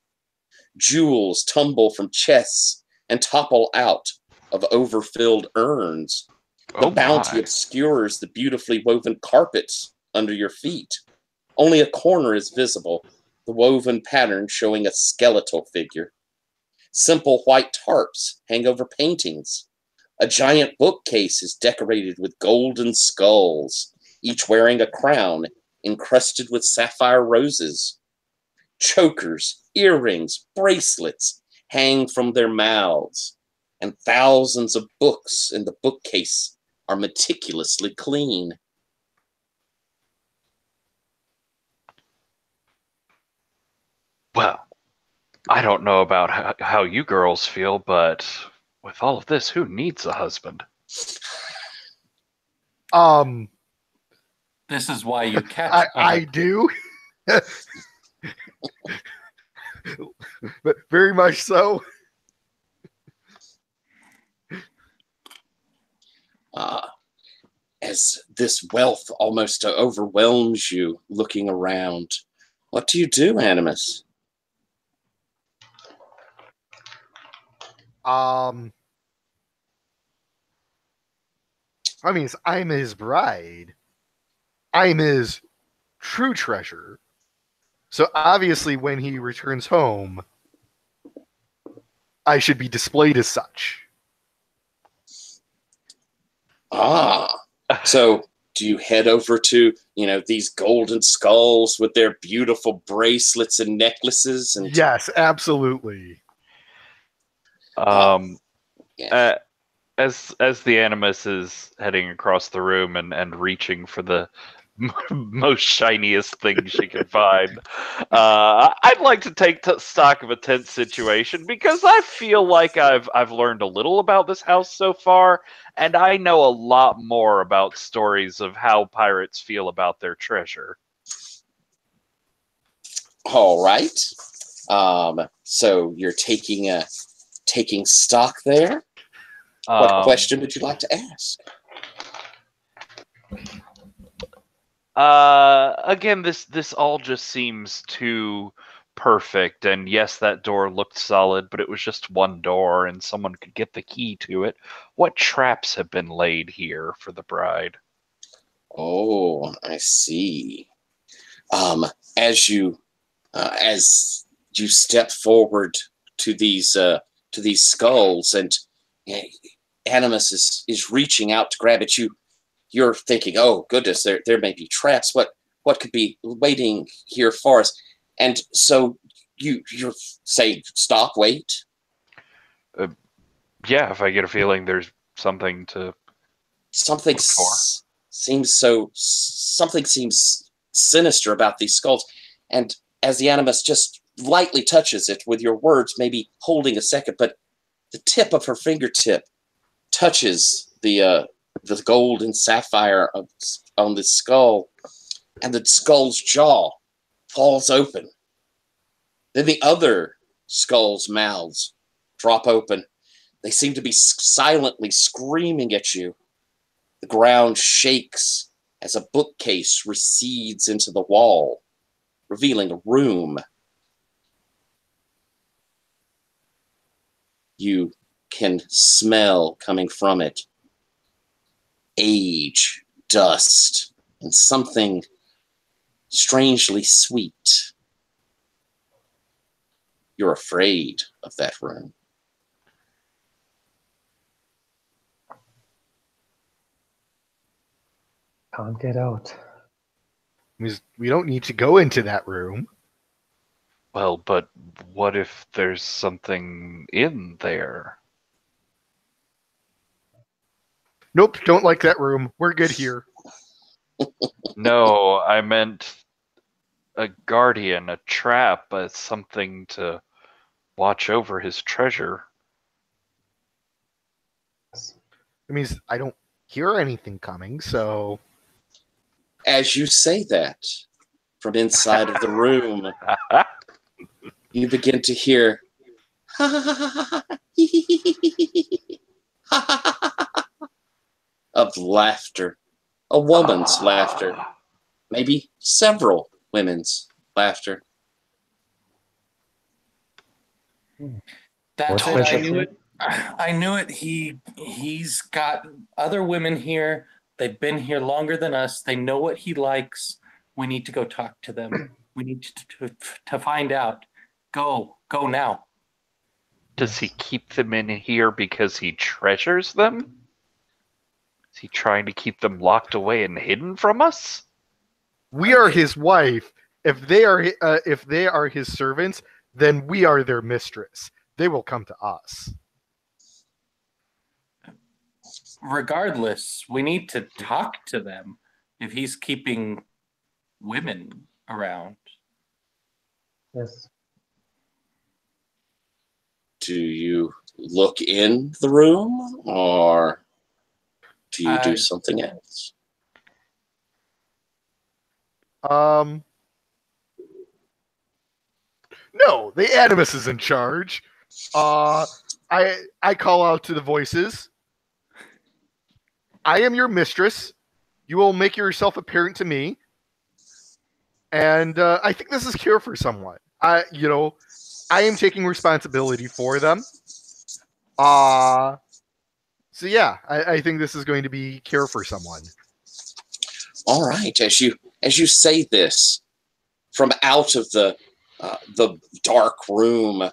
Jewels tumble from chests and topple out of overfilled urns. The bounty obscures the beautifully woven carpets under your feet. Only a corner is visible, the woven pattern showing a skeletal figure. Simple white tarps hang over paintings. A giant bookcase is decorated with golden skulls, each wearing a crown encrusted with sapphire roses. Chokers, earrings, bracelets hang from their mouths, and thousands of books in the bookcase are meticulously clean. Well, I don't know about how you girls feel, but with all of this, who needs a husband? This is why you catch. I do. But very much so. As this wealth almost overwhelms you looking around, what do you do, Animus? I mean, I'm his bride. I'm his true treasure. So obviously when he returns home, I should be displayed as such. So do you head over to, these golden skulls with their beautiful bracelets and necklaces? And yes, absolutely. Yeah. As the Animus is heading across the room and reaching for the most shiniest thing she can find, I'd like to take stock of a tense situation because I feel like I've learned a little about this house so far, and I know a lot more about stories of how pirates feel about their treasure. All right. So you're taking stock there. What question would you like to ask? Again, this all just seems too perfect. And yes, that door looked solid, but it was just one door, and someone could get the key to it. What traps have been laid here for the bride? Oh, I see. As you step forward to these skulls, and Animus is reaching out to grab at you. You're thinking, oh goodness, there may be traps. What could be waiting here for us? And so you're saying, stop, wait. Yeah, if I get a feeling there's something to something seems sinister about these skulls. And as the Animus just lightly touches it with your words, maybe holding a second, but the tip of her fingertip touches the gold and sapphire on the skull, and the skull's jaw falls open. Then the other skulls' mouths drop open. They seem to be silently screaming at you. The ground shakes as a bookcase recedes into the wall, revealing a room. You can smell coming from it age, dust, and something strangely sweet. You're afraid of that room. Can't get out. We don't need to go into that room. Well, but what if there's something in there? Nope, don't like that room. We're good here. No, I meant a guardian, a trap, something to watch over his treasure. It means I don't hear anything coming, so... As you say that, from inside of the room, you begin to hear of laughter, a woman's laughter, maybe several women's laughter. That's More it. I special knew too? it. I knew it. He's got other women here. They've been here longer than us. They know what he likes. We need to go talk to them. We need to find out. Go now. Does he keep them in here because he treasures them? Is he trying to keep them locked away and hidden from us? We are his wife. If they are his servants, then we are their mistress. They will come to us. Regardless, we need to talk to them if he's keeping women around. Yes. Do you look in the room, or do you do something else? No, the Animus is in charge. I call out to the voices. I am your mistress. You will make yourself apparent to me. And I think this is cure for someone. I am taking responsibility for them. So yeah, I think this is going to be cure for someone. All right, as you say this, from out of the dark room, a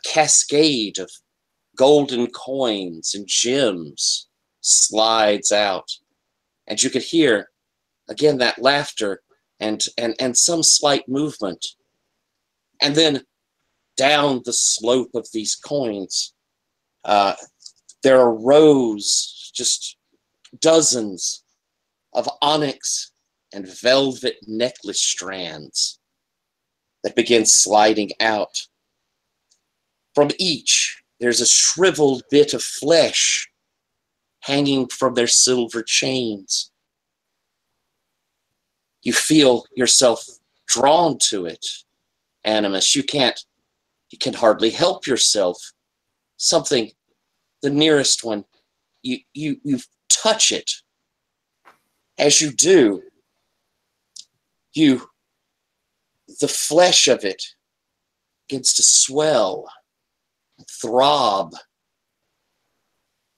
cascade of golden coins and gems slides out, and you could hear again that laughter and some slight movement, and then down the slope of these coins, there are rows, just dozens of onyx and velvet necklace strands that begin sliding out. From each, there's a shriveled bit of flesh hanging from their silver chains. You feel yourself drawn to it, Animus. You can hardly help yourself. Something, the nearest one, you touch it. As you do, the flesh of it begins to swell, throb.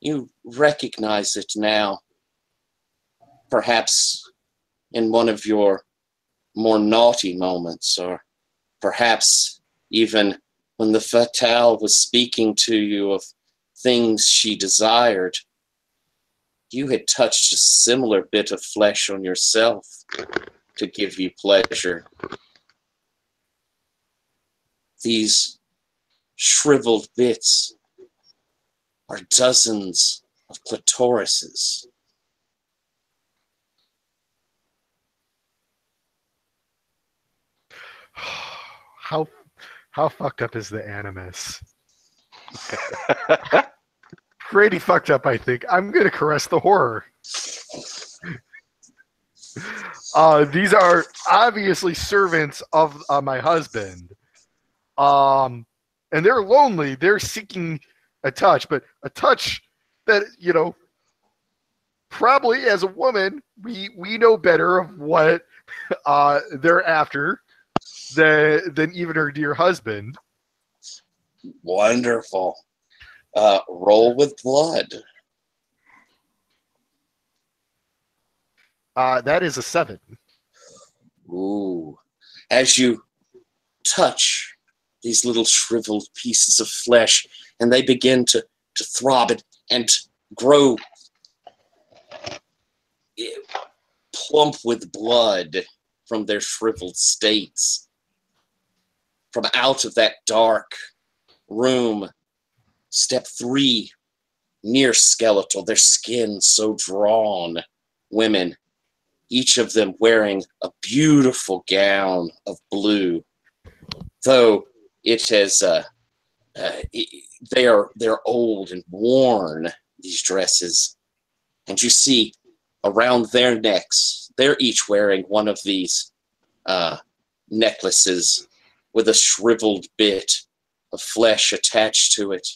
You recognize it now, perhaps in one of your more naughty moments, or perhaps even when the Fatale was speaking to you of things she desired. You had touched a similar bit of flesh on yourself to give you pleasure. These shriveled bits are dozens of clitorises. How fucked up is the Animus? pretty fucked up, I think. I'm going to caress the horror. These are obviously servants of my husband. And they're lonely. They're seeking a touch, but a touch that, probably as a woman, we know better of what they're after than even her dear husband. Wonderful. Roll with blood. That is a 7. Ooh. As you touch these little shriveled pieces of flesh, and they begin to throb and grow plump with blood from their shriveled states. From out of that dark room, step 3, near skeletal, their skin so drawn, women, each of them wearing a beautiful gown of blue, though it has they're old and worn, these dresses, and you see around their necks they're each wearing one of these necklaces with a shriveled bit of flesh attached to it.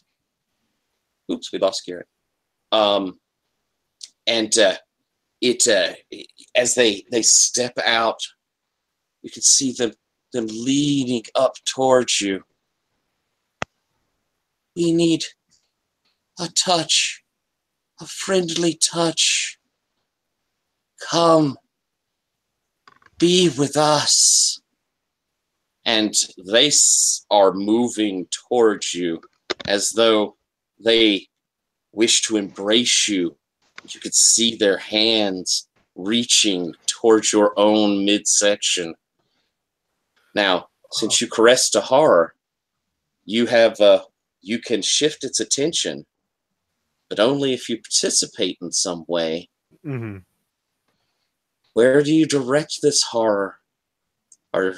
Oops, we lost Garrett. As they step out, you can see them leaning up towards you. We need a touch, a friendly touch. Come, be with us. And they are moving towards you as though they wish to embrace you. You could see their hands reaching towards your own midsection. Now, since you caressed a horror, you can shift its attention, but only if you participate in some way. Mm-hmm. Where do you direct this horror? Or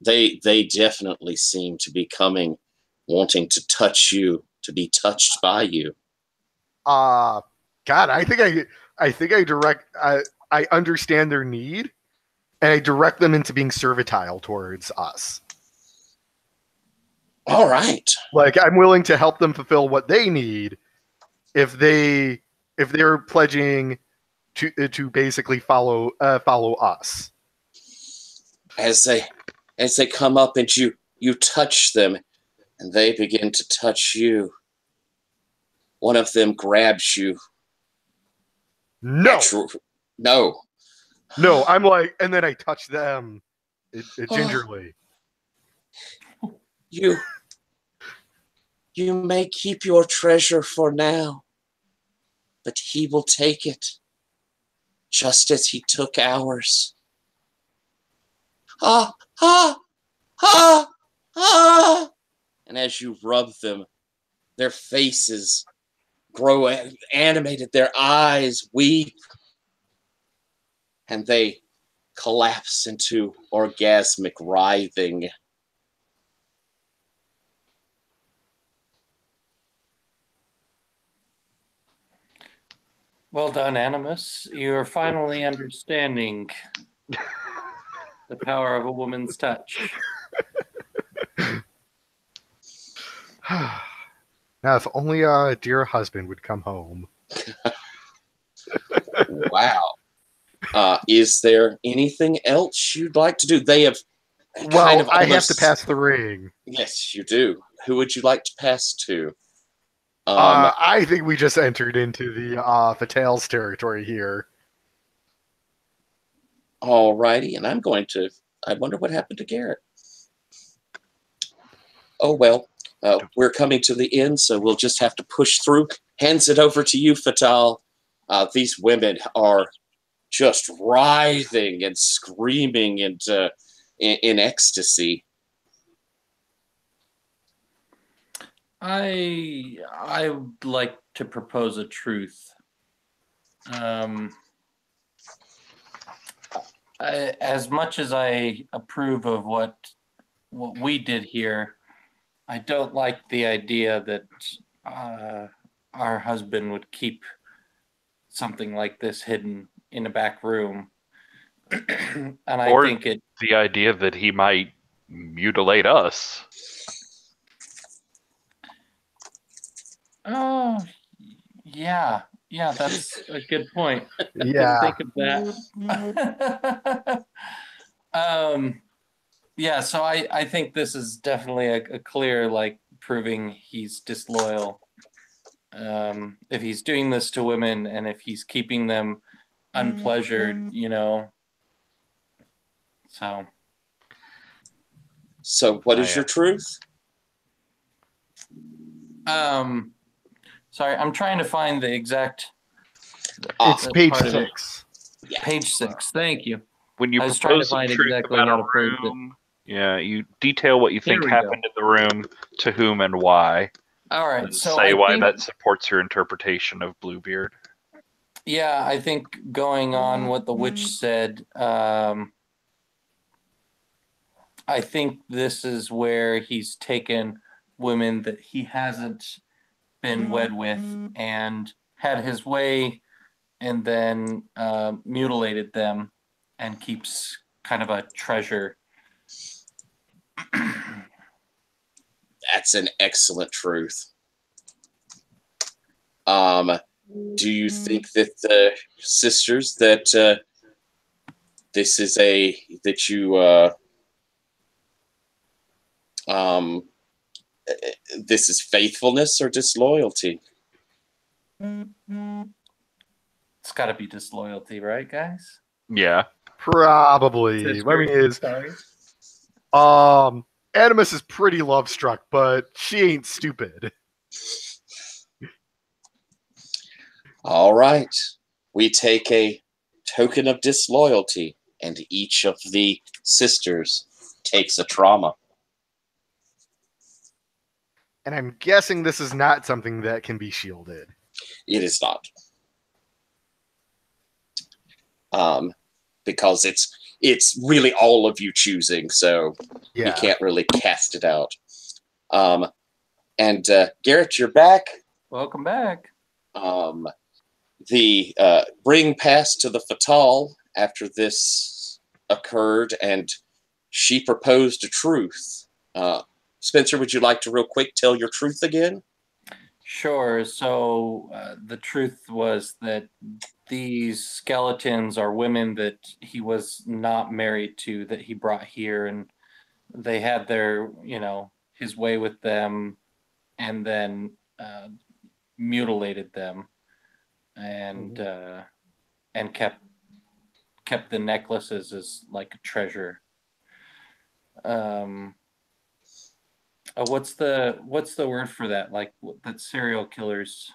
they definitely seem to be coming, wanting to touch you, to be touched by you. God, I think I understand their need, and I direct them into being servitile towards us. All right. Like, I'm willing to help them fulfill what they need if they're pledging to basically follow us. As they come up and you touch them, and they begin to touch you. One of them grabs you. No. No, I'm like, and then I touch them gingerly. You may keep your treasure for now, but he will take it, just as he took ours. Ah, ah, ah, ah. And as you rub them, their faces grow animated, their eyes weep, and they collapse into orgasmic writhing. Well done, Animus. You're finally understanding the power of a woman's touch. Now, if only a dear husband would come home. Wow. Is there anything else you'd like to do? They have I have to pass the ring. Yes, you do. Who would you like to pass to? I think we just entered into the Fatales territory here. Alrighty, and I wonder what happened to Garrett. Oh, well, we're coming to the end, so we'll just have to push through. Hands it over to you, Fatal. These women are just writhing and screaming and in ecstasy. I would like to propose a truth. As much as I approve of what we did here, I don't like the idea that our husband would keep something like this hidden in a back room. And I Or think it. the idea that he might mutilate us. Oh, yeah, that's a good point. Yeah. Think of that. Yeah, so I think this is definitely a clear, like, proving he's disloyal. If he's doing this to women and if he's keeping them unpleasured, So. So what is your truth? Sorry, I'm trying to find the exact. It's page part of it. 6. Yeah. Page 6. Thank you. When you I was trying to propose some find truth exactly about how a to phrase it. room, yeah, you detail what you Here think we happened in the room, to whom and why. All right, And so say I why think, that supports your interpretation of Bluebeard. yeah, I think going on what the witch said, I think this is where he's taken women that he hasn't been wed with and had his way, and then mutilated them and keeps kind of a treasure. That's an excellent truth. Do you think that the sisters that this is that you this is faithfulness or disloyalty? It's got to be disloyalty, right, guys? Yeah. Probably. I mean, Sorry. Animus is pretty love struck, but she ain't stupid. All right. We take a token of disloyalty, and each of the sisters takes a trauma. And I'm guessing this is not something that can be shielded. It is not. Because it's really all of you choosing, so Yeah. you can't really cast it out. And Garrett, you're back. Welcome back. The bring passed to the Fatal after this occurred, and she proposed a truth. Spencer, would you like to real quick tell your truth again? Sure. So the truth was that these skeletons are women that he was not married to, that he brought here, and they had their, his way with them, and then mutilated them, and kept the necklaces as like a treasure. What's the word for that? Like that serial killers.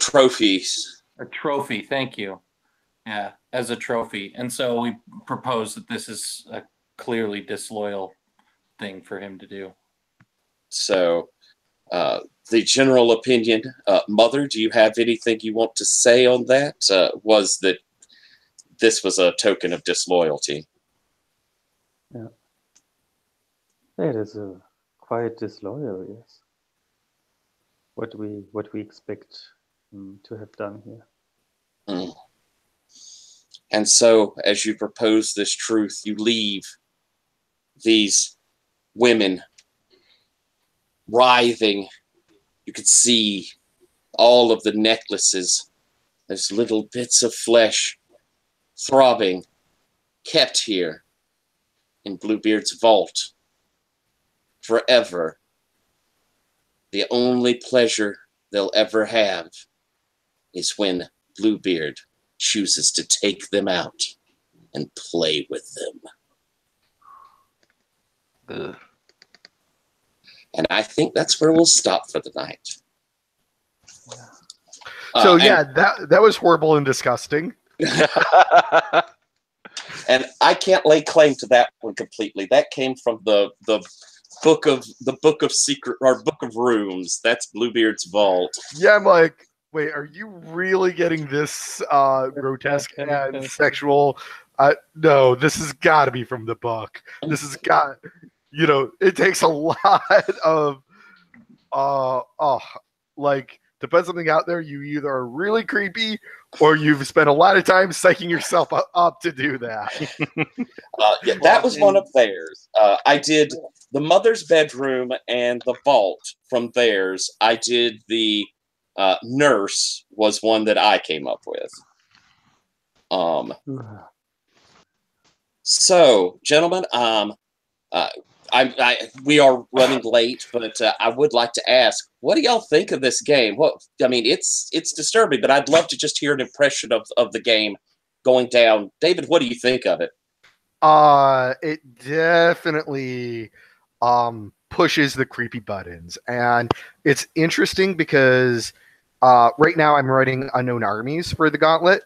Trophies. A trophy. Thank you. Yeah, as a trophy. And so we propose that this is a clearly disloyal thing for him to do. So, the general opinion, Mother, do you have anything you want to say on that? Was that this was a token of disloyalty? Yeah. It is quite disloyal, yes. What we expect to have done here. Mm. And so, as you propose this truth, you leave these women writhing. You could see all of the necklaces. There's little bits of flesh throbbing, kept here in Bluebeard's vault forever. The only pleasure they'll ever have is when Bluebeard chooses to take them out and play with them. Ugh. And I think that's where we'll stop for the night. So that was horrible and disgusting. And I can't lay claim to that one completely. That came from the book of secret, or book of rooms. That's Bluebeard's vault. Yeah, I'm like, wait, are you really getting this grotesque and sexual? No, this has got to be from the book. This has got, it takes a lot of, like to put something out there, you either are really creepy or you've spent a lot of time psyching yourself up to do that. Yeah, that was one of theirs. I did the mother's bedroom and the vault from theirs. I did the nurse was one that I came up with. So, gentlemen, we are running late, but I would like to ask, what do y'all think of this game? Well, I mean, it's disturbing, but I'd love to just hear an impression of the game going down. David, what do you think of it? It definitely pushes the creepy buttons, and it's interesting because right now I'm writing Unknown Armies for the Gauntlet,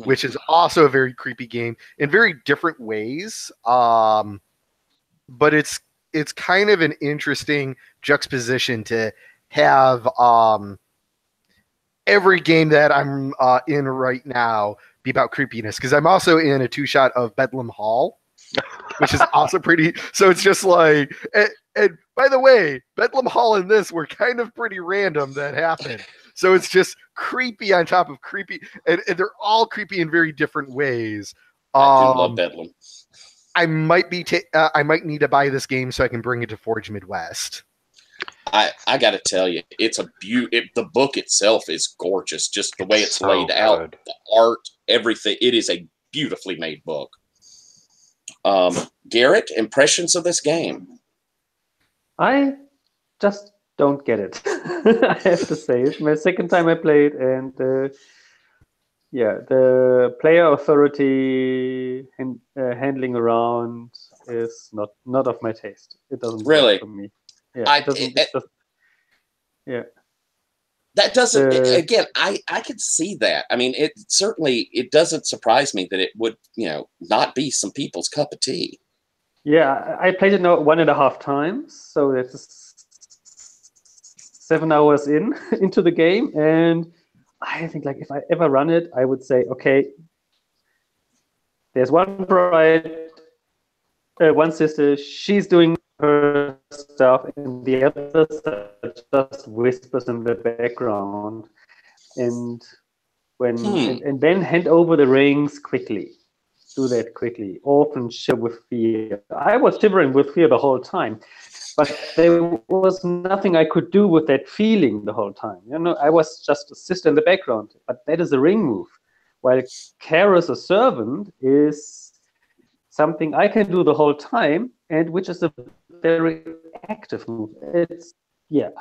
which is also a very creepy game in very different ways. But it's kind of an interesting juxtaposition to have every game that I'm in right now be about creepiness, because I'm also in a 2-shot of Bedlam Hall, which is also pretty. So it's just like, and by the way, Bedlam Hall and this were kind of pretty random that happened. So it's just creepy on top of creepy, and they're all creepy in very different ways. I do love Bedlam. I might need to buy this game so I can bring it to Forge Midwest. I got to tell you, it's a the book itself is gorgeous. Just the way it's so laid out, good. the art, everything. It is a beautifully made book. Garrett, impressions of this game? I just don't get it. I have to say, it's my second time I played, and the player authority and handling around is not of my taste. It doesn't really work for me. Yeah, that doesn't. Again, I can see that. I mean, it doesn't surprise me that it would not be some people's cup of tea. Yeah, I played it now 1.5 times, so that's 7 hours into the game, and I think like if I ever run it, I would say, okay, there's one bride, one sister, she's doing her stuff, and the other just whispers in the background, and and then hand over the rings quickly. Do that quickly. Often shiver with fear. I was shivering with fear the whole time, but there was nothing I could do with that feeling the whole time. I was just a sister in the background, but that is a ring move. While care as a servant is something I can do the whole time, and which is a very active move.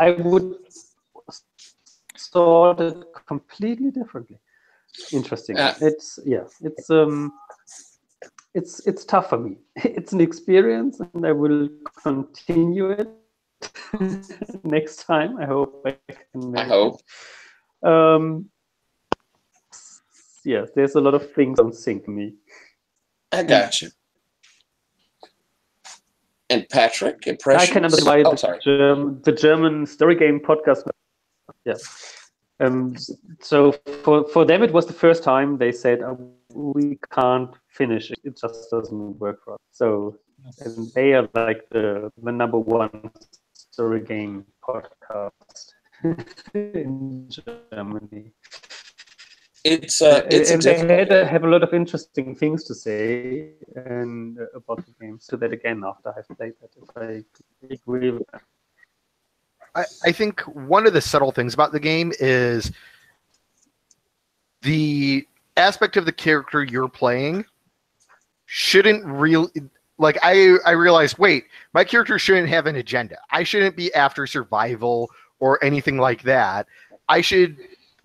I would sort it completely differently. Interesting. It's tough for me. It's an experience, and I will continue it next time. I hope I can make it. There's a lot of things don't sync me. I got you. And Patrick, impressions? I can understand why the German story game podcast. Yeah. So for them, it was the first time they said, we can't finish it. It just doesn't work for us. So, and they are like the number one story game podcast in Germany. They have a lot of interesting things to say and about the games. So that again, after I've played that, if I agree with that. I think one of the subtle things about the game is the aspect of the character you're playing shouldn't really, like, I realized, wait, my character shouldn't have an agenda. I shouldn't be after survival or anything like that. I should,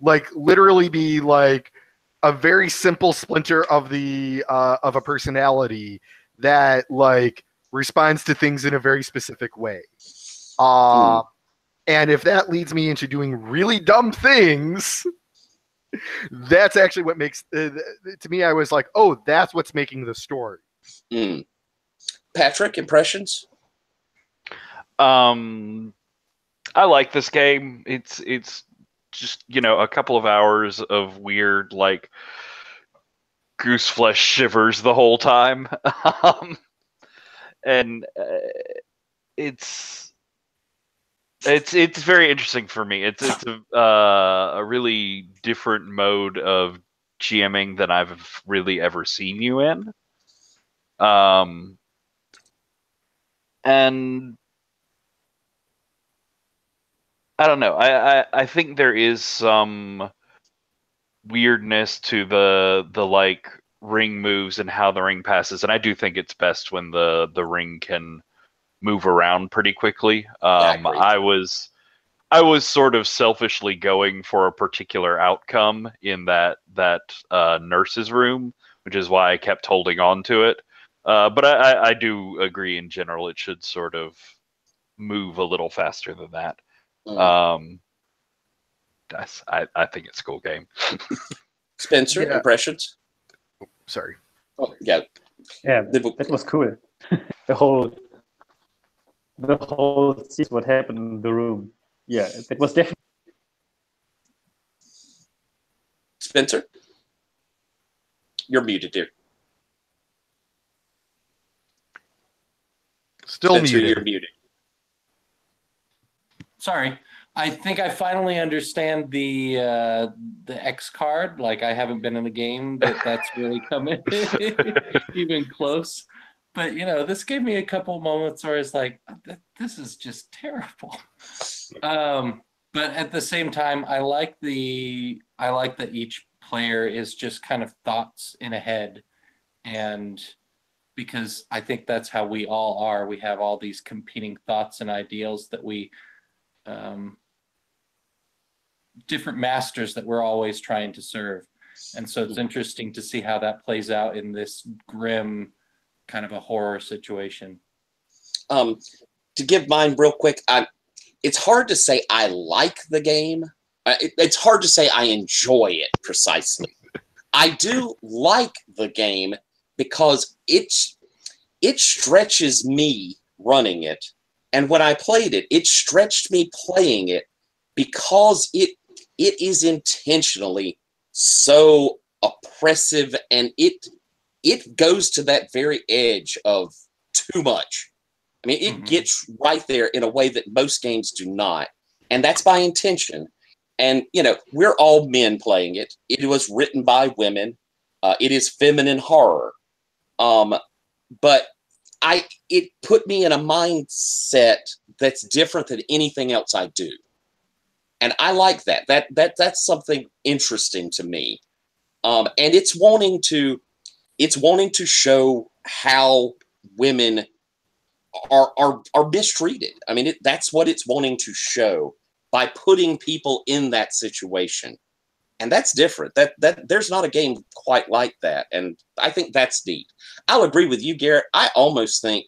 like, literally be like a very simple splinter of a personality that, like, responds to things in a very specific way. And if that leads me into doing really dumb things, that's actually what makes, to me, I was like, oh, that's what's making the story. Patrick, impressions? I like this game. It's just, a couple of hours of weird, like, goose flesh shivers the whole time. And it's It's very interesting for me. It's a really different mode of GMing than I've really ever seen you in. And I don't know. I think there is some weirdness to the like ring moves and how the ring passes, and I do think it's best when the ring can move around pretty quickly. I was sort of selfishly going for a particular outcome in that nurse's room, which is why I kept holding on to it. But I do agree in general it should sort of move a little faster than that. I think it's a cool game. Spencer, Yeah. impressions? Sorry. Oh, yeah. Yeah, that was cool. the whole scene, what happened in the room. Yeah, that was definitely. Spencer? You're muted, dear. Still Spencer, muted. you're muted. Sorry. I think I finally understand the X card. Like, I haven't been in the game, but that's really coming even close. But, you know, this gave me a couple moments where it's like, this is just terrible. But at the same time, I like that each player is just kind of thoughts in a head. And because I think that's how we all are. We have all these competing thoughts and ideals that we different masters that we're always trying to serve. And so it's interesting to see how that plays out in this grim kind of a horror situation. To give mine real quick, it's hard to say I like the game. It's hard to say I enjoy it precisely. I do like the game because it stretches me running it. And when I played it, it stretched me playing it because it is intentionally so oppressive, and it goes to that very edge of too much. I mean, it gets right there in a way that most games do not, and that's by intention. And, you know, we're all men playing it. It was written by women. It is feminine horror. But it put me in a mindset that's different than anything else I do. And I like that. That's something interesting to me. And it's wanting to show how women are mistreated. I mean, that's what it's wanting to show by putting people in that situation. And that's different. That there's not a game quite like that. And I think that's neat. I'll agree with you, Garrett. I almost think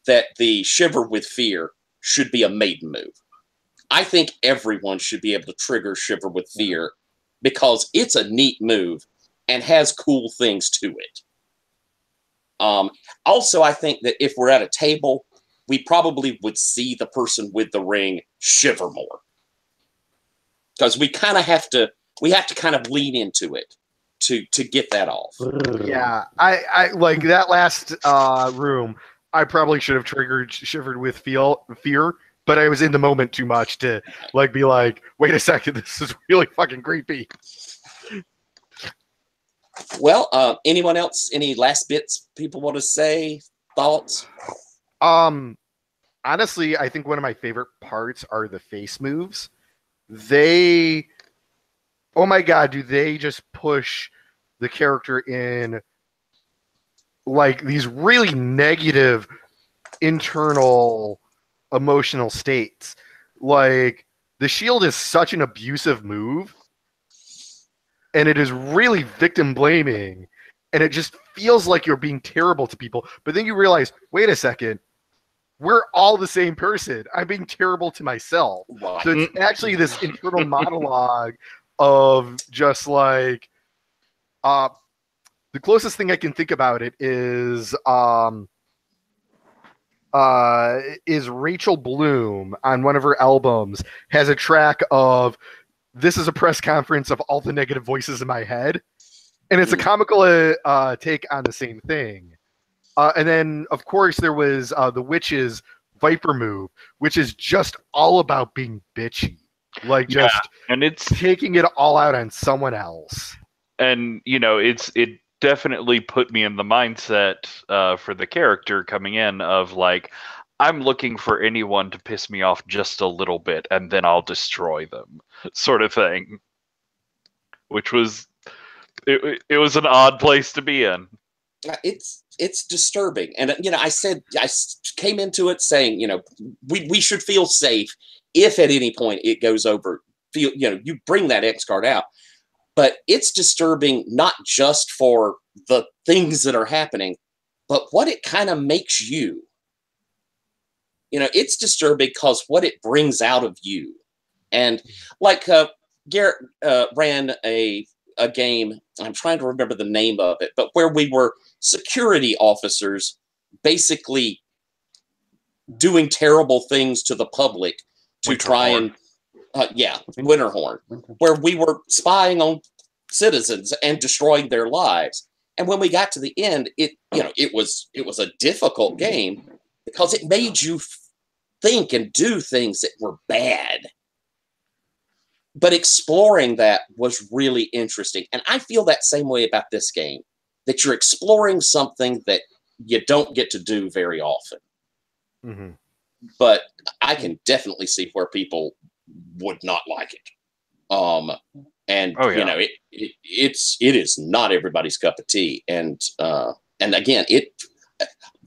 that the Shiver with Fear should be a maiden move. I think everyone should be able to trigger Shiver with Fear because it's a neat move and has cool things to it. Also, I think that if we're at a table, we probably would see the person with the ring shiver more. Because we have to kind of lean into it to get that off. Yeah, I like that last room. I probably should have triggered Shivered with Fear, but I was in the moment too much to like be like, wait a second, this is really fucking creepy. Well, anyone else? Any last bits people want to say? Thoughts? Honestly, I think one of my favorite parts are the face moves. Oh my god, do they just push the character in like these really negative internal emotional states. Like the shield is such an abusive move, and it is really victim blaming, and it just feels like you're being terrible to people. But then you realize, wait a second, we're all the same person. I'm being terrible to myself. Right. So it's actually this internal monologue of just like the closest thing I can think about it is Rachel Bloom on one of her albums has a track of this is a press conference of all the negative voices in my head, and it's a comical take on the same thing. And then of course there was the Witch's Viper move, which is just all about being bitchy, like just and it's taking it all out on someone else. And it definitely put me in the mindset for the character coming in of like, I'm looking for anyone to piss me off just a little bit, and then I'll destroy them, sort of thing. Which was it was an odd place to be in. It's disturbing, and I came into it saying we should feel safe if at any point it goes over. You bring that X card out, but it's disturbing not just for the things that are happening, but what it kind of makes you. It's disturbing because what it brings out of you, and like Garrett ran a game, I'm trying to remember the name of it, but where we were security officers basically doing terrible things to the public to try and Winterhorn, where we were spying on citizens and destroying their lives. And when we got to the end, it was a difficult game because it made you think and do things that were bad. But exploring that was really interesting. And I feel that same way about this game, that you're exploring something that you don't get to do very often. Mm-hmm. But I can definitely see where people would not like it. It is not everybody's cup of tea. And again,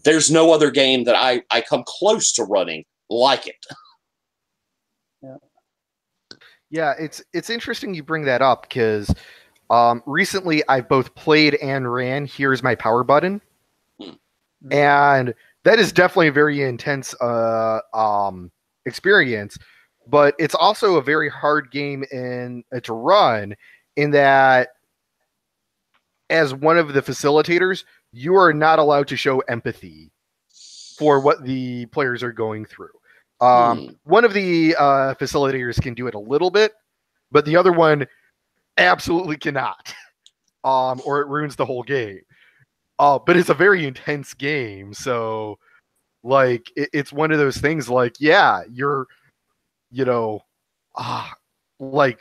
there's no other game that I come close to running like it. Yeah, it's interesting you bring that up because recently I've both played and ran Here's My Power Button. And that is definitely a very intense experience, but it's also a very hard game to run in that as one of the facilitators, you are not allowed to show empathy for what the players are going through. One of the facilitators can do it a little bit, but the other one absolutely cannot, or it ruins the whole game. But it's a very intense game, so like it's one of those things. Like, yeah, you're, like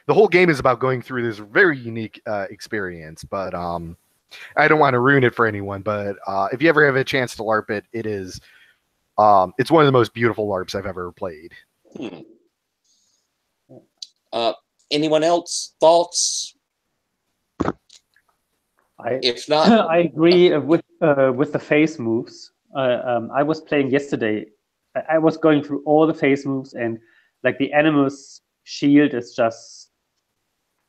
the whole game is about going through this very unique experience. But I don't want to ruin it for anyone. But if you ever have a chance to LARP it, it is. It's one of the most beautiful LARPs I've ever played. Anyone else thoughts? If not, I agree with the face moves. I was playing yesterday. I was going through all the face moves, and like the Animus shield is just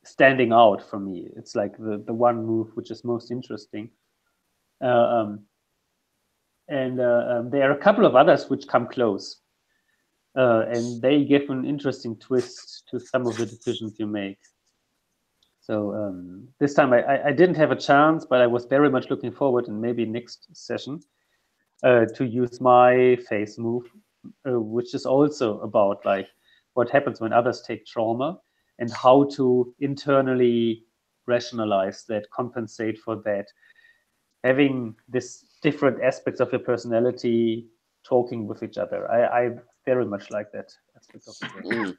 standing out for me. It's like the one move which is most interesting. And there are a couple of others which come close, and they give an interesting twist to some of the decisions you make. So this time I didn't have a chance, but I was very much looking forward, and maybe next session, to use my face move, which is also about like what happens when others take trauma and how to internally rationalize that, compensate for that, having this different aspects of your personality talking with each other. I very much like that aspect of the game.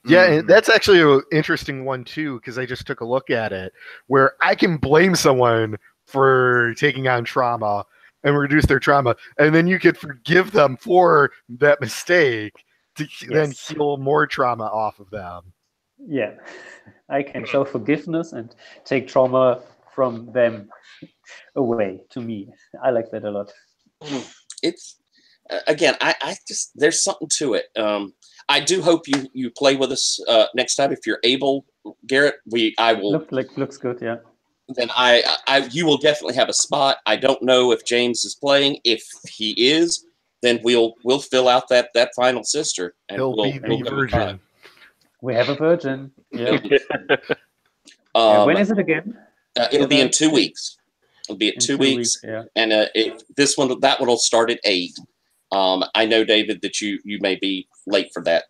Yeah, and that's actually an interesting one too, because I just took a look at it, where I can blame someone for taking on trauma and reduce their trauma, and then you could forgive them for that mistake to then heal more trauma off of them. Yeah, I can show forgiveness and take trauma from them away to me. I like that a lot. It's again, I just, there's something to it. I do hope you play with us next time if you're able, Garrett. I will. Looks good, yeah. Then you will definitely have a spot. I don't know if James is playing. If he is, then we'll fill out that final sister, and He'll be the virgin. We have a virgin. Yeah. When is it again? It'll be in 2 weeks. It'll be in 2 weeks. Yeah. And that one will start at 8. I know, David, that you may be late for that.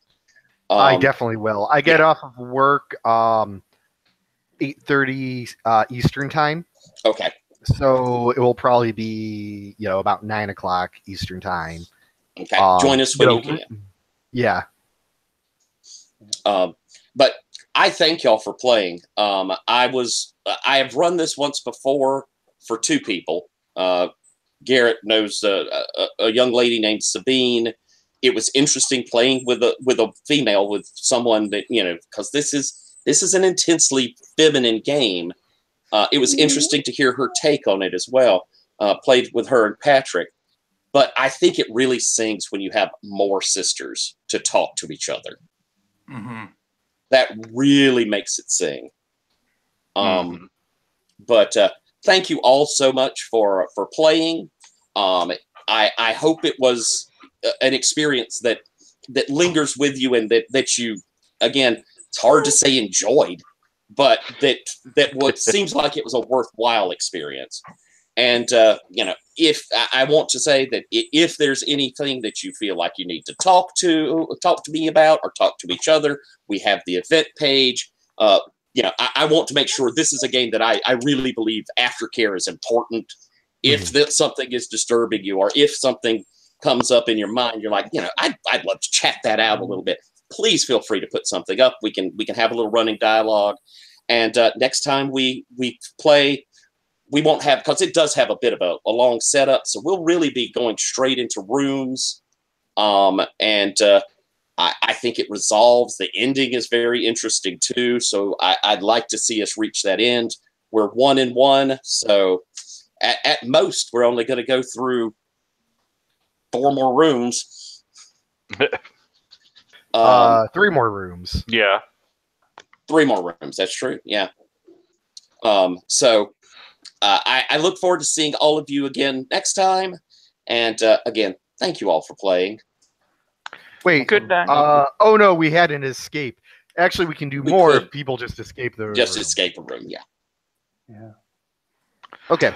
I definitely will. I get off of work 8:30 Eastern time. Okay. So it will probably be about 9 o'clock Eastern time. Okay, join us when you can. Yeah. But I thank y'all for playing. I have run this once before for 2 people. Garrett knows a young lady named Sabine. It was interesting playing with a female, with someone that, because this is an intensely feminine game. It was interesting to hear her take on it as well. Played with her and Patrick. But I think it really sings when you have more sisters to talk to each other. Mm-hmm. That really makes it sing. But thank you all so much for playing. I hope it was an experience that lingers with you, and that you, again, it's hard to say enjoyed, but that what seems like it was a worthwhile experience. And if I want to say that if there's anything that you feel like you need to talk to me about, or talk to each other, we have the event page. I want to make sure this is a game that I really believe aftercare is important. If that something is disturbing you, or if something comes up in your mind, you're like, I'd love to chat that out a little bit. Please feel free to put something up. We can have a little running dialogue. And next time we play, we won't have, because it does have a bit of a long setup, so we'll really be going straight into rooms. I think it resolves. The ending is very interesting too, so I'd like to see us reach that end. We're 1-1, so at most we're only going to go through 4 more rooms. 3 more rooms. Yeah. 3 more rooms. That's true. Yeah. So I look forward to seeing all of you again next time. And again, thank you all for playing. Wait. Good night. Oh no, we had an escape. Actually, we can do more if people just escape the room. Escape a room. Yeah. Yeah. Okay.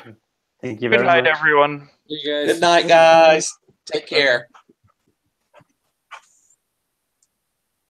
Thank you Good very night, much. everyone. You guys. Good night, guys. Take care.